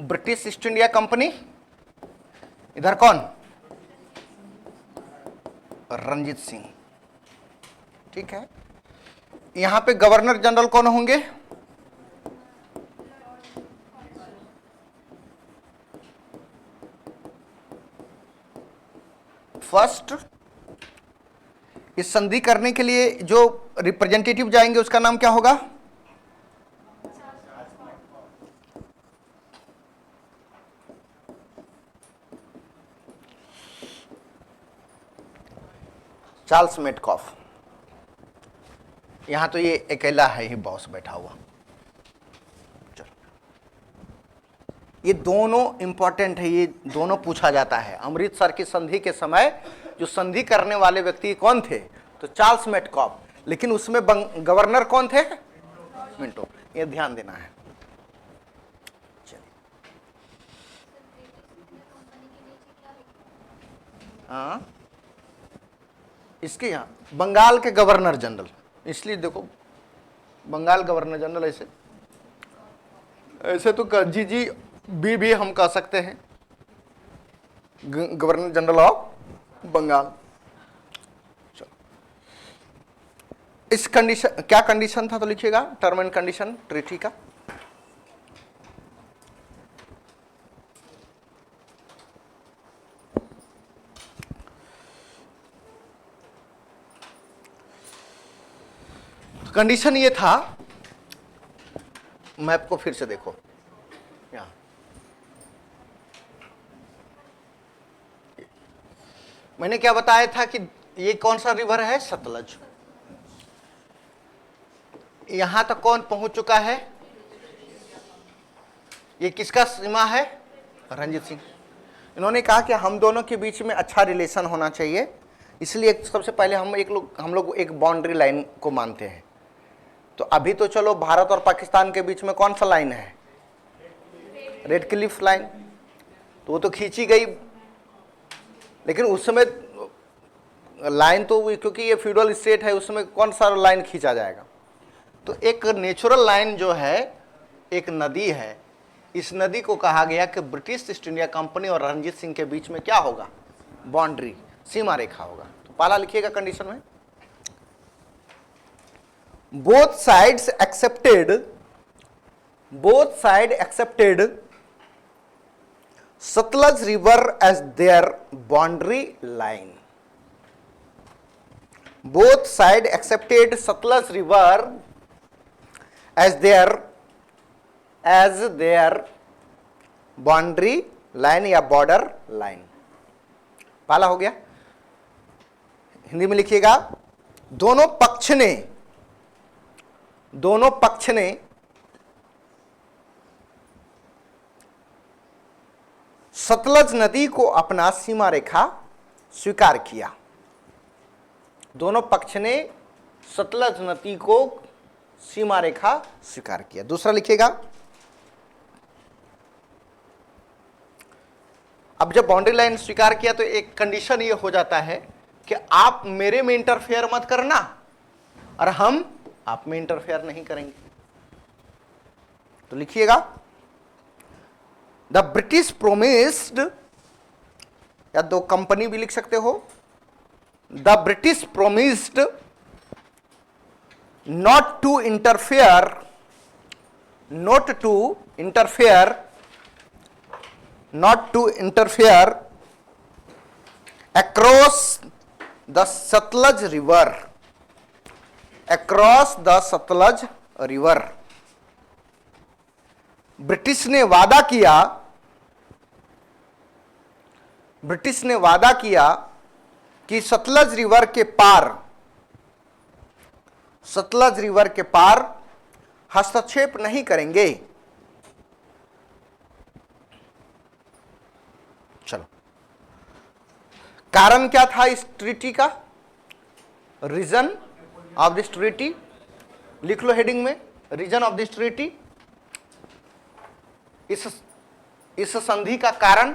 ब्रिटिश ईस्ट इंडिया कंपनी, इधर कौन? रंजीत सिंह। ठीक है। यहां पे गवर्नर जनरल कौन होंगे? फर्स्ट। इस संधि करने के लिए जो रिप्रेजेंटेटिव जाएंगे उसका नाम क्या होगा? Charles Metcalfe. यहां तो ये अकेला है ही बॉस बैठा हुआ। चलो, ये दोनों इंपॉर्टेंट है, ये दोनों पूछा जाता है। अमृतसर की संधि के समय जो संधि करने वाले व्यक्ति कौन थे? तो चार्ल्स मेटकॉफ। लेकिन उसमें गवर्नर कौन थे? मिंटो। ये ध्यान देना है। हाँ, इसके यहाँ बंगाल के गवर्नर जनरल, इसलिए देखो बंगाल गवर्नर जनरल, ऐसे ऐसे तो जी भी हम कह सकते हैं, गवर्नर जनरल ऑफ बंगाल। चलो, इस कंडीशन, क्या कंडीशन था तो लिखिएगा, टर्म एंड कंडीशन ट्रीटी का। कंडीशन ये था, मैप को फिर से देखो यहां, मैंने क्या बताया था कि ये कौन सा रिवर है? सतलज। यहां तक कौन पहुंच चुका है? ये किसका सीमा है? रंजीत सिंह। इन्होंने कहा कि हम दोनों के बीच में अच्छा रिलेशन होना चाहिए, इसलिए सबसे पहले हम लोग एक बाउंड्री लाइन को मानते हैं। तो अभी तो चलो भारत और पाकिस्तान के बीच में कौन सा लाइन है? Red Cliff line. तो वो तो खींची गई, लेकिन उस समय लाइन तो, क्योंकि ये फ्यूडल स्टेट है, उसमें कौन सा लाइन खींचा जाएगा? तो एक नेचुरल लाइन जो है, एक नदी है, इस नदी को कहा गया कि ब्रिटिश ईस्ट इंडिया कंपनी और रंजीत सिंह के बीच में क्या होगा? बाउंड्री, सीमा रेखा होगा। तो पहला लिखिएगा कंडीशन में, both sides accepted Sutlej river as their boundary line. Both side accepted Sutlej river as their boundary line या बॉर्डर लाइन। पहला हो गया। हिंदी में लिखिएगा, दोनों पक्ष ने सतलज नदी को अपना सीमा रेखा स्वीकार किया। दोनों पक्ष ने सतलज नदी को सीमा रेखा स्वीकार किया। दूसरा लिखिएगा, अब जब बाउंड्री लाइन स्वीकार किया तो एक कंडीशन ये हो जाता है कि आप मेरे में इंटरफेयर मत करना और हम आप में इंटरफेयर नहीं करेंगे। तो लिखिएगा, द ब्रिटिश प्रोमिस्ड, या दो कंपनी भी लिख सकते हो, the British promised not to interfere across the Satluj river, British ने वादा किया कि सतलज रिवर के पार हस्तक्षेप नहीं करेंगे। चलो, कारण क्या था इस ट्रीटी का? रीजन ऑफ दिस ट्रीटी लिख लो हेडिंग में, रीजन ऑफ दिस ट्रीटी। इस संधि का कारण,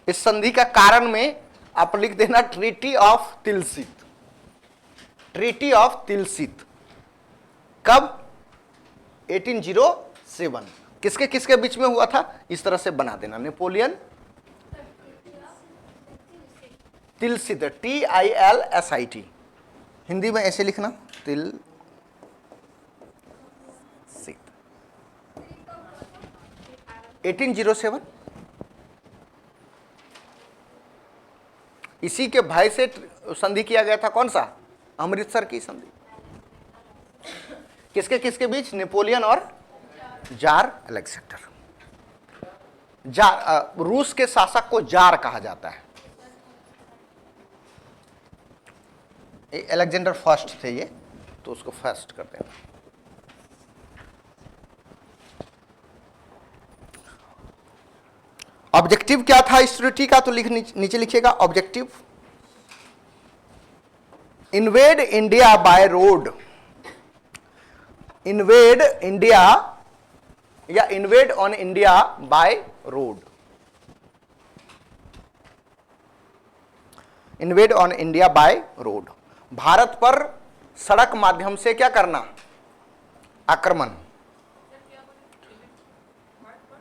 इस संधि का कारण में आप लिख देना ट्रीटी ऑफ तिलसित। ट्रीटी ऑफ तिलसित कब? 1807। किसके किसके बीच में हुआ था? इस तरह से बना देना, नेपोलियन तिलसित, TILSIT, हिंदी में ऐसे लिखना, तिलसित। 1807। इसी के भाई से संधि किया गया था। कौन सा? अमृतसर की संधि। किसके किसके बीच? नेपोलियन और जार अलेक्जेंडर। रूस के शासक को जार कहा जाता है। अलेक्जेंडर फर्स्ट थे ये, तो उसको फर्स्ट कर देना। ऑब्जेक्टिव क्या था इस ट्रीटी का? तो नीचे लिखिएगा, objective invade India by road. Invade India या invade on India by road. Invade on India by road, Bharat पर सड़क माध्यम से क्या करना? आक्रमण।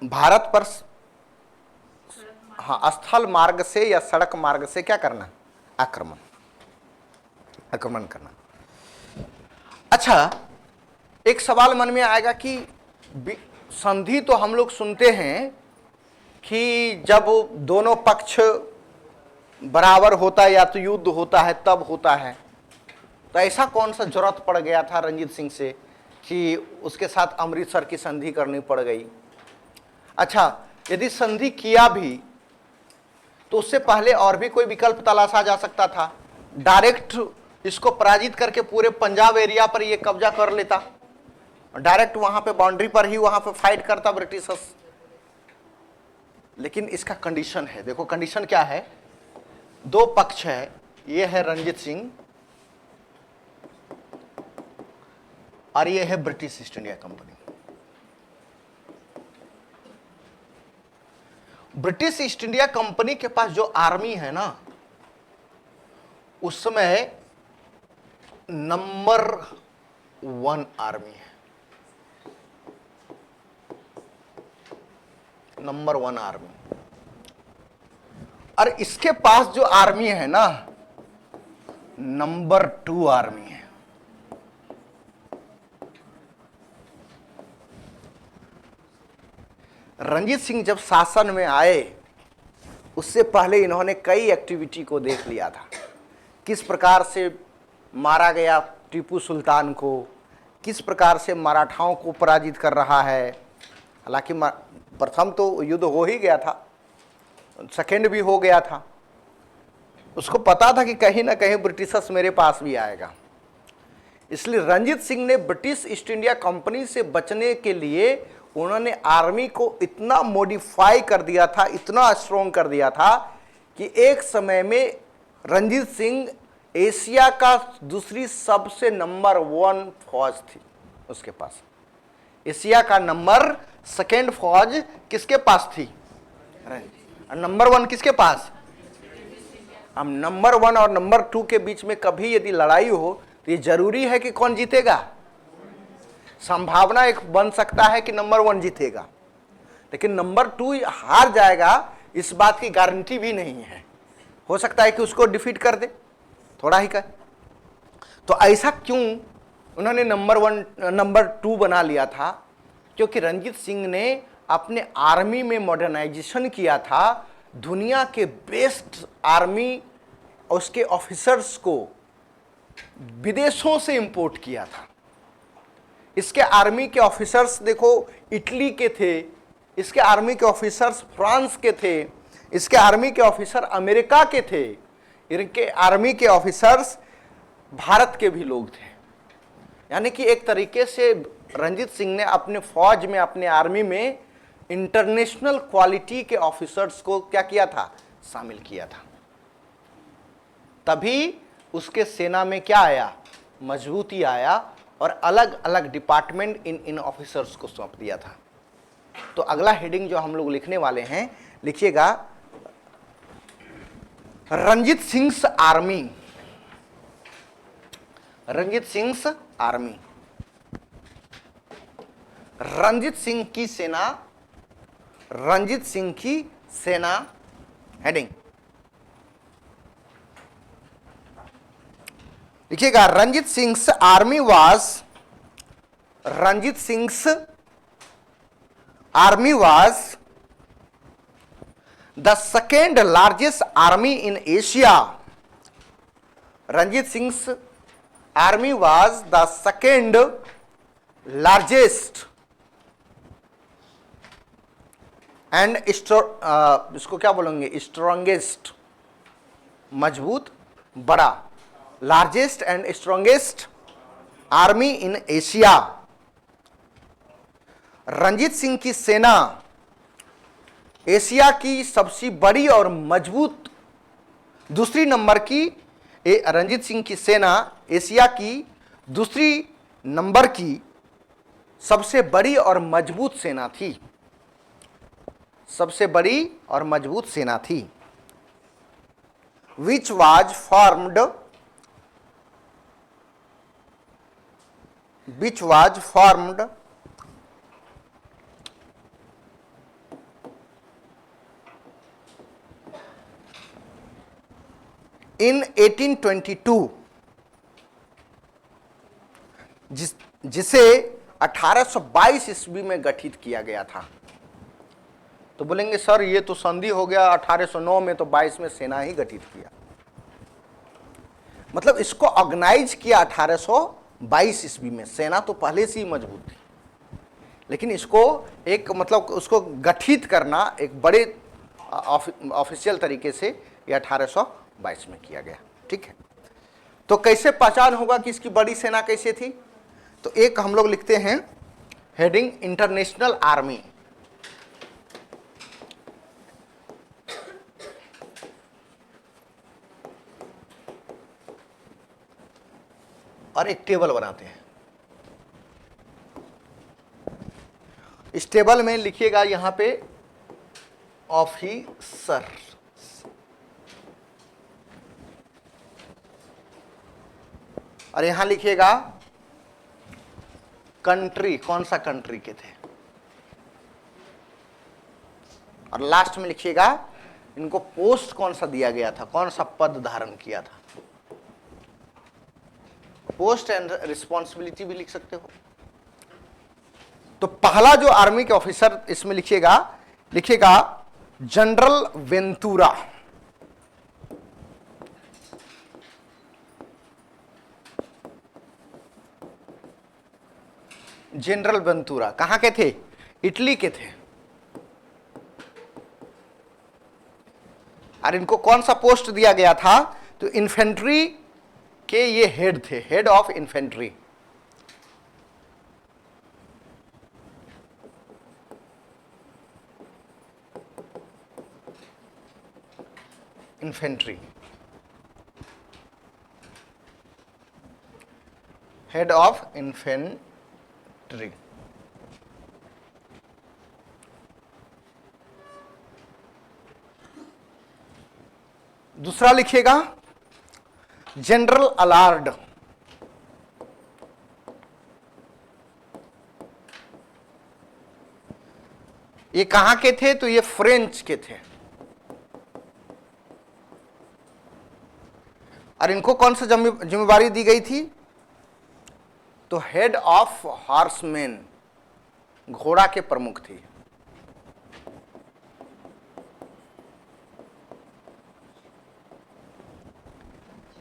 भारत पर हाँ, स्थल मार्ग से या सड़क मार्ग से क्या करना? आक्रमण करना। अच्छा, एक सवाल मन में आएगा कि संधि तो हम लोग सुनते हैं कि जब दोनों पक्ष बराबर होता है या तो युद्ध होता है तब होता है, तो ऐसा कौन सा जरूरत पड़ गया था रंजीत सिंह से कि उसके साथ अमृतसर की संधि करनी पड़ गई? अच्छा, यदि संधि किया भी तो उससे पहले और भी कोई विकल्प तलाशा जा सकता था। डायरेक्ट इसको पराजित करके पूरे पंजाब एरिया पर ये कब्जा कर लेता, डायरेक्ट वहां पे बाउंड्री पर ही वहां पे फाइट करता ब्रिटिशर्स। लेकिन इसका कंडीशन है, देखो कंडीशन क्या है। दो पक्ष है, ये है रंजीत सिंह और ये है British east India company. British east India company के पास जो आर्मी है ना, उस समय नंबर 1 आर्मी है। Number 1 army. और इसके पास जो आर्मी है ना, नंबर 2 आर्मी है। रंजीत सिंह जब शासन में आए उससे पहले इन्होंने कई एक्टिविटी को देख लिया था, किस प्रकार से मारा गया टीपू सुल्तान को, किस प्रकार से मराठाओं को पराजित कर रहा है। हालांकि प्रथम तो युद्ध हो ही गया था, सेकेंड भी हो गया था। उसको पता था कि कहीं ना कहीं ब्रिटिशर्स मेरे पास भी आएगा, इसलिए रंजीत सिंह ने ब्रिटिश ईस्ट इंडिया कंपनी से बचने के लिए उन्होंने आर्मी को इतना मॉडिफाई कर दिया था, इतना स्ट्रॉन्ग कर दिया था कि एक समय में रंजीत सिंह एशिया का दूसरी सबसे नंबर 1 फौज थी उसके पास। एशिया का नंबर 2 फौज किसके पास थी? नंबर 1 किसके पास? हम नंबर 1 और नंबर 2 के बीच में कभी यदि लड़ाई हो तो ये जरूरी है कि कौन जीतेगा? संभावना एक बन सकता है कि नंबर 1 जीतेगा, लेकिन नंबर 2 हार जाएगा इस बात की गारंटी भी नहीं है। हो सकता है कि उसको डिफीट कर दे, थोड़ा ही कर। तो ऐसा क्यों उन्होंने नंबर 2 बना लिया था? क्योंकि रंजीत सिंह ने अपने आर्मी में मॉडर्नाइजेशन किया था, दुनिया के बेस्ट आर्मी उसके ऑफिसर्स को विदेशों से इंपोर्ट किया था। इसके आर्मी के ऑफिसर्स देखो इटली के थे, इसके आर्मी के ऑफिसर्स फ्रांस के थे, इसके आर्मी के ऑफिसर अमेरिका के थे, इनके आर्मी के ऑफिसर्स भारत के भी लोग थे। यानी कि एक तरीके से रंजीत सिंह ने अपने फौज में, अपने आर्मी में इंटरनेशनल क्वालिटी के ऑफिसर्स को क्या किया था? शामिल किया था। तभी उसके सेना में क्या आया? मजबूती आया और अलग अलग डिपार्टमेंट इन ऑफिसर्स को सौंप दिया था। तो अगला हेडिंग जो हम लोग लिखने वाले हैं, लिखिएगा रंजीत सिंह आर्मी। रंजीत सिंह आर्मी, रंजीत सिंह की सेना, रंजीत सिंह की सेना। हेडिंग लिखिएगा Ranjit Singh army was, Ranjit Singh army was the second largest army in Asia. Ranjit Singh army was the second largest and इसको क्या बोलेंगे? स्ट्रॉन्गेस्ट, मजबूत, बड़ा, largest and strongest army in Asia. Ranjit Singh की सेना एशिया की सबसे बड़ी और मजबूत, दूसरी नंबर की, रंजीत सिंह की सेना एशिया की दूसरी नंबर की सबसे बड़ी और मजबूत सेना थी, सबसे बड़ी और मजबूत सेना थी। Which was formed, which was formed in 1822, जिसे 1822 ईस्वी में गठित किया गया था। तो बोलेंगे सर ये तो संधि हो गया 1809 में, तो 22 में सेना ही गठित किया। मतलब इसको ऑर्गेनाइज किया 1822 ईस्वी में। सेना तो पहले से ही मजबूत थी, लेकिन इसको एक मतलब उसको गठित करना एक बड़े ऑफिशियल तरीके से ये 1822 में किया गया। ठीक है, तो कैसे पहचान होगा कि इसकी बड़ी सेना कैसे थी? तो एक हम लोग लिखते हैं हेडिंग इंटरनेशनल आर्मी। और एक टेबल बनाते हैं। इस टेबल में लिखिएगा यहां पे ऑफिसर, और यहां लिखिएगा कंट्री, कौन सा कंट्री के थे। और लास्ट में लिखिएगा इनको पोस्ट कौन सा दिया गया था, कौन सा पद धारण किया था। पोस्ट एंड रिस्पॉन्सिबिलिटी भी लिख सकते हो। तो पहला जो आर्मी के ऑफिसर इसमें लिखिएगा जनरल वेंतुरा। जनरल वेंतुरा कहां के थे? इटली के थे। और इनको कौन सा पोस्ट दिया गया था? तो इन्फेंट्री के ये हेड थे, head of infantry. Infantry, head of infantry. दूसरा लिखिएगा जनरल अलार्ड। ये कहां के थे? तो ये फ्रेंच के थे। और इनको कौन सा जिम्मेवारी दी गई थी? तो हेड ऑफ हॉर्समैन, घोड़ा के प्रमुख थे।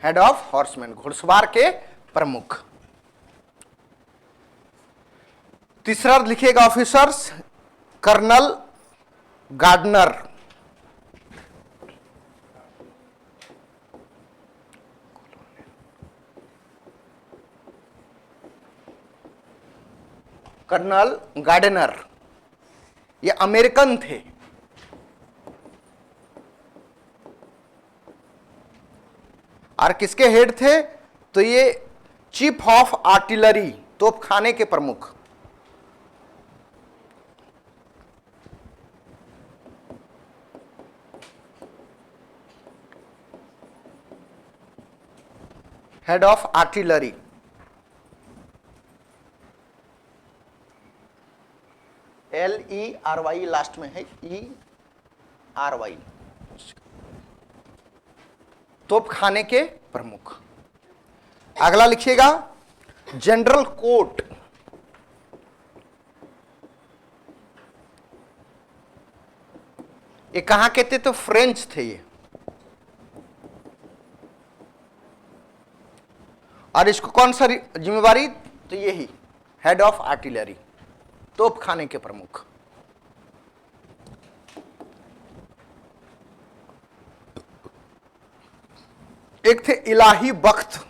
हेड ऑफ हॉर्समैन, घुड़सवार के प्रमुख। तीसरा लिखिएगा officers colonel Gardner. Colonel Gardner ये अमेरिकन थे। और किसके हेड थे? तो ये चीफ ऑफ आर्टिलरी, तोपखाने के प्रमुख। Head of artillery. LERY last में है, ERY, तोपखाने के प्रमुख। अगला लिखिएगा जनरल कोट। ये कहां के थे? तो फ्रेंच थे ये। और इसको कौन सा जिम्मेवारी? तो यही हेड ऑफ आर्टिलरी, तोपखाने के प्रमुख। एक थे इलाही बख्त।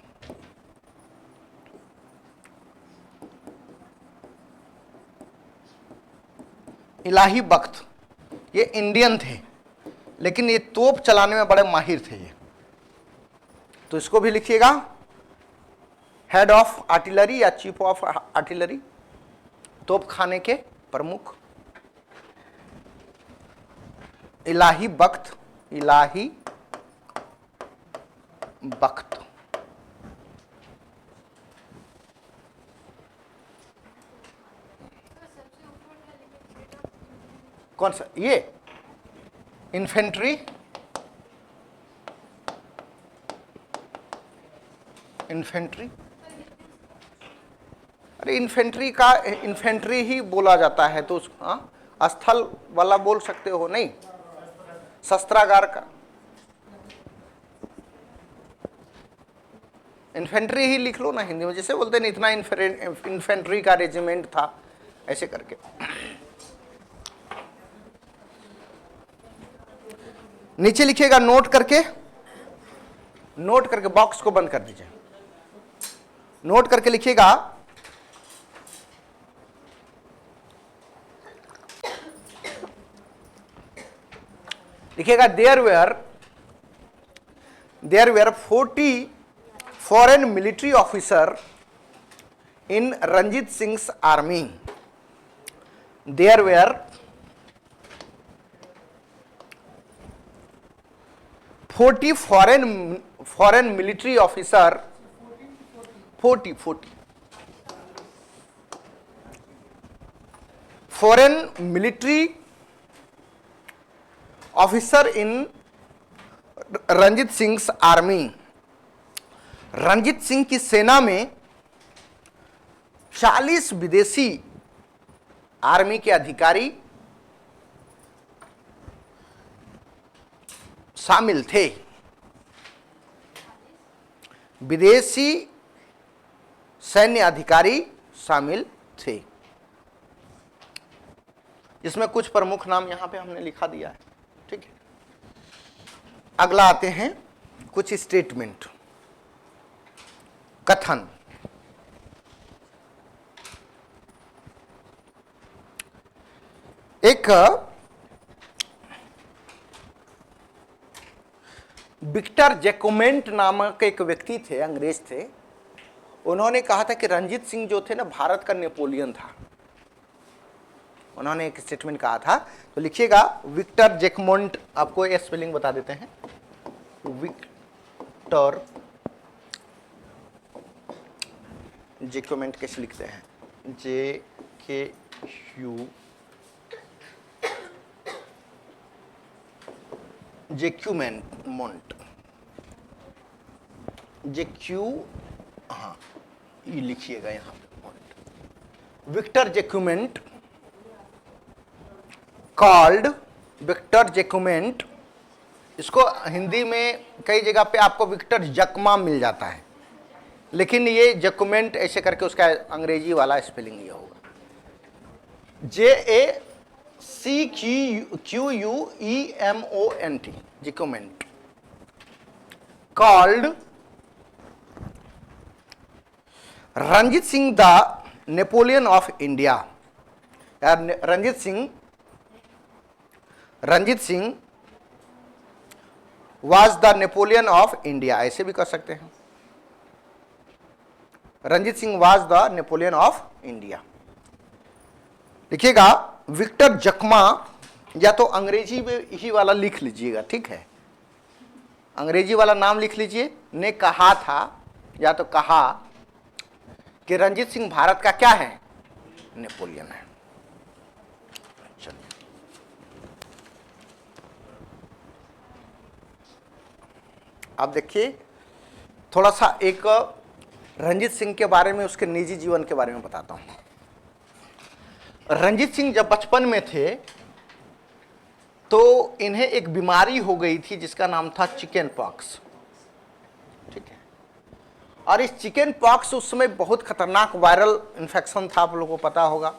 इलाही बख्त ये इंडियन थे, लेकिन ये तोप चलाने में बड़े माहिर थे ये। तो इसको भी लिखिएगा हेड ऑफ आर्टिलरी या चीफ ऑफ आर्टिलरी, तोपखाने के प्रमुख। इलाही बख्त, इलाही बख्त। कौन सा? ये इन्फेंट्री, इन्फेंट्री। अरे इन्फेंट्री का इन्फेंट्री ही बोला जाता है, तो स्थल वाला बोल सकते हो नहीं, शस्त्रागार का इन्फेंट्री ही लिख लो ना हिंदी में, जैसे बोलते हैं इतना इन्फेंट्री का रेजिमेंट था, ऐसे करके। नीचे लिखिएगा नोट करके, नोट करके बॉक्स को बंद कर दीजिए। नोट करके लिखिएगा there were 40 foreign military officer in Ranjit Singh army. There were 40 foreign military officer, 40 foreign military officer in Ranjit Singh army. Ranjit Singh की सेना में 40 विदेशी आर्मी के अधिकारी शामिल थे। विदेशी सैन्य अधिकारी शामिल थे। इसमें कुछ प्रमुख नाम यहां पे हमने लिखा दिया है, ठीक है। अगला आते हैं कुछ स्टेटमेंट, कथन। एक विक्टर जैकोमेंट नामक एक व्यक्ति थे, अंग्रेज थे। उन्होंने कहा था कि रंजीत सिंह जो थे ना, भारत का नेपोलियन था। उन्होंने एक स्टेटमेंट कहा था, तो लिखिएगा विक्टर जैकोमेंट। आपको ये स्पेलिंग बता देते हैं, विक्टर जैकोमेंट कैसे लिखते हैं, JKU जैक्यूमेंट, JQ, हाँ ये लिखिएगा यहां पे, विक्टर जैक्यूमेंट कॉल्ड, विक्टर जैक्यूमेंट, इसको हिंदी में कई जगह पे आपको विक्टर जकमा मिल जाता है, लेकिन ये जैक्यूमेंट ऐसे करके उसका अंग्रेजी वाला स्पेलिंग ये होगा, JACQUEMONT, Jacquemont, called Ranjit Singh the Napoleon of India. Ranjit Singh was the Napoleon of India, ऐसे भी कर सकते हैं। Ranjit Singh was the Napoleon of India. लिखिएगा विक्टर जकमा, या तो अंग्रेजी में ही वाला लिख लीजिएगा, ठीक है, अंग्रेजी वाला नाम लिख लीजिए। ने कहा था, या तो कहा कि रंजीत सिंह भारत का क्या है, नेपोलियन है। चलिए अब देखिए थोड़ा सा एक रंजीत सिंह के बारे में, उसके निजी जीवन के बारे में बताता हूं। रंजीत सिंह जब बचपन में थे तो इन्हें एक बीमारी हो गई थी जिसका नाम था चिकन पॉक्स, ठीक है। और इस चिकन पॉक्स उस समय बहुत खतरनाक वायरल इन्फेक्शन था, आप लोगों को पता होगा।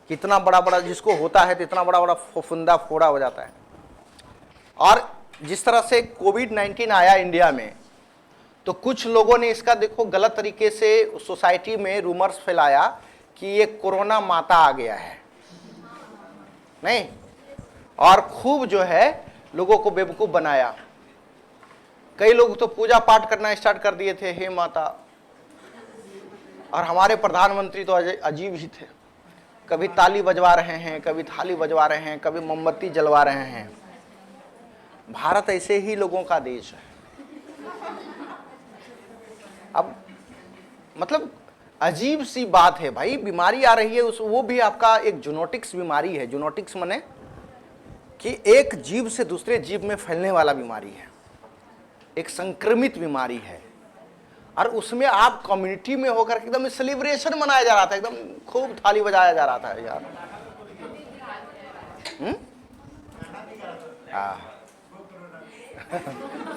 कितना बड़ा बड़ा जिसको होता है तो इतना बड़ा बड़ा फुफुंदा फोड़ा हो जाता है। और जिस तरह से कोविड-19 आया इंडिया में, तो कुछ लोगों ने इसका देखो गलत तरीके से सोसाइटी में रूमर्स फैलाया कि ये कोरोना माता आ गया है, नहीं, और खूब जो है लोगों को बेवकूफ बनाया। कई लोग तो पूजा पाठ करना स्टार्ट कर दिए थे, हे माता। और हमारे प्रधानमंत्री तो अजीब ही थे, कभी ताली बजवा रहे हैं, कभी थाली बजवा रहे हैं, कभी मोमबत्ती जलवा रहे हैं। भारत ऐसे ही लोगों का देश है। अब मतलब अजीब सी बात है भाई, बीमारी आ रही है वो भी आपका एक जूनोटिक्स बीमारी है। जूनोटिक्स माने कि एक जीव से दूसरे जीव में फैलने वाला बीमारी है, एक संक्रमित बीमारी है। और उसमें आप कम्युनिटी में होकर एकदम सेलिब्रेशन मनाया जा रहा था, एकदम खूब थाली बजाया जा रहा था यार।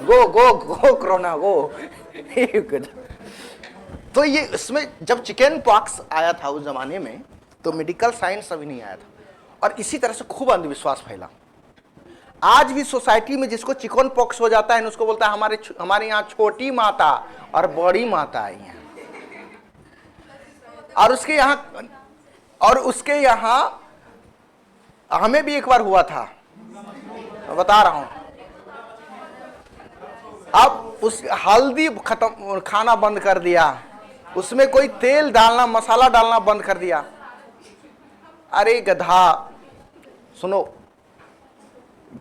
गो गो गो कोरोना गो। तो ये इसमें जब चिकन पॉक्स आया था उस जमाने में, तो मेडिकल साइंस अभी नहीं आया था, और इसी तरह से खूब अंधविश्वास फैला। आज भी सोसाइटी में जिसको चिकन पॉक्स हो जाता है उसको बोलता है हमारे यहाँ छोटी माता और बड़ी माता आई हैं। और उसके यहाँ हमें भी एक बार हुआ था, बता रहा हूं। अब उस हल्दी खत्म, खाना बंद कर दिया, उसमें कोई तेल डालना, मसाला डालना बंद कर दिया। अरे गधा, सुनो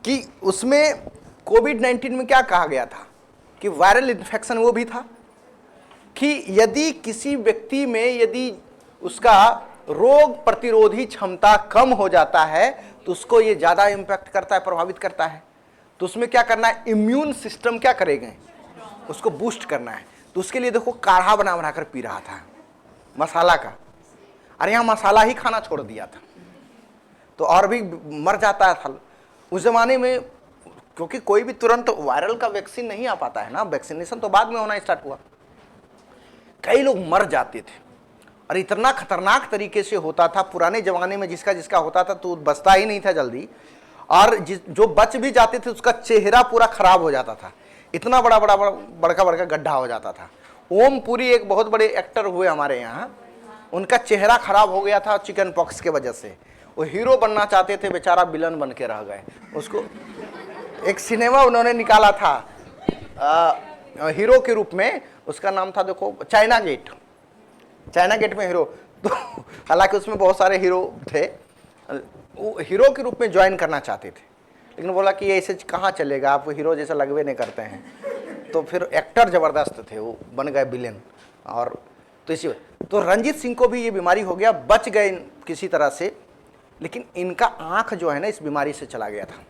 कि उसमें कोविड-19 में क्या कहा गया था कि वायरल इन्फेक्शन वो भी था कि यदि किसी व्यक्ति में यदि उसका रोग प्रतिरोधी क्षमता कम हो जाता है तो तो उसको ये ज़्यादा इम्पैक्ट करता है, प्रभावित करता है। तो उसमें क्या करना है, इम्यून सिस्टम क्या करेंगे, उसको बूस्ट करना है। तो उसके लिए देखो काढ़ा बना बना कर पी रहा था मसाला का, अरे यहाँ मसाला ही खाना छोड़ दिया था तो और भी मर जाता था उस जमाने में, क्योंकि कोई भी तुरंत वायरल का वैक्सीन नहीं आ पाता है ना, वैक्सीनेशन तो बाद में होना स्टार्ट हुआ। कई लोग मर जाते थे और इतना खतरनाक तरीके से होता था पुराने जमाने में, जिसका जिसका होता था तो बचता ही नहीं था जल्दी, और जो बच भी जाते थे उसका चेहरा पूरा खराब हो जाता था, इतना बड़का बड़का गड्ढा हो जाता था। ओम पुरी एक बहुत बड़े एक्टर हुए हमारे यहाँ, उनका चेहरा खराब हो गया था चिकन पॉक्स के वजह से। वो हीरो बनना चाहते थे, बेचारा विलन बन के रह गए। उसको एक सिनेमा उन्होंने निकाला था हीरो के रूप में, उसका नाम था देखो चाइना गेट। चाइना गेट में हीरो, तो हालांकि उसमें बहुत सारे हीरो थे, वो हीरो के रूप में ज्वाइन करना चाहते थे, लेकिन बोला कि ऐसे कहाँ चलेगा, आप हीरो जैसा लगवे नहीं करते हैं। तो फिर एक्टर ज़बरदस्त थे, वो बन गए विलेन। और तो इसी तो रंजीत सिंह को भी ये बीमारी हो गया, बच गए किसी तरह से, लेकिन इनका आँख जो है ना इस बीमारी से चला गया था।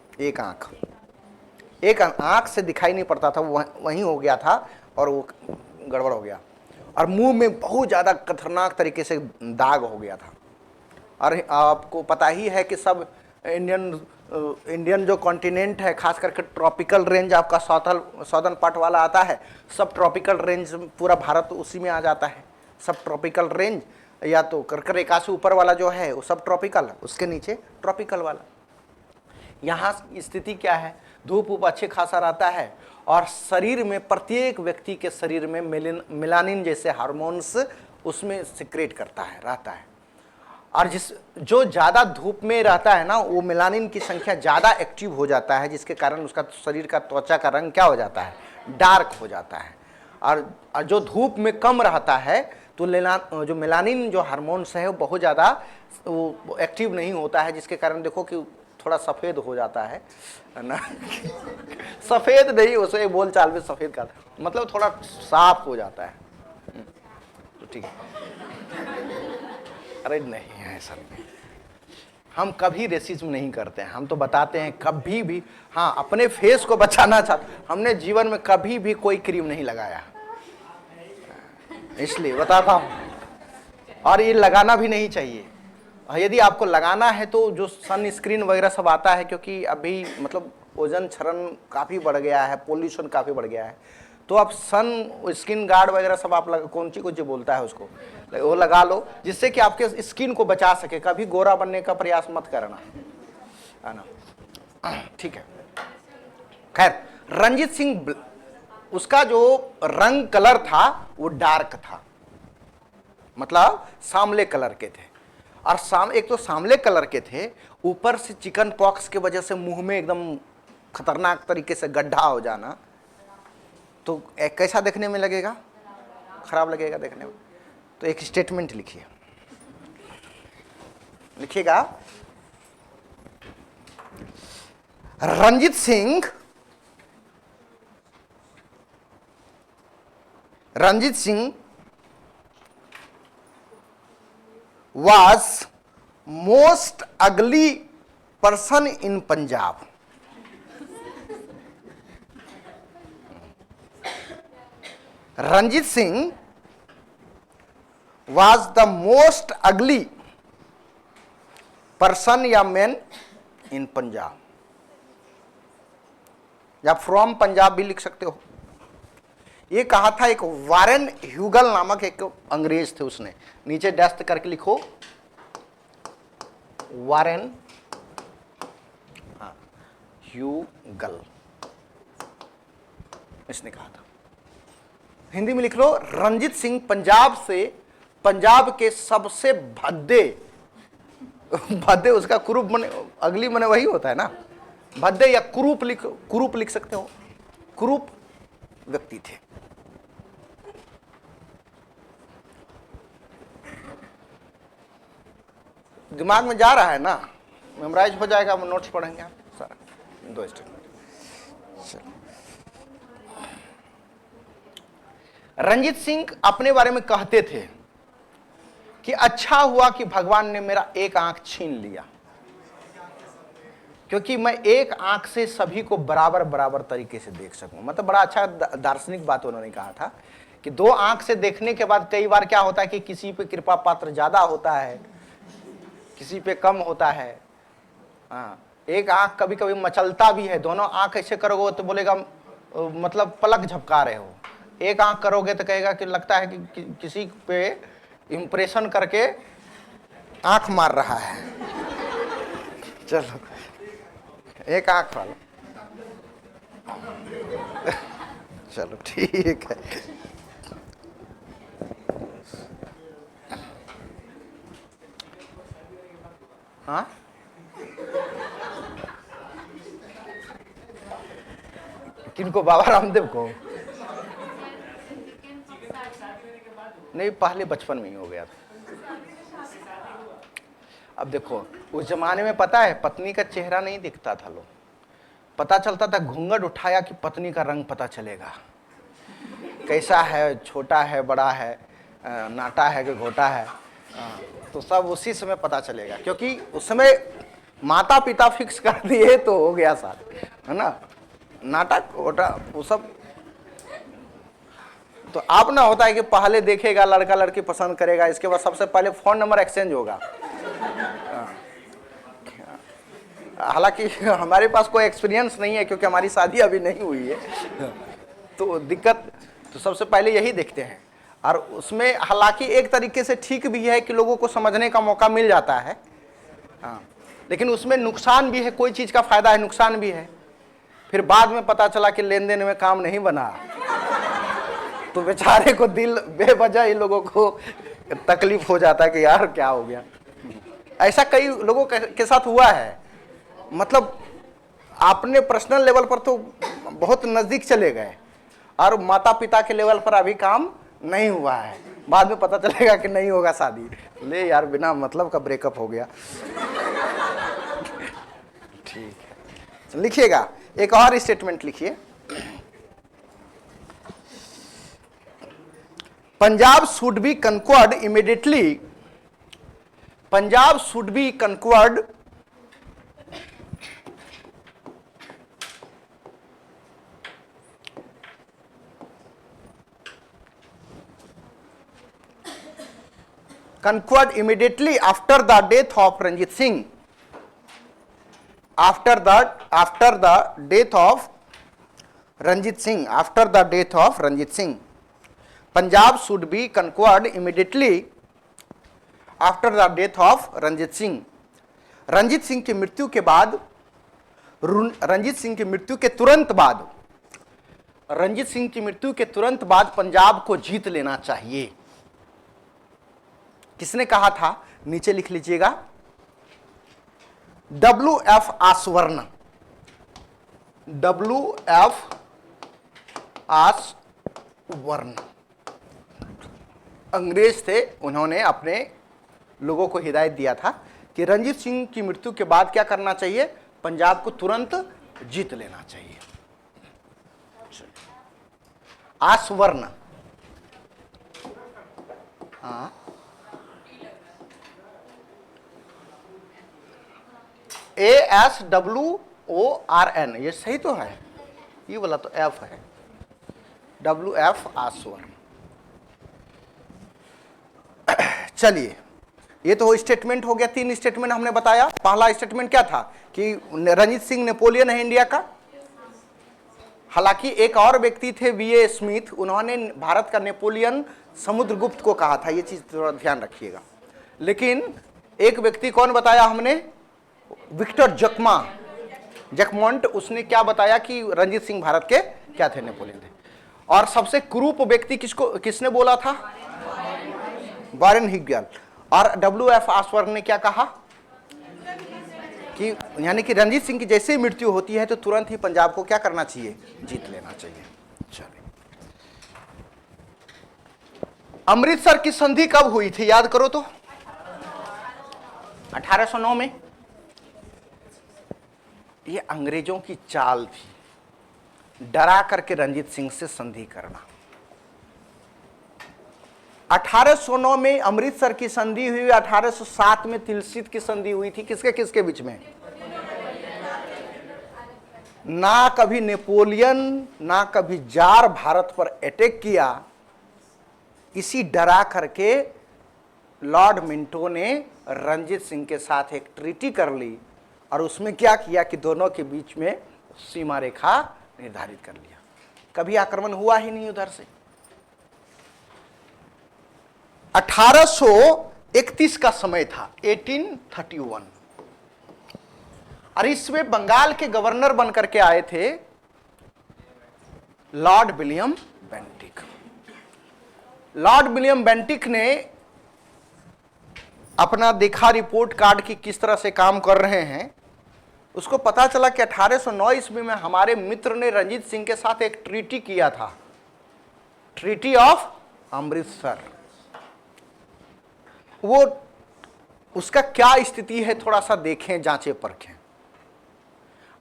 एक आँख से दिखाई नहीं पड़ता था, वो वहीं हो गया था और वो गड़बड़ हो गया। और मुंह में बहुत ज़्यादा खतरनाक तरीके से दाग हो गया था। और आपको पता ही है कि सब इंडियन जो कॉन्टिनेंट है, खास करके ट्रॉपिकल रेंज आपका सॉदर्न पार्ट वाला आता है, सब ट्रॉपिकल रेंज, पूरा भारत उसी में आ जाता है। सब ट्रॉपिकल रेंज, या तो कर्क रेखा से ऊपर वाला जो है वो सब ट्रॉपिकल, उसके नीचे ट्रॉपिकल वाला। यहाँ स्थिति क्या है, धूप ऊप अच्छे खासा रहता है और शरीर में, प्रत्येक व्यक्ति के शरीर में मेलानिन जैसे हार्मोन्स उसमें सिक्रेट करता है, रहता है। और जो ज़्यादा धूप में रहता है ना, वो मेलानिन की संख्या ज़्यादा एक्टिव हो जाता है, जिसके कारण उसका शरीर का त्वचा का रंग क्या हो जाता है, डार्क हो जाता है। और जो धूप में कम रहता है तो जो मेलानिन जो हार्मोन्स है वो बहुत ज़्यादा वो एक्टिव नहीं होता है, जिसके कारण देखो कि थोड़ा सफ़ेद हो जाता है ना। सफ़ेद नहीं, उसे बोल चाल में सफ़ेद का मतलब थोड़ा साफ हो जाता है। तो ठीक है, अरे नहीं है ऐसा नहीं, हम कभी रेसिज्म नहीं करते हैं, हम तो बताते हैं कभी भी, हाँ अपने फेस को बचाना चाहते, हमने जीवन में कभी भी कोई क्रीम नहीं लगाया, इसलिए बताता हूँ। और ये लगाना भी नहीं चाहिए। यदि आपको लगाना है तो जो सन स्क्रीन वगैरह सब आता है, क्योंकि अभी मतलब ओजन क्षरण काफ़ी बढ़ गया है, पोल्यूशन काफ़ी बढ़ गया है, तो आप सन स्किन गार्ड वगैरह सब आप कौन सी कुछ बोलता है उसको, वो लगा लो, जिससे कि आपके स्किन को बचा सके। कभी गोरा बनने का प्रयास मत करना, है ना, ठीक है। खैर, रंजीत सिंह, उसका जो रंग कलर था वो डार्क था, मतलब सांवले कलर के थे। और एक तो सांवले कलर के थे, ऊपर से चिकन पॉक्स के वजह से मुंह में एकदम खतरनाक तरीके से गड्ढा हो जाना, तो कैसा देखने में लगेगा, खराब लगेगा देखने में। तो एक स्टेटमेंट लिखिए, लिखिएगा, Ranjit Singh was most ugly person in Punjab. Ranjit Singh was the most ugly person या man in Punjab, या फ्रॉम पंजाब भी लिख सकते हो। ये कहा था एक वारेन ह्यूगल नामक एक अंग्रेज थे, उसने, नीचे डैश करके लिखो, वारेन ह्यूगल, इसने कहा था। हिंदी में लिख लो, रंजीत सिंह पंजाब के सबसे भद्दे, उसका कुरूप मने, अगली मने वही होता है ना, भद्दे या कुरूप लिख सकते हो, कुरूप व्यक्ति थे। दिमाग में जा रहा है ना, मेमोराइज हो जाएगा, हम नोट्स पढ़ेंगे आप सारा, 2 स्टेटमेंट। रंजीत सिंह अपने बारे में कहते थे कि अच्छा हुआ कि भगवान ने मेरा एक आंख छीन लिया। क्योंकि मैं एक आंख से सभी को बराबर बराबर तरीके से देख सकूं। मतलब बड़ा अच्छा दार्शनिक बात उन्होंने कहा था कि दो आंख से देखने के बाद कई बार क्या होता है कि किसी पे कृपा पात्र ज्यादा होता है, किसी पे कम होता है। हाँ, एक आंख कभी कभी मचलता भी है, दोनों आंख ऐसे करोगे तो बोलेगा मतलब पलक झपका रहे हो। एक आंख करोगे तो कहेगा कि लगता है कि किसी पे इंप्रेशन करके आंख मार रहा है। चलो एक आंख वाला, चलो ठीक है। हाँ, किनको? बाबा रामदेव को? नहीं, पहले बचपन में ही हो गया था। अब देखो, उस जमाने में पता है पत्नी का चेहरा नहीं दिखता था, लोग पता चलता था घूंघट उठाया कि पत्नी का रंग पता चलेगा, कैसा है, छोटा है, बड़ा है, नाटा है कि घोटा है। तो सब उसी समय पता चलेगा, क्योंकि उस समय माता पिता फिक्स कर दिए तो हो गया साथ, है ना। नाटा घोटा वो सब तो आप ना होता है कि पहले देखेगा, लड़का लड़की पसंद करेगा, इसके बाद सबसे पहले फोन नंबर एक्सचेंज होगा। हालांकि हमारे पास कोई एक्सपीरियंस नहीं है क्योंकि हमारी शादी अभी नहीं हुई है, तो दिक्कत तो सबसे पहले यही देखते हैं। और उसमें हालांकि एक तरीके से ठीक भी है कि लोगों को समझने का मौका मिल जाता है, हाँ, लेकिन उसमें नुकसान भी है, कोई चीज़ का फायदा है, नुकसान भी है। फिर बाद में पता चला कि लेन देन में काम नहीं बना, तो बेचारे को दिल बेवजह ही लोगों को तकलीफ हो जाता है कि यार क्या हो गया। ऐसा कई लोगों के साथ हुआ है, मतलब आपने पर्सनल लेवल पर तो बहुत नज़दीक चले गए और माता पिता के लेवल पर अभी काम नहीं हुआ है, बाद में पता चलेगा कि नहीं होगा शादी। ले यार, बिना मतलब का ब्रेकअप हो गया। ठीक है, लिखिएगा, एक और स्टेटमेंट लिखिए। Punjab should be conquered immediately, Punjab should be conquered conquered immediately after the death of Ranjit Singh. After the death of Ranjit Singh, after the death of Ranjit Singh, Punjab should be conquered immediately after the death of Ranjit Singh. Ranjit Singh की मृत्यु के बाद, रंजीत सिंह की मृत्यु के तुरंत बाद, रंजीत सिंह की मृत्यु के तुरंत बाद पंजाब को जीत लेना चाहिए। किसने कहा था? नीचे लिख लीजिएगा, WF आसवर्ण, WF आसवर्ण अंग्रेज थे। उन्होंने अपने लोगों को हिदायत दिया था कि रंजीत सिंह की मृत्यु के बाद क्या करना चाहिए? पंजाब को तुरंत जीत लेना चाहिए। आसवर्ण, हाँ, ASWORN, ये सही तो है, ये वाला तो F है, WF आसवर्ण। चलिए, ये तो स्टेटमेंट हो गया, 3 स्टेटमेंट हमने बताया। पहला स्टेटमेंट क्या था कि रंजीत सिंह नेपोलियन है इंडिया का। हालांकि एक और व्यक्ति थे VA स्मिथ, उन्होंने भारत का नेपोलियन समुद्रगुप्त को कहा था, ये चीज थोड़ा ध्यान रखिएगा। लेकिन एक व्यक्ति कौन बताया हमने? विक्टर जकमोंट, उसने क्या बताया कि रंजीत सिंह भारत के क्या थे? नेपोलियन थे। और सबसे क्रूप व्यक्ति किसने बोला था? वारेन हिग्गल। और WF आसवर्ण ने क्या कहा कि यानी कि रंजीत सिंह की जैसे ही मृत्यु होती है तो तुरंत ही पंजाब को क्या करना चाहिए? जीत लेना चाहिए। चलिए, अमृतसर की संधि कब हुई थी? याद करो तो, 1809 में। ये अंग्रेजों की चाल थी, डरा करके रंजीत सिंह से संधि करना। 1809 में अमृतसर की संधि हुई, 1807 में तिलसित की संधि हुई थी। किसके किसके बीच में? ना कभी नेपोलियन ना कभी जार भारत पर अटैक किया। इसी डरा करके लॉर्ड मिंटो ने रंजीत सिंह के साथ एक ट्रीटी कर ली और उसमें क्या किया कि दोनों के बीच में सीमा रेखा निर्धारित कर लिया। कभी आक्रमण हुआ ही नहीं उधर से। 1831 का समय था, 1831, और इसमें बंगाल के गवर्नर बनकर के आए थे Lord William Bentinck. Lord William Bentinck ने अपना देखा रिपोर्ट कार्ड की किस तरह से काम कर रहे हैं। उसको पता चला कि 1809 ईस्वी में हमारे मित्र ने रंजीत सिंह के साथ एक ट्रीटी किया था, ट्रीटी ऑफ अमृतसर। वो उसका क्या स्थिति है थोड़ा सा देखें, जांचें परखें।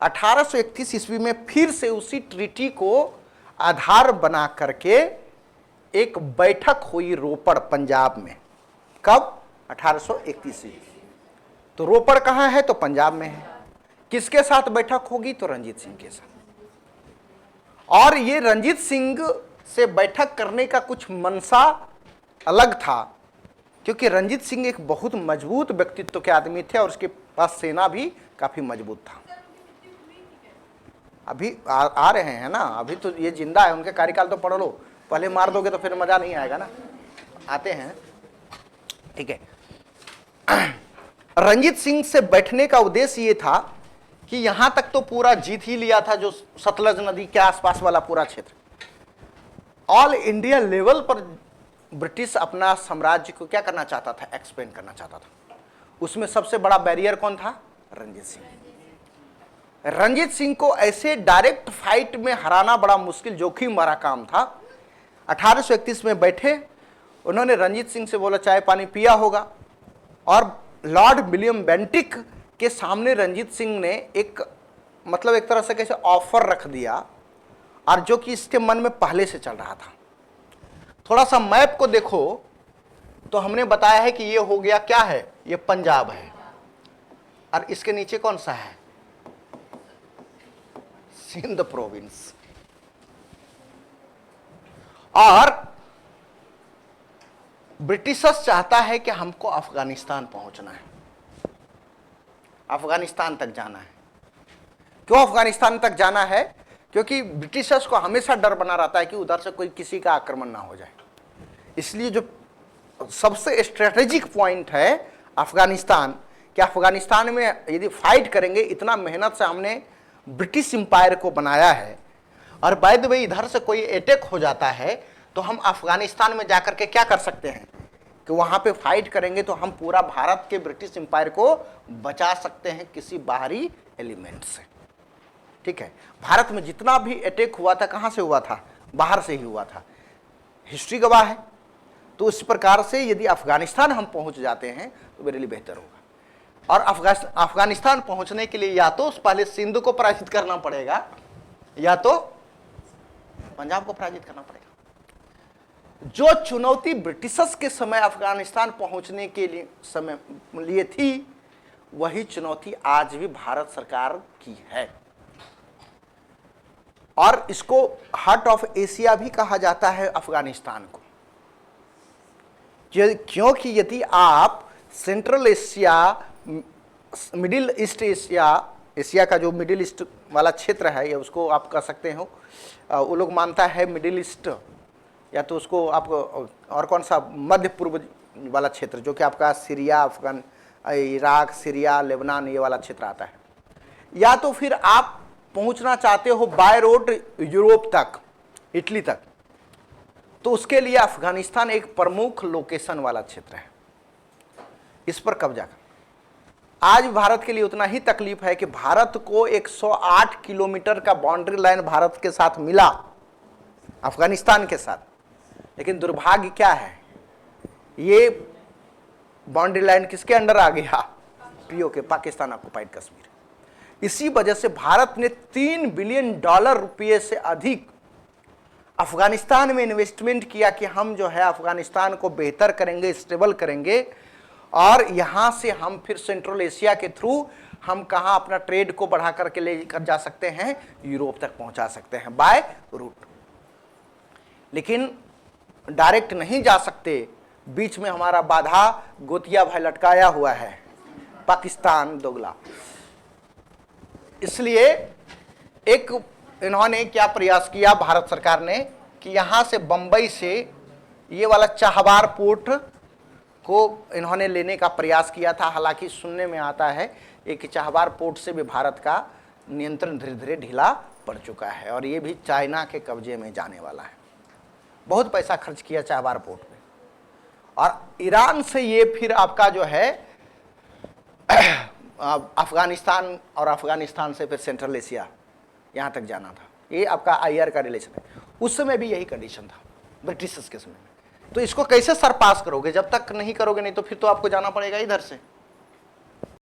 1831 ईस्वी में फिर से उसी ट्रीटी को आधार बना करके एक बैठक हुई रोपड़ पंजाब में। कब? 1831 ईस्वी। तो रोपड़ कहां है? तो पंजाब में है। किसके साथ बैठक होगी? तो रंजीत सिंह के साथ। और ये रंजीत सिंह से बैठक करने का कुछ मनसा अलग था, क्योंकि रंजीत सिंह एक बहुत मजबूत व्यक्तित्व के आदमी थे और उसके पास सेना भी काफी मजबूत था। अभी आ रहे हैं ना, अभी तो ये जिंदा है, उनके कार्यकाल तो पढ़ लो। पहले मार दोगे तो फिर मजा नहीं आएगा ना। आते हैं, ठीक है। रंजीत सिंह से बैठने का उद्देश्य ये था कि यहां तक तो पूरा जीत ही लिया था, जो सतलज नदी के आसपास वाला पूरा क्षेत्र। ऑल इंडिया लेवल पर ब्रिटिश अपना साम्राज्य को क्या करना चाहता था? एक्सपेंड करना चाहता था। उसमें सबसे बड़ा बैरियर कौन था? रंजीत सिंह। रंजीत सिंह को ऐसे डायरेक्ट फाइट में हराना बड़ा मुश्किल, जोखिम भरा काम था। 1831 में बैठे, उन्होंने रंजीत सिंह से बोला चाय पानी पिया होगा, और लॉर्ड विलियम बेंटिक के सामने रंजीत सिंह ने एक तरह से कैसे ऑफर रख दिया, और जो कि इसके मन में पहले से चल रहा था। थोड़ा सा मैप को देखो तो हमने बताया है कि ये हो गया, क्या है? ये पंजाब है, और इसके नीचे कौन सा है? सिंध प्रोविंस। और ब्रिटिशर्स चाहता है कि हमको अफगानिस्तान पहुंचना है, अफगानिस्तान तक जाना है। क्यों अफगानिस्तान तक जाना है? क्योंकि ब्रिटिशर्स को हमेशा डर बना रहता है कि उधर से कोई किसी का आक्रमण ना हो जाए। इसलिए जो सबसे स्ट्रेटेजिक पॉइंट है अफगानिस्तान, कि अफगानिस्तान में यदि फाइट करेंगे, इतना मेहनत से हमने ब्रिटिश एम्पायर को बनाया है, और बाय द वे इधर से कोई अटैक हो जाता है तो हम अफगानिस्तान में जाकर के क्या कर सकते हैं कि वहां पे फाइट करेंगे तो हम पूरा भारत के ब्रिटिश एम्पायर को बचा सकते हैं किसी बाहरी एलिमेंट से। ठीक है, भारत में जितना भी अटैक हुआ था कहां से हुआ था? बाहर से ही हुआ था, हिस्ट्री गवाह है। तो इस प्रकार से यदि अफगानिस्तान हम पहुंच जाते हैं तो मेरे लिए बेहतर होगा। और अफगानिस्तान पहुंचने के लिए या तो पहले सिंध को पराजित करना पड़ेगा, या तो पंजाब को पराजित करना पड़ेगा। जो चुनौती ब्रिटिशर्स के समय अफगानिस्तान पहुंचने के लिए थी, वही चुनौती आज भी भारत सरकार की है। और इसको हार्ट ऑफ एशिया भी कहा जाता है अफगानिस्तान को, क्योंकि यदि आप central Asia, middle east Asia का जो मिडिल ईस्ट वाला क्षेत्र है, या उसको आप कह सकते हो, वो लोग मानता है मिडिल ईस्ट, या तो उसको आप और कौन सा मध्य पूर्व वाला क्षेत्र, जो कि आपका Syria, Afghan, Iraq, Syria, Lebanon, ये वाला क्षेत्र आता है। या तो फिर आप पहुंचना चाहते हो बाय रोड यूरोप तक, इटली तक, तो उसके लिए अफगानिस्तान एक प्रमुख लोकेशन वाला क्षेत्र है। इस पर कब्जा कर, आज भारत के लिए उतना ही तकलीफ है कि भारत को 108 किलोमीटर का बाउंड्री लाइन भारत के साथ मिला, अफगानिस्तान के साथ। लेकिन दुर्भाग्य क्या है, ये बाउंड्री लाइन किसके अंडर आ गया? PoK, Pakistan occupied Kashmir. इसी वजह से भारत ने $3 बिलियन रुपये से अधिक अफगानिस्तान में इन्वेस्टमेंट किया कि हम जो है अफगानिस्तान को बेहतर करेंगे, स्टेबल करेंगे, और यहां से हम फिर सेंट्रल एशिया के थ्रू हम कहाँ अपना ट्रेड को बढ़ा करके लेकर जा सकते हैं, यूरोप तक पहुंचा सकते हैं बाय रूट। लेकिन डायरेक्ट नहीं जा सकते, बीच में हमारा बाधा गोतिया भाई लटकाया हुआ है, पाकिस्तान दोगला। इसलिए एक इन्होंने क्या प्रयास किया भारत सरकार ने कि यहां से बंबई से ये वाला चाहबार पोर्ट को इन्होंने लेने का प्रयास किया था। हालांकि सुनने में आता है कि चाहबार पोर्ट से भी भारत का नियंत्रण धीरे धीरे ढीला पड़ चुका है और ये भी चाइना के कब्जे में जाने वाला है। बहुत पैसा खर्च किया चाहबार पोर्ट पे, और ईरान से ये फिर आपका जो है अफगानिस्तान, और अफगानिस्तान से फिर सेंट्रल एशिया यहाँ तक जाना था। ये आपका IR का रिलेशन है। उस समय भी यही कंडीशन था ब्रिटिश के समय में। तो इसको कैसे सरपास करोगे? जब तक नहीं करोगे नहीं तो फिर तो आपको जाना पड़ेगा इधर से।